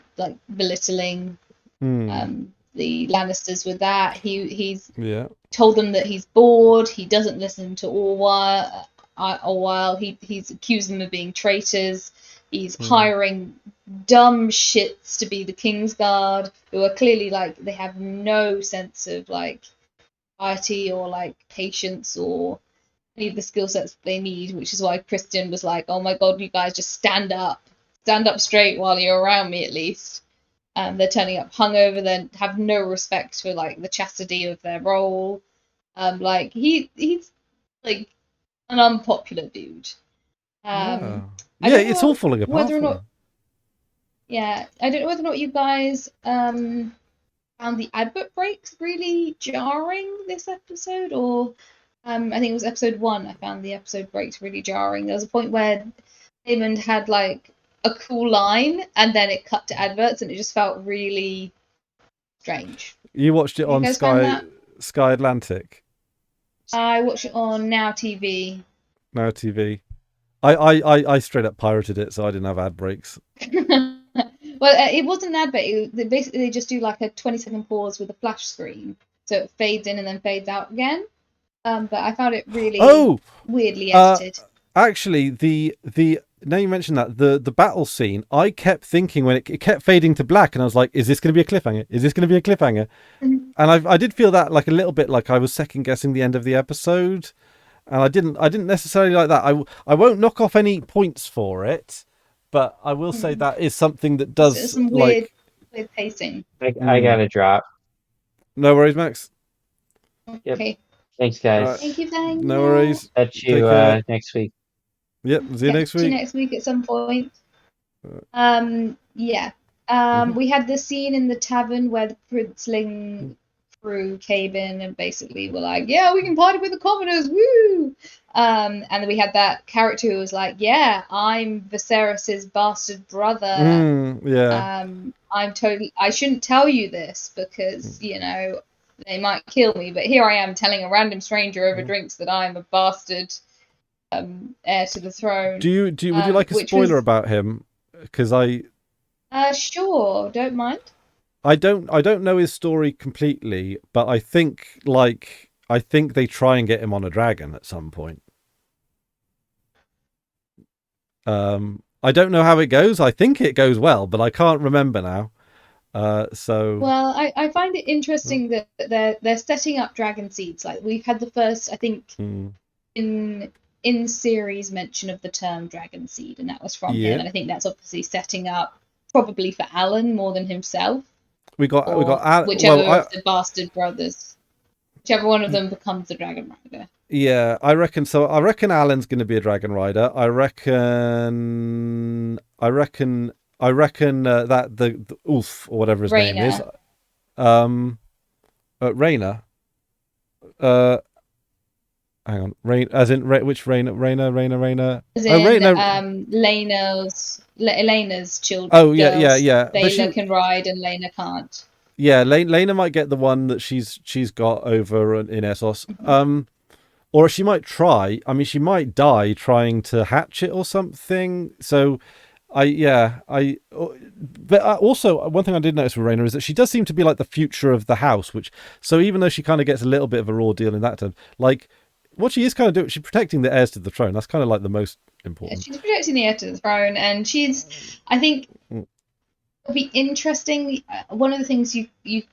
belittling the Lannisters with that. He's told them that he's bored. He doesn't listen to Orwell. He's accused them of being traitors. He's hiring dumb shits to be the Kingsguard, who are clearly like they have no sense of like piety or like patience or any of the skill sets they need, which is why Christian was like, "Oh my god, you guys just stand up straight while you're around me at least." They're turning up hungover. They have no respect for like the chastity of their role. Like he's like an unpopular dude. It's all falling apart. Whether or not, I don't know whether or not you guys found the advert breaks really jarring this episode, or I think it was episode 1. I found the episode breaks really jarring. There was a point where Damon had like a cool line, and then it cut to adverts, and it just felt really strange. You watched it on Sky Atlantic? I watched it on Now TV. Now TV. I straight up pirated it, so I didn't have ad breaks. Well, it wasn't an advert. They just do like a 20-second pause with a flash screen, so it fades in and then fades out again. But I found it really weirdly edited. Actually, the now you mentioned that the battle scene, I kept thinking when it kept fading to black, and I was like, "Is this going to be a cliffhanger? Is this going to be a cliffhanger?" And I did feel that like a little bit like I was second guessing the end of the episode, and I didn't necessarily like that. I won't knock off any points for it, but I will say that is something that does so some weird pacing. I gotta drop. No worries, Max. Yep. Okay. Thanks, guys. Right. Thank you. No worries. Catch you next week. Yep. See you next week. See you next week at some point. We had the scene in the tavern where the princeling crew came in and basically were like, "Yeah, we can party with the commoners, woo!" And then we had that character who was like, "Yeah, I'm Viserys's bastard brother. I shouldn't tell you this because they might kill me, but here I am telling a random stranger over drinks that I'm a bastard heir to the throne." Would you like a spoiler about him? Because sure, don't mind. I don't know his story completely, but I think they try and get him on a dragon at some point. I don't know how it goes. I think it goes well, but I can't remember now. Well, I find it interesting that they're setting up dragon seeds. Like we've had the first, I think, in series mention of the term dragon seed, and that was from him. And I think that's obviously setting up probably for Alan more than himself. We got whichever of the bastard brothers, whichever one of them becomes the dragon rider. Yeah, I reckon so. I reckon Alan's going to be a dragon rider. I reckon that the Ulf or whatever his name is, Rhaenyra. Hang on, as in which Rhaenyra? As in Elena's children. Oh yeah. Baela can ride and Lena can't. Yeah, Lena might get the one that she's got over in Essos. Or she might try. I mean, she might die trying to hatch it or something. So, but also one thing I did notice with Rhaenyra is that she does seem to be like the future of the house. So even though she kind of gets a little bit of a raw deal in that term, like what she is kind of doing, she's protecting the heirs to the throne. That's kind of like the most important. She's protecting the heir to the throne, and I think, it'll be interesting. One of the things you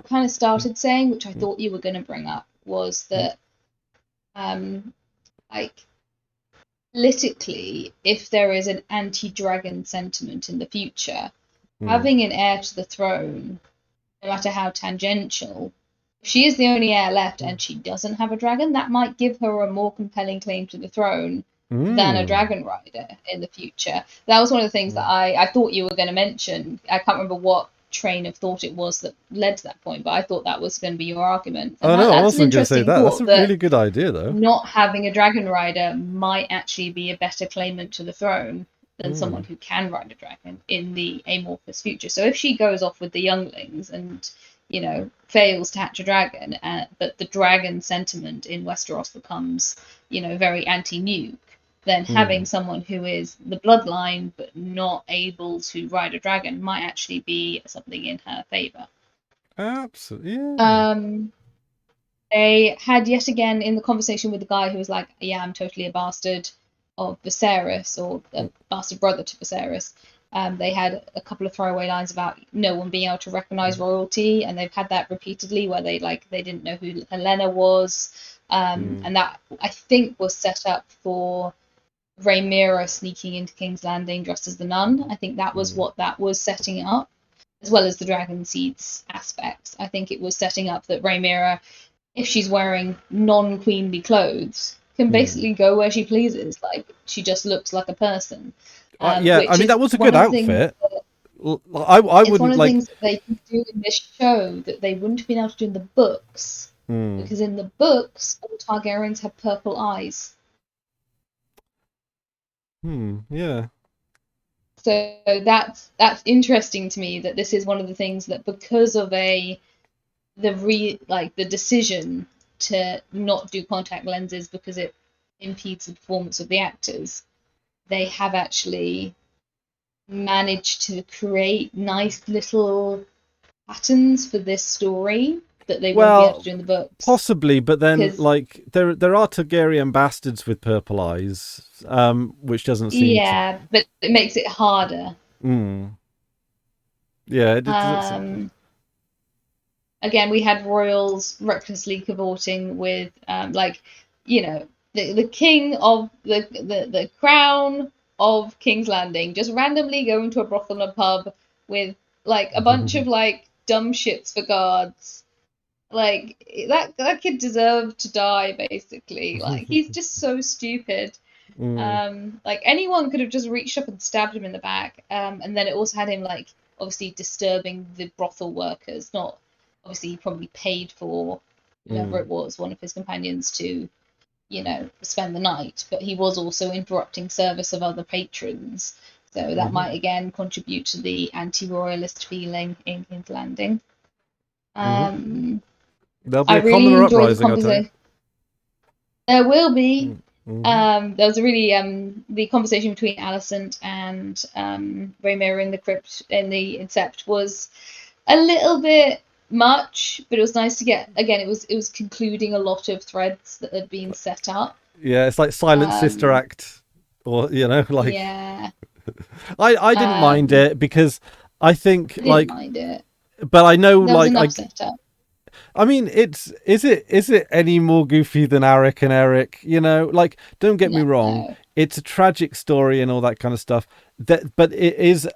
kind of started saying, which I thought you were going to bring up, was that, like, politically, if there is an anti-dragon sentiment in the future, having an heir to the throne, no matter how tangential, if she is the only heir left and she doesn't have a dragon, that might give her a more compelling claim to the throne than a dragon rider in the future. That was one of the things that I thought you were going to mention. I can't remember what train of thought it was that led to that point, but I thought that was going to be your argument. And no, I that's an wasn't going to say interesting that. That's thought, a really good idea, though. not having a dragon rider might actually be a better claimant to the throne than someone who can ride a dragon in the amorphous future. So if she goes off with the younglings and, you know, fails to hatch a dragon, but the dragon sentiment in Westeros becomes, you know, very anti-nuke, then having someone who is the bloodline but not able to ride a dragon might actually be something in her favour. Absolutely. Yeah. They had yet again in the conversation with the guy who was like, yeah, I'm totally a bastard of Viserys, or a bastard brother to Viserys. They had a couple of throwaway lines about no one being able to recognize royalty, and they've had that repeatedly where they didn't know who Helena was, and that I think was set up for Rhaenyra sneaking into King's Landing dressed as the nun. I think that was what that was setting up, as well as the dragon seeds aspects. I think it was setting up that Rhaenyra, if she's wearing non-queenly clothes, can basically go where she pleases. Like, she just looks like a person. Yeah, I mean, that was a good outfit. I it's wouldn't one of the like. things that they can do in this show that they wouldn't have been able to do in the books, because in the books, all Targaryens have purple eyes. Yeah. So that's interesting to me, that this is one of the things that, because of the decision to not do contact lenses because it impedes the performance of the actors, they have actually managed to create nice little patterns for this story that they wouldn't be able to do in the books. Possibly, but then like there are Targaryen bastards with purple eyes, which doesn't seem but it makes it harder. Yeah. Again, we had royals recklessly cavorting with the king of the crown of King's Landing just randomly going to a brothel and a pub with like a bunch of like dumb shits for guards. Like that kid deserved to die, basically. Like, he's just so stupid. Like, anyone could have just reached up and stabbed him in the back. And then it also had him like obviously disturbing the brothel workers. Not obviously, he probably paid for whoever it was, one of his companions, to spend the night, but he was also interrupting service of other patrons. So that might again contribute to the anti-royalist feeling in King's Landing. There'll be I a really commoner enjoyed uprising, the conversation. There will be. There was a really the conversation between Alicent and Rhaenyra in the crypt in the Incept was a little bit much, but it was nice to get again. It was concluding a lot of threads that had been set up. Yeah, it's like Silent Sister Act, or like. Yeah. I didn't mind it because I think I didn't mind it. But I know there was enough set up. I mean, is it any more goofy than Arik and Eric? Like, don't get me wrong, it's a tragic story and all that kind of stuff. But it is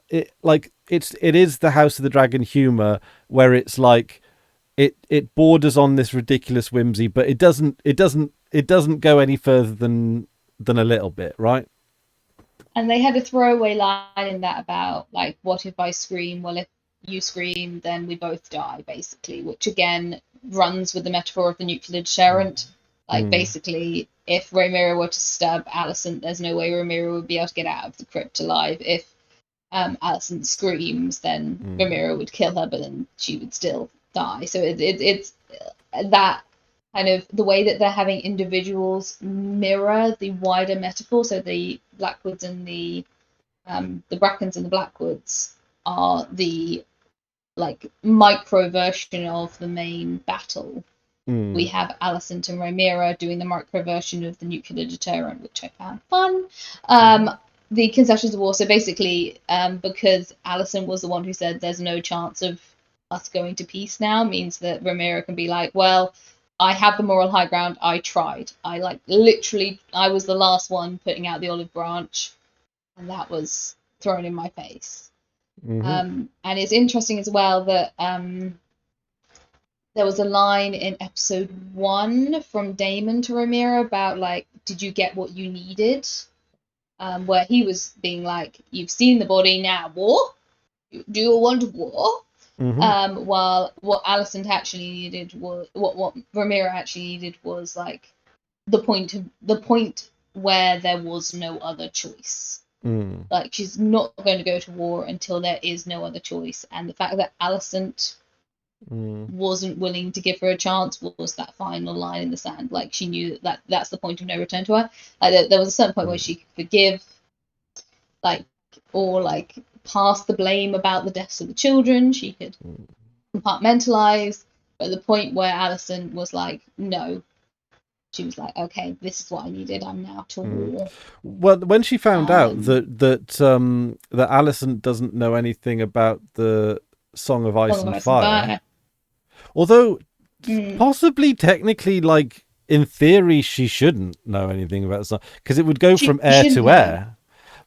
the House of the Dragon humor, where it's like it borders on this ridiculous whimsy, but it doesn't go any further than a little bit, right? And they had a throwaway line in that about like, what if I scream? Well, if you scream, then we both die, basically, which again runs with the metaphor of the nuclear deterrent. Like, basically, if Rhaenyra were to stab Alicent, there's no way Rhaenyra would be able to get out of the crypt alive. If Alicent screams, then Rhaenyra would kill her, but then she would still die. So it's that kind of the way that they're having individuals mirror the wider metaphor. So the Blackwoods and the Brackens and the Blackwoods are the like micro version of the main battle. We have Alicent and Rhaenyra doing the micro version of the nuclear deterrent, which I found fun. The concessions of war. So basically, because Alicent was the one who said there's no chance of us going to peace now, means that Rhaenyra can be like, well, I have the moral high ground. I tried. I I was the last one putting out the olive branch, and that was thrown in my face. And it's interesting as well that there was a line in episode 1 from Daemon to Rhaenyra about like, did you get what you needed? Where he was being like, you've seen the body, now war? Do you want war? While what Alicent actually needed was what Rhaenyra actually needed was like the point where there was no other choice. Like she's not going to go to war until there is no other choice, and the fact that Alicent wasn't willing to give her a chance was that final line in the sand. Like she knew that that's the point of no return to her. Like there was a certain point where she could forgive, like, or like pass the blame about the deaths of the children. She could compartmentalize, but the point where Alicent was like, no, she was like, okay, this is what I needed. I'm now to war. Well, when she found out that Alicent doesn't know anything about the Song of Ice and Fire. Although possibly technically, like in theory, she shouldn't know anything about the song because it would go from heir to heir.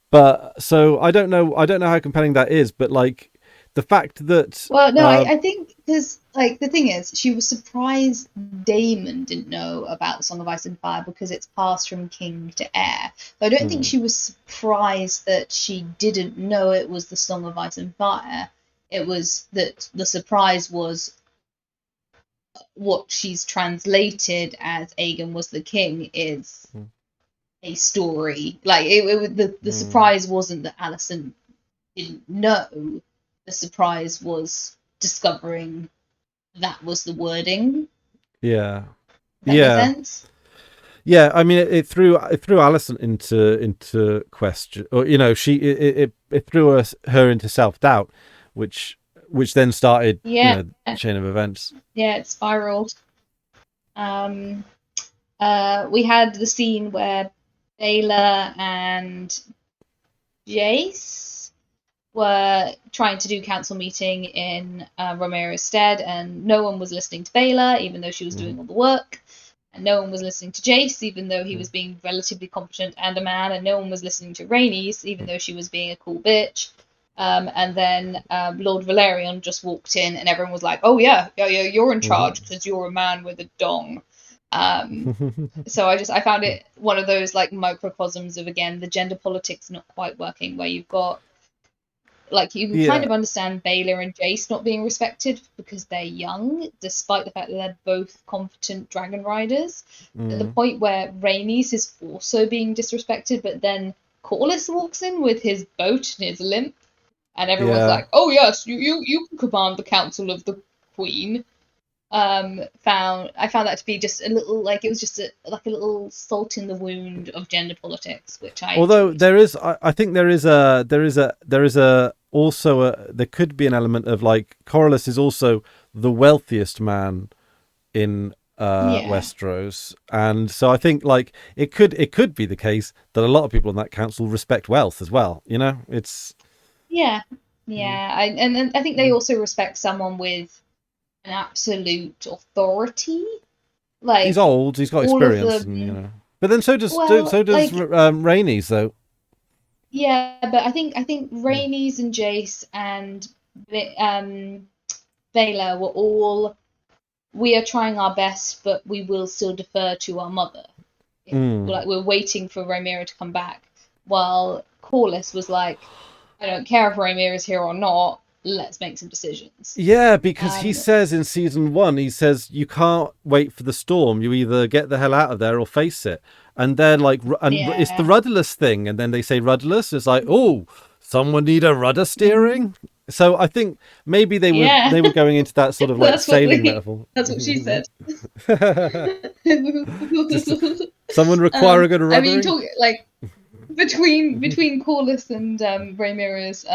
But so I don't know how compelling that is. But like the fact that I think because like the thing is, she was surprised Daemon didn't know about the Song of Ice and Fire because it's passed from king to heir. But I don't think she was surprised that she didn't know it was the Song of Ice and Fire. It was that the surprise was what she's translated as Aegon was the king is a story. Like the surprise wasn't that Alicent didn't know. The surprise was discovering that was the wording. Yeah. Does that make sense? Yeah, I mean, it threw Alicent into question, or it threw her into self-doubt, which then started a chain of events. Yeah, it spiraled. We had the scene where Baela and Jace were trying to do council meeting in Rhaenyra's stead, and no one was listening to Baela, even though she was doing all the work. And no one was listening to Jace, even though he was being relatively competent and a man. And no one was listening to Rhaenys, even though she was being a cool bitch. And then Lord Valerion just walked in, and everyone was like, "Oh yeah, you're in charge because you're a man with a dong." So I found it one of those like microcosms of, again, the gender politics not quite working, where you've got like you can kind of understand Baela and Jace not being respected because they're young, despite the fact that they're both competent dragon riders. At the point where Rhaenys is also being disrespected, but then Corlys walks in with his boat and his limp, and everyone's like, "Oh yes, you can command the council of the Queen." I found that to be just a little like it was just a little salt in the wound of gender politics, which I although enjoyed. there is, I think there could be an element of like Corlys is also the wealthiest man in Westeros, and so I think like it could be the case that a lot of people on that council respect wealth as well. It's I think they also respect someone with an absolute authority. Like he's old, he's got experience, and, but then so does Rhaenys though. Yeah, but I think Rhaenys and Jace and Baela were all, we are trying our best, but we will still defer to our mother. Like we're waiting for Rhaenyra to come back, while Corlys was like, I don't care if Rhaenyra's here or not. Let's make some decisions. Yeah, because he says in season 1, he says you can't wait for the storm. You either get the hell out of there or face it. And they're like, it's the rudderless thing. And then they say rudderless. It's like, oh, someone need a rudder steering. So I think maybe Yeah, they were going into that sort of like that's what sailing we. metaphor. That's what she said. Just someone require a good I mean, ruthering. talk like between Corlys and Rhaenyra's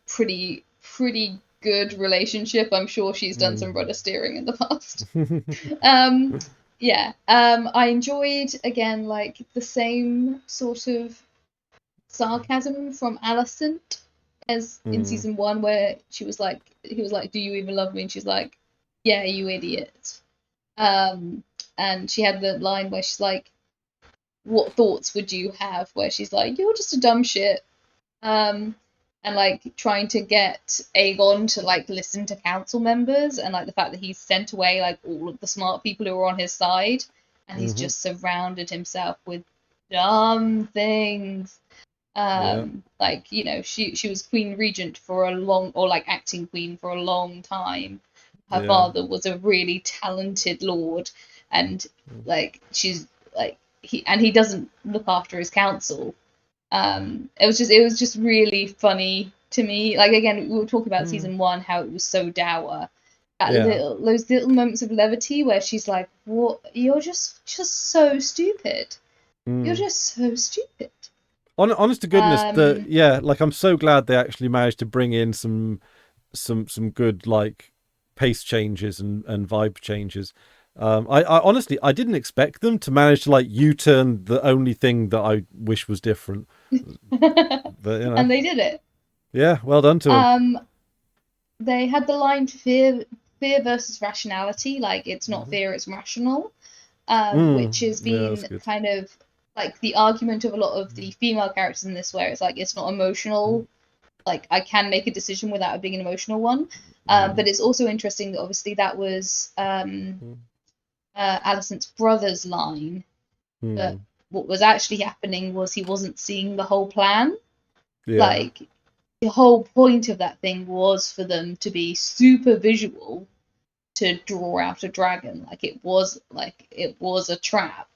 pretty good relationship. I'm sure she's done some rudder steering in the past. Um, yeah. I enjoyed again like the same sort of sarcasm from Alicent as in Mm, season one, where he was like, "Do you even love me?" And she's like, "Yeah, you idiot." Um, and she had the line where she's like, "What thoughts would you have?" Where she's like, "You're just a dumb shit." Um, and like trying to get Aegon to like listen to council members, and like the fact that he's sent away like all of the smart people who are on his side, and he's hmm just surrounded himself with dumb things. Yeah, Like she was queen regent for a long, or like acting queen for a long time. Her yeah. father was a really talented lord, and like she's like he doesn't look after his council. It was just really funny to me. Like again, we were talking about Mm, season one, how it was so dour. yeah. Those little moments of levity where she's like, "What? You're just so stupid. You're Mm. just so stupid." Honest to goodness, Um, like I'm so glad they actually managed to bring in some good like pace changes and vibe changes. I honestly I didn't expect them to manage to like U-turn the only thing that I wish was different. But and they did it. yeah, well done to them. Um, they had the line fear versus rationality. Like it's not fear, it's rational. Which has Yeah, that's been good. kind of like the argument of a lot of the female characters in this, where it's like it's not emotional. Like I can make a decision without it being an emotional one. But it's also interesting that obviously that was Alicent's brother's line. But what was actually happening was he wasn't seeing the whole plan. Yeah. Like the whole point of that thing was for them to be super visual to draw out a dragon. Like it was a trap.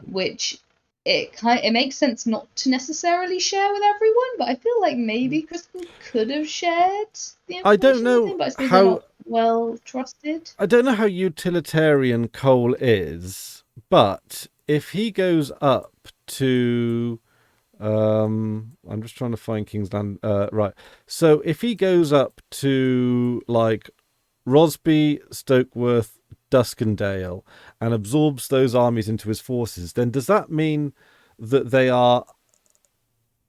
Which it makes sense not to necessarily share with everyone, but I feel like maybe Crystal could have shared the I don't information with know him, but I suppose they're how not well trusted. I don't know how utilitarian Cole is, but if he goes up to I'm just trying to find Kingsland right. So if he goes up to like Rosby, Stokeworth, Duskendale and absorbs those armies into his forces, then does that mean that they are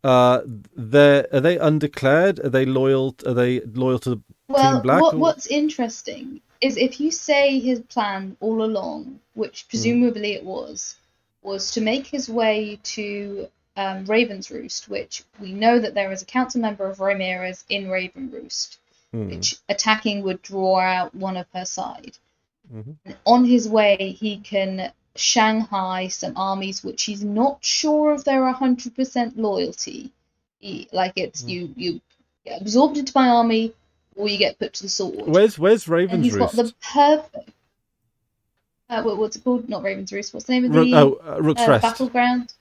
they undeclared? Are they loyal to Team Well, Black or what's interesting is if you say his plan all along, which hmm, presumably it was to make his way to Raven's Roost, which we know that there is a council member of Rhaenyra's in Raven Roost, hmm, which attacking would draw out one of her side. hmm, On his way, he can Shanghai some armies which he's not sure if they're 100% loyalty. Like it's hmm. you get absorbed into my army or you get put to the sword. Where's And Raven's he's got the Roost? perfect. What's it called? Not Raven's Roost. What's the name of the Rook's Rest. battleground?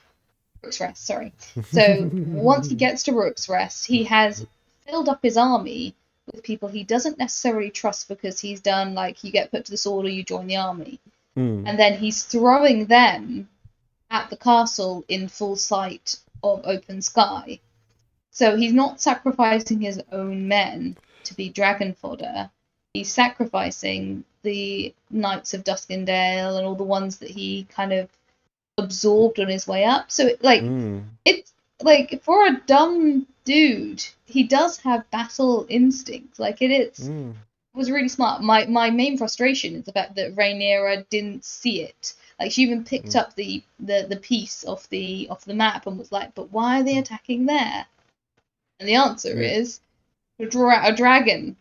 Rook's Rest. Sorry. So once he gets to Rook's Rest, he has filled up his army with people he doesn't necessarily trust because he's done like you get put to the sword or you join the army, Hmm, and then he's throwing them at the castle in full sight of open sky. So he's not sacrificing his own men to be dragon fodder. He's sacrificing the Knights of Duskendale and all the ones that he kind of absorbed on his way up. So hmm, it's like for a dumb dude, he does have battle instinct. Like it hmm, was really smart. My main frustration is the fact that Rhaenyra didn't see it. Like she even picked hmm, up the piece off the map and was like, "But why are they attacking there?" And the answer yeah, is to draw out a dragon.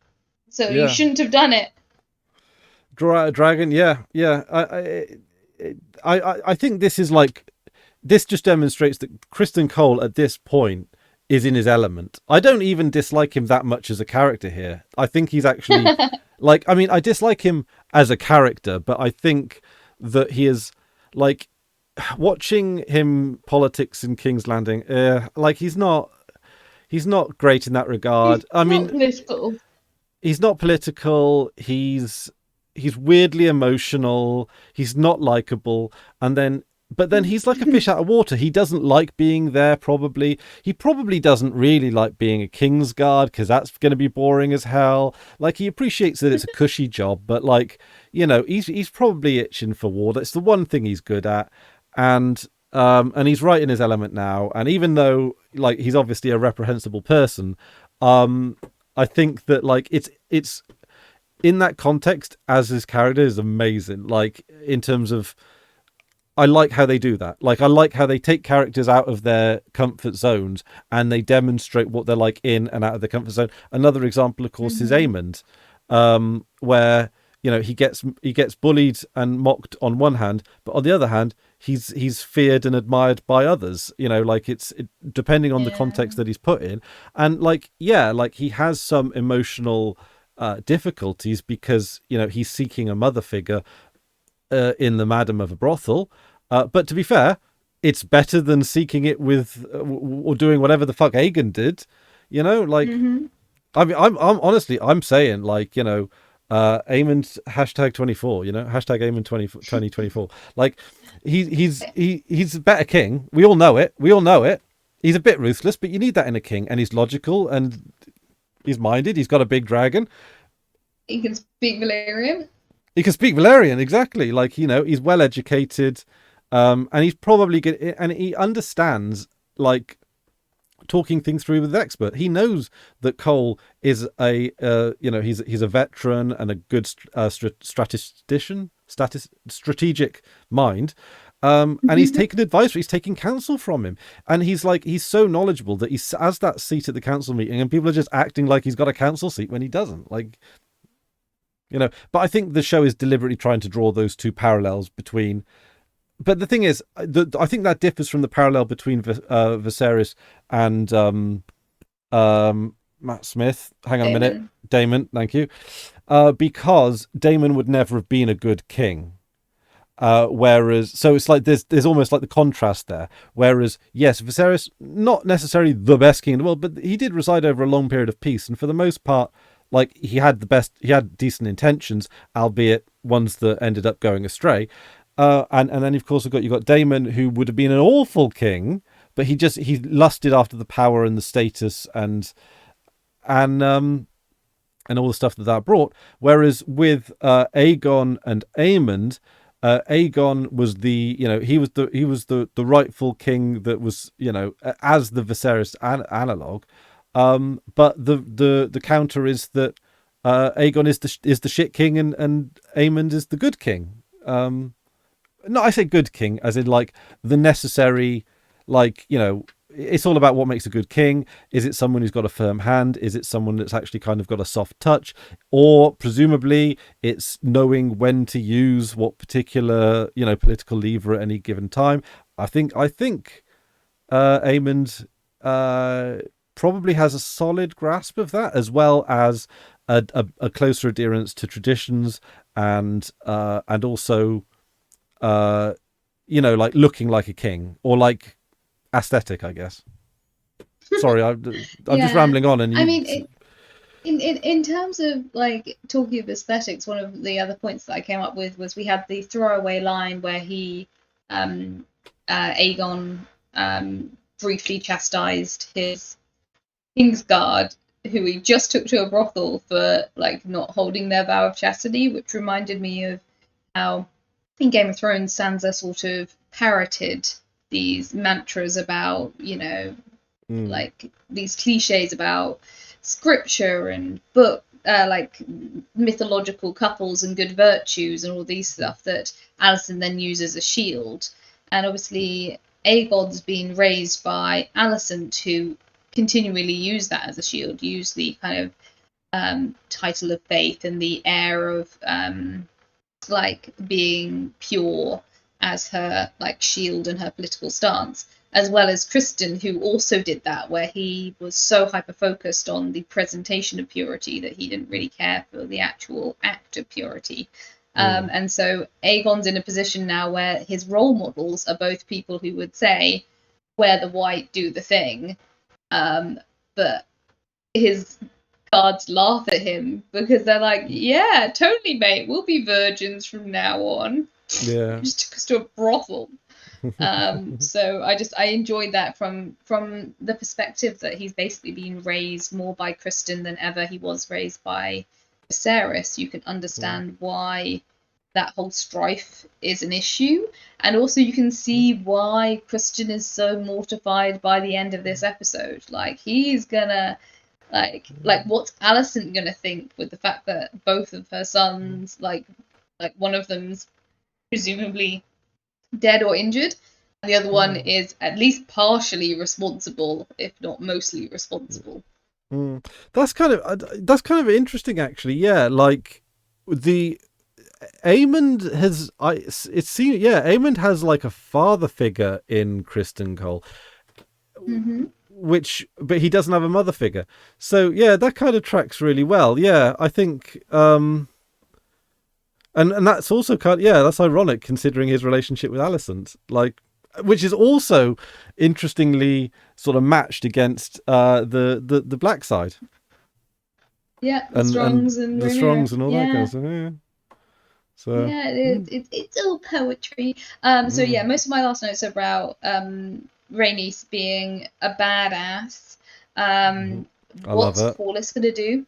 So you yeah. shouldn't have done it. Draw out a dragon. Yeah, yeah. I think this is like this just demonstrates that Kristen Cole at this point is in his element. I don't even dislike him that much as a character here. I think he's actually like I mean I dislike him as a character, but I think that he is like watching him politics in King's Landing. Like he's not great in that regard. I mean, political. he's not political. He's weirdly emotional. He's not likable, but then he's like a fish out of water. He doesn't like being there. Probably he probably doesn't really like being a king's guard because that's going to be boring as hell. Like he appreciates that it's a cushy job, but like he's probably itching for war. That's the one thing he's good at, and he's right in his element now. And even though like he's obviously a reprehensible person, I think that like it's in that context as his character is amazing. Like in terms of, I like how they do that. Like I like how they take characters out of their comfort zones and they demonstrate what they're like in and out of their comfort zone. Another example, of course, is Aemond, where he gets bullied and mocked on one hand, but on the other hand, he's feared and admired by others. Like it's depending on the context that he's put in, and like he has some emotional difficulties because he's seeking a mother figure in the madam of a brothel, but to be fair, it's better than seeking it with or doing whatever the fuck Aegon did. Like I mean, I'm honestly saying like Aemond #24, hashtag Aemond 2024. Like he's a better king. We all know it. He's a bit ruthless, but you need that in a king, and he's logical and he's minded. He's got a big dragon. He can speak Valyrian. He can speak Valyrian, exactly. Like he's well educated, and he's probably good, and he understands like talking things through with an expert. He knows that Cole is a he's a veteran and a good strategic mind, and he's taken advice. He's taking counsel from him, and he's so knowledgeable that he has that seat at the council meeting, and people are just acting like he's got a council seat when he doesn't. Like. But I think the show is deliberately trying to draw those two parallels between. But the thing is, I think that differs from the parallel between Viserys and Matt Smith. Hang on a minute, Daemon. Thank you. Because Daemon would never have been a good king. Whereas, so it's like there's almost like the contrast there. Whereas, yes, Viserys, not necessarily the best king in the world, but he did reside over a long period of peace, and for the most part. Like he had decent intentions, albeit ones that ended up going astray. And then of course you've got Daemon, who would have been an awful king, but he lusted after the power and the status and all the stuff that brought. Whereas with Aegon and Aemond, Aegon was he was the rightful king that was as the Viserys analog. But the counter is that Aegon is the shit king and Aemond is the good king. No, I say good king as in like the necessary, like it's all about what makes a good king. Is it someone who's got a firm hand? Is it someone that's actually kind of got a soft touch? Or presumably it's knowing when to use what particular political lever at any given time. I think Aemond probably has a solid grasp of that, as well as a closer adherence to traditions and also like looking like a king or like aesthetic, I guess. Sorry, I'm just rambling on. And I mean, in terms of like talking of aesthetics, one of the other points that I came up with was we had the throwaway line where Aegon briefly chastised his Kingsguard, who he just took to a brothel for like not holding their vow of chastity, which reminded me of how in Game of Thrones Sansa sort of parroted these mantras about like these cliches about scripture and book like mythological couples and good virtues and all these stuff that Alicent then uses as a shield. And obviously Aegon's been raised by Alicent, who continually use that as a shield, use the kind of title of faith and the air of like being pure as her like shield and her political stance, as well as Kristen, who also did that, where he was so hyper focused on the presentation of purity that he didn't really care for the actual act of purity. And so Aegon's in a position now where his role models are both people who would say, wear the white, do the thing, but but his guards laugh at him because they're like, yeah, totally, mate, we'll be virgins from now on. Yeah. Just took us to a brothel. So I enjoyed that from the perspective that he's basically being raised more by Kristen than ever he was raised by Viserys. You can understand why that whole strife is an issue, and also you can see why Kristen is so mortified by the end of this episode. Like, he's gonna like what's Alicent gonna think with the fact that both of her sons, like one of them's presumably dead or injured, and the other one is at least partially responsible, if not mostly responsible. That's kind of interesting, actually. Yeah, like the Aemond has Aemond has like a father figure in Kristen Cole, but he doesn't have a mother figure. So yeah, that kind of tracks really well. Yeah, I think, and that's also that's ironic considering his relationship with Alicent, like, which is also interestingly sort of matched against the black side. Yeah, the Strongs and the Rhaenyra. Strongs and all that kind of stuff. Yeah. So yeah, it's all poetry. So yeah, most of my last notes are about Rhaenys being a badass. What's Corlys gonna do?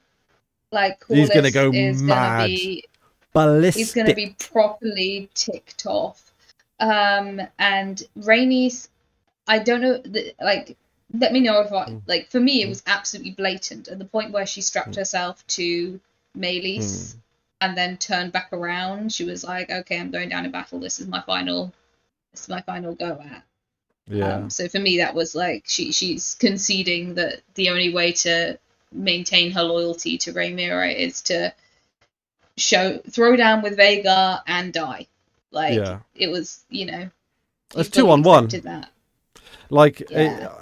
Like, Corlys he's gonna go is mad, gonna be ballistic. He's gonna be properly ticked off. And Rhaenys, I don't know, like, let me know if like, for me it was absolutely blatant at the point where she strapped herself to Meleys and then turned back around. She was like, okay, I'm going down in battle, this is my final go at. Yeah. So for me that was like, she's conceding that the only way to maintain her loyalty to Rhaenyra is to throw down with Vhagar and die. Like, it was, it's 2-on-1. That. Like,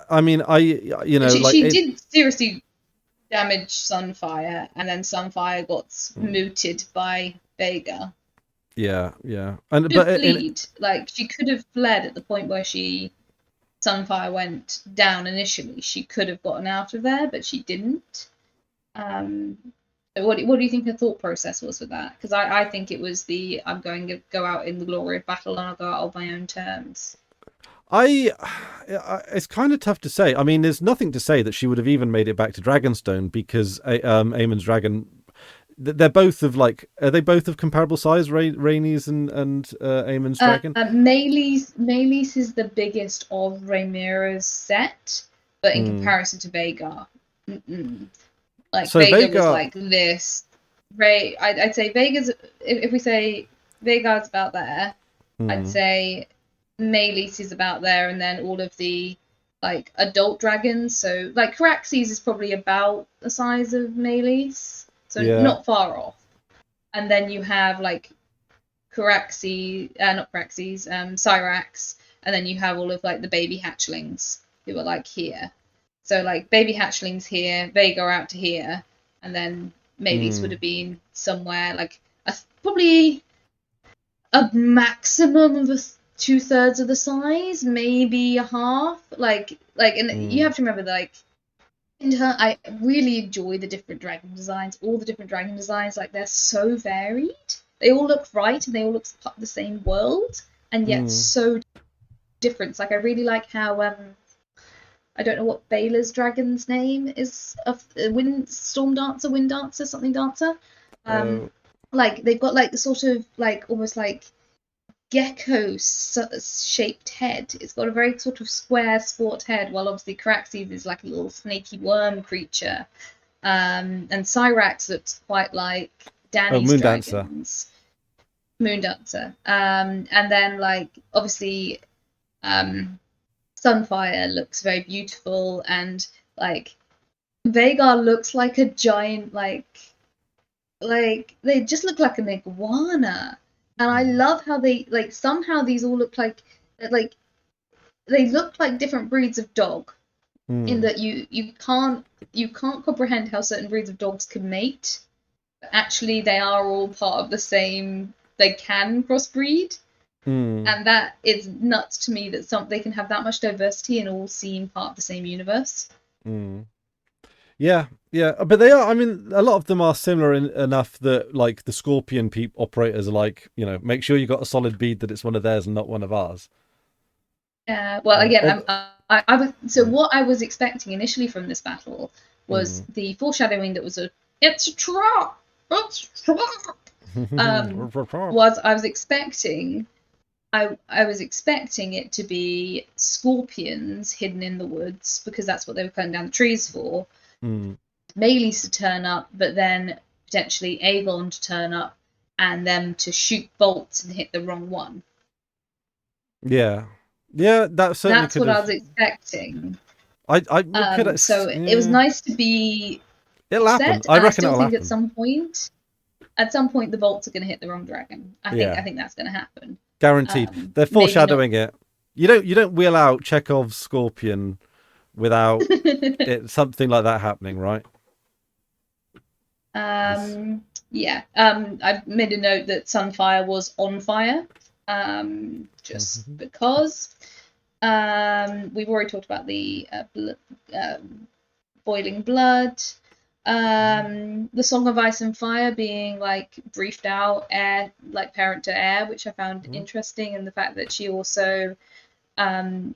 I mean, she did seriously damage Sunfire, and then Sunfire got mooted by Vhagar. Yeah. And like, she could have fled at the point where Sunfire went down initially. She could have gotten out of there, but she didn't. What do you think the thought process was with that? Because I think it was I'm going to go out in the glory of battle and I'll go out on my own terms. It's kind of tough to say. I mean, there's nothing to say that she would have even made it back to Dragonstone, because Aemon's dragon, they're both of are they both of comparable size, Rhaenys and Aemon's dragon? Meleys is the biggest of Rhaenyra's set, but in comparison to Vhagar. Like, so Vhagar was like this. I'd say Vhagar's, if we say Vhagar's about there, I'd say Meleys is about there, and then all of the like adult dragons. So like Caraxes is probably about the size of Meleys, so not far off. And then you have like Syrax, and then you have all of like the baby hatchlings who are like here. So like baby hatchlings here, Vhagar out to here, and then Meleys would have been somewhere like probably a maximum of 2/3 of the size, maybe a half. And you have to remember that, like, I really enjoy the different dragon designs. All the different dragon designs, like, they're so varied. They all look right, and they all look part of the same world, and yet so different. Like, I really like how I don't know what Baela's dragon's name is, Wind Dancer, something dancer. Like, they've got like the sort of like almost like gecko shaped head. It's got a very sort of square sport head, while obviously Caraxes is like a little snaky worm creature. And Syrax looks quite like Dany's dragons. Moondancer. And then like obviously Sunfire looks very beautiful, and like Vhagar looks like a giant like they just look like an iguana. And I love how they like somehow these all look like they look like different breeds of dog, in that you can't comprehend how certain breeds of dogs can mate, but actually they are all part of the same. They can crossbreed, and that is nuts to me that they can have that much diversity and all seem part of the same universe. Yeah, yeah, but they are. I mean, a lot of them are similar enough that, like, the Scorpion operators are like, make sure you got a solid bead that it's one of theirs and not one of ours. Yeah. Well, again, Oh, I was so what I was expecting initially from this battle was mm. the foreshadowing that was it's a trap, it's a trap. Was I was expecting. I was expecting it to be scorpions hidden in the woods because that's what they were cutting down the trees for. Mm. Melees to turn up, but then potentially Aegon to turn up and them to shoot bolts and hit the wrong one. Yeah, yeah, that certainly That's could what I have. was expecting. I could have. So it was Yeah, nice to be it'll happen. set, I and I reckon still it'll think happen. at some point the bolts are going to hit the wrong dragon. I Yeah, think that's going to happen. guaranteed. They're foreshadowing it. You don't wheel out Chekhov's scorpion without something like that happening, right? Yeah. I've made a note that Sunfire was on fire. Just because. We've already talked about the boiling blood. The Song of Ice and Fire being like briefed out, air like parent to heir, which I found interesting, and the fact that she also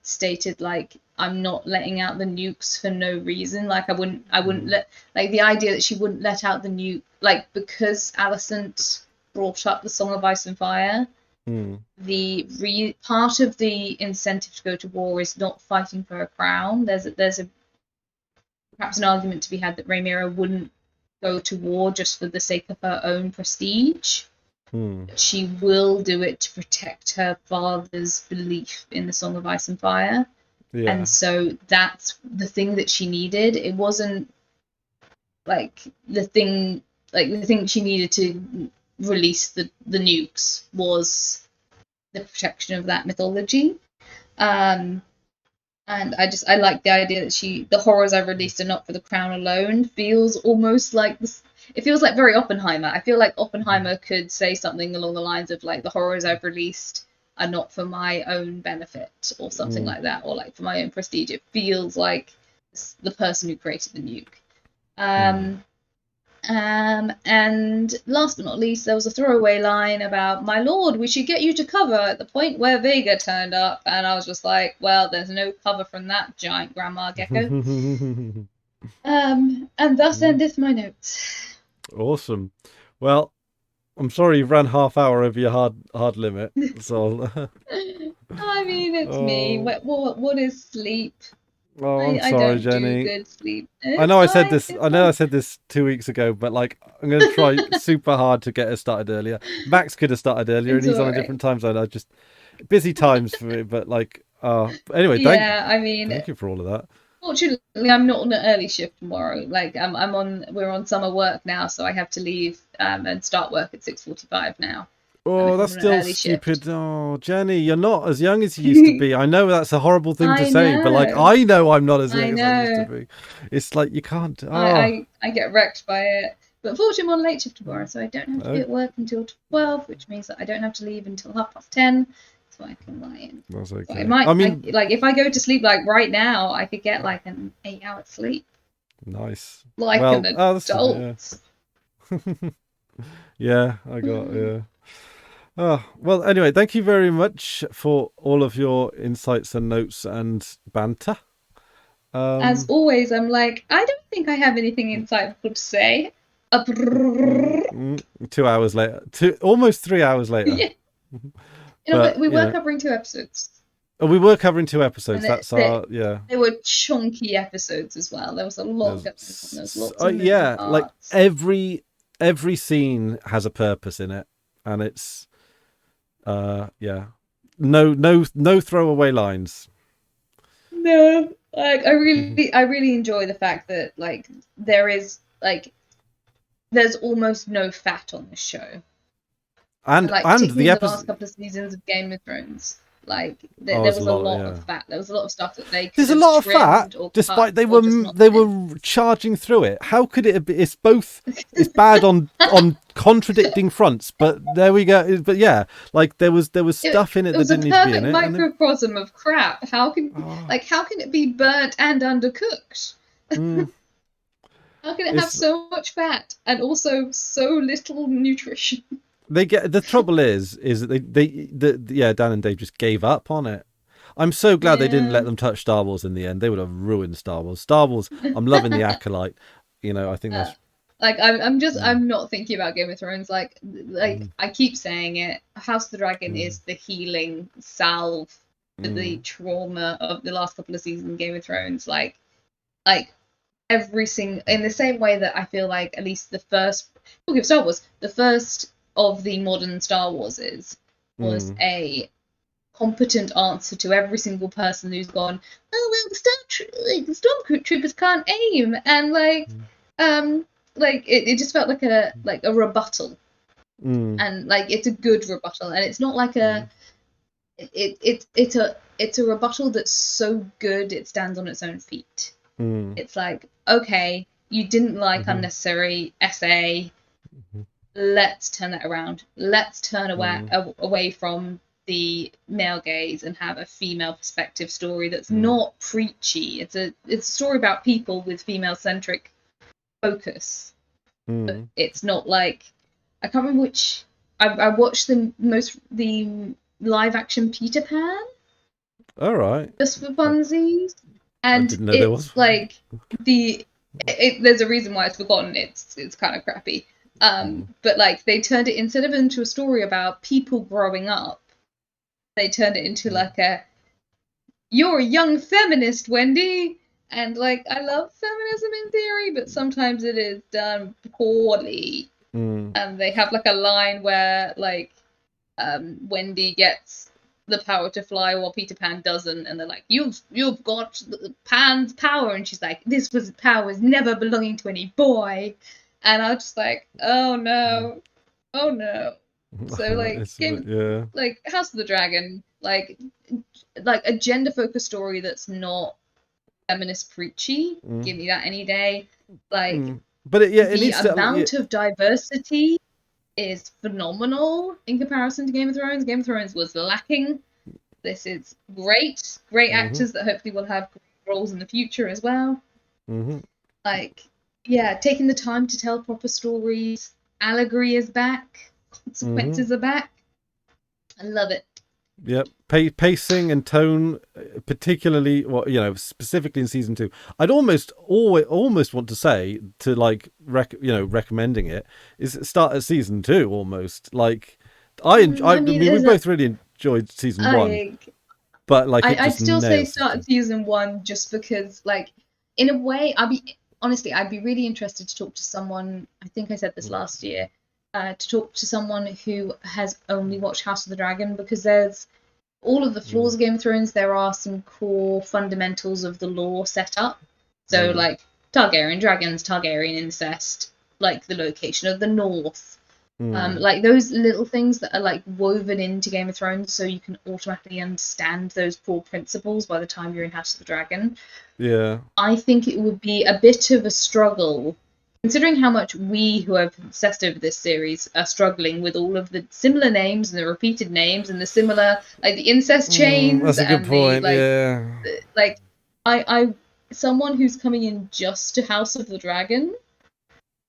stated like I'm not letting out the nukes for no reason. Like I wouldn't let, like, the idea that she wouldn't let out the nuke, like, because Alicent brought up the Song of Ice and Fire. The part of the incentive to go to war is not fighting for a crown. There's a perhaps an argument to be had that Rhaenyra wouldn't go to war just for the sake of her own prestige. She will do it to protect her father's belief in the Song of Ice and Fire. Yeah. And so that's the thing that she needed. It wasn't like the thing she needed to release the nukes was the protection of that mythology. And I like the idea that the horrors I've released are not for the crown alone. Feels almost like this. It feels like very Oppenheimer. I feel like Oppenheimer could say something along the lines of like the horrors I've released are not for my own benefit or something like that, or like for my own prestige. It feels like the person who created the nuke. And last but not least, there was a throwaway line about, my lord, we should get you to cover at the point where Vega turned up. And I was just like, well, there's no cover from that giant grandma gecko. And thus endeth my notes. Awesome. Well, I'm sorry you've run half hour over your hard limit. So I mean, it's me. What is sleep? I'm I sorry, don't Jenny. do good sleep. I know I said this 2 weeks ago, but like I'm going to try super hard to get us started earlier. Max could have started earlier, and he's on a different time zone. I just busy times for me, but like anyway, thank you for all of that. Fortunately, I'm not on an early shift tomorrow. Like we're on summer work now, so I have to leave and start work at 6:45 now. Oh, that's still stupid. Shift. Oh, Jenny, you're not as young as you used to be. I know that's a horrible thing to say, but like I know I'm not as young as I used to be. It's like you can't. Oh. I get wrecked by it. But fortunately, I'm on late shift tomorrow, so I don't have to be at work until 12, which means that I don't have to leave until 10:30. So I can lie in. That's okay. So like if I go to sleep like right now, I could get like an 8-hour sleep. Nice. Like an adult. Yeah, I got yeah. Oh, well, anyway, thank you very much for all of your insights and notes and banter. As always, I'm like, I don't think I have anything insightful to say. 2 hours later. Almost 3 hours later. Yeah. But we were covering 2 episodes. Oh, we were covering 2 episodes. They were chunky episodes as well. There was a lot going on. There was lots of parts. Like every scene has a purpose in it, and it's no throwaway lines. No, like I really enjoy the fact that like there's almost no fat on this show. And like the last couple of seasons of Game of Thrones, like there was a lot of fat. There was a lot of stuff that they. There's a lot of fat, despite they were charging through it. How could it be? It's both. It's bad on contradicting fronts, but there we go. But yeah, like there was stuff in it that didn't need to be in it. It was a perfect microcosm of crap. How can it be burnt and undercooked? How can it have It's so much fat and also so little nutrition? the trouble is that yeah, Dan and Dave just gave up on it. I'm so glad they didn't Yeah. let them touch Star Wars in the end. They would have ruined Star Wars. Star Wars, I'm loving the Acolyte. I think that's Like I'm not thinking about Game of Thrones. Like I keep saying it. House of the Dragon is the healing salve for the trauma of the last couple of seasons of Game of Thrones. Like every single, in the same way that I feel like at least the first, talking of Star Wars, the first of the modern Star Warses was a competent answer to every single person who's gone, oh well, the stormtroopers can't aim, and it just felt like a rebuttal, and like it's a good rebuttal, and it's not like it's a rebuttal that's so good it stands on its own feet. It's like, okay, you didn't like unnecessary SA, let's turn that around. Let's turn away from the male gaze and have a female perspective story that's not preachy. It's a story about people with female centric focus. But it's not like, I can't remember which. I watched the live action Peter Pan. all right. Just for funsies, I and didn't know there was. it's like there's a reason why it's forgotten. It's kind of crappy. But like they turned it, instead of into a story about people growing up, they turned it into like you're a young feminist, Wendy, and like I love feminism in theory, but sometimes it is done poorly. And they have like a line where like Wendy gets the power to fly while Peter Pan doesn't, and they're like, you've got Pan's power, and she's like, this power was never belonging to any boy. And I was just like, oh no. So like like House of the Dragon, like a gender focused story that's not feminist preachy. Give me that any day. Like but the amount of diversity is phenomenal in comparison to Game of Thrones. Game of Thrones was lacking. This is great actors that hopefully will have roles in the future as well. Like, yeah, taking the time to tell proper stories. Allegory is back. Consequences are back. I love it. Yep, pacing and tone, particularly specifically in season 2. I'd almost want to say to like recommending it is start at season 2 almost. Like we both really enjoyed season 1, but like I'd still say start at season 1 just because like in a way I'd be really interested to talk to someone. I think I said this last year. To talk to someone who has only watched House of the Dragon, because there's all of the flaws of Game of Thrones. There are some core fundamentals of the lore set up. So like Targaryen dragons, Targaryen incest, like the location of the North, like those little things that are like woven into Game of Thrones, so you can automatically understand those core principles by the time you're in House of the Dragon. Yeah, I think it would be a bit of a struggle, considering how much we who have obsessed over this series are struggling with all of the similar names and the repeated names and the similar, like the incest chains. That's a good point. I someone who's coming in just to House of the Dragon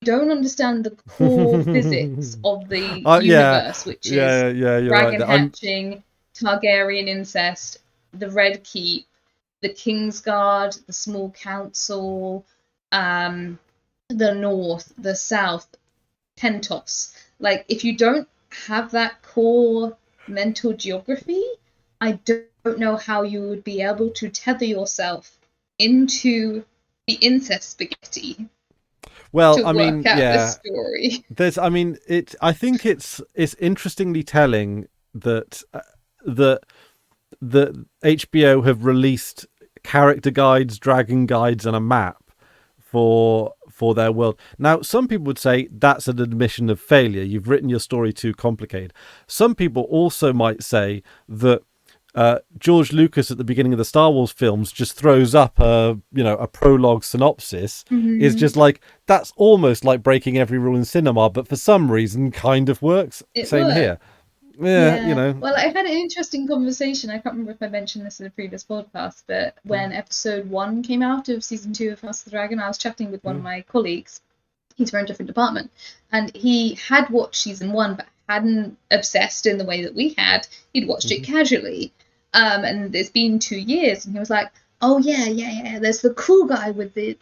don't understand the core physics of the universe, which is dragon hatching, Targaryen incest, the Red Keep, the Kingsguard, the Small Council, the North, the South, Pentos. Like, if you don't have that core mental geography, I don't know how you would be able to tether yourself into the incest spaghetti. Well, I mean, the story. I think it's interestingly telling that that HBO have released character guides, dragon guides, and a map for their world. Now, some people would say that's an admission of failure. You've written your story too complicated. Some people also might say that George Lucas at the beginning of the Star Wars films just throws up a prologue synopsis. Is just like, that's almost like breaking every rule in cinema, but for some reason kind of works. Same here. Yeah, you know. Well, I had an interesting conversation. I can't remember if I mentioned this in a previous podcast, but when episode 1 came out of season 2 of House of the Dragon, I was chatting with one of my colleagues. He's from a different department, and he had watched season 1, but hadn't obsessed in the way that we had. He'd watched it casually, and it's been 2 years, and he was like, "Oh yeah. There's the cool guy with the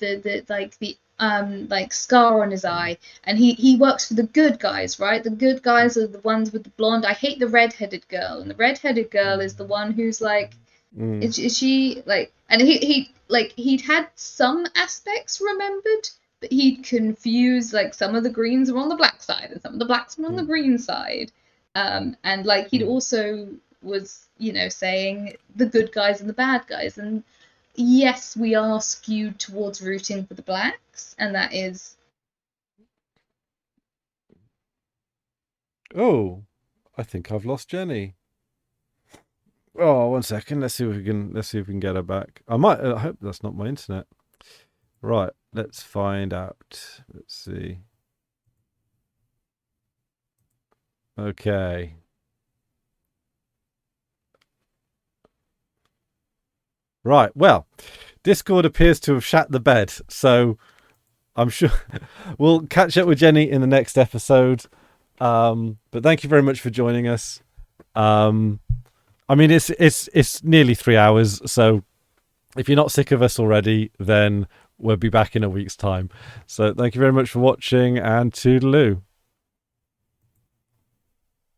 scar on his eye, and he works for the good guys, right? The good guys are the ones with the blonde. I hate the red-headed girl, and the red-headed girl is the one who's like, is she like?" And he'd had some aspects remembered, but he'd confused, like, some of the greens were on the black side and some of the blacks were on the green side, and like he'd also was, saying the good guys and the bad guys, and yes, we are skewed towards rooting for the blacks, and that is. Oh, I think I've lost Jenny. Oh, 1 second. Let's see if we can get her back. I might. I hope that's not my internet. Right. Let's find out. Let's see. Okay. Right. Well, Discord appears to have shat the bed, so I'm sure we'll catch up with Jenny in the next episode. But thank you very much for joining us. I mean, it's nearly 3 hours, so if you're not sick of us already, then we'll be back in a week's time. So thank you very much for watching, and toodaloo.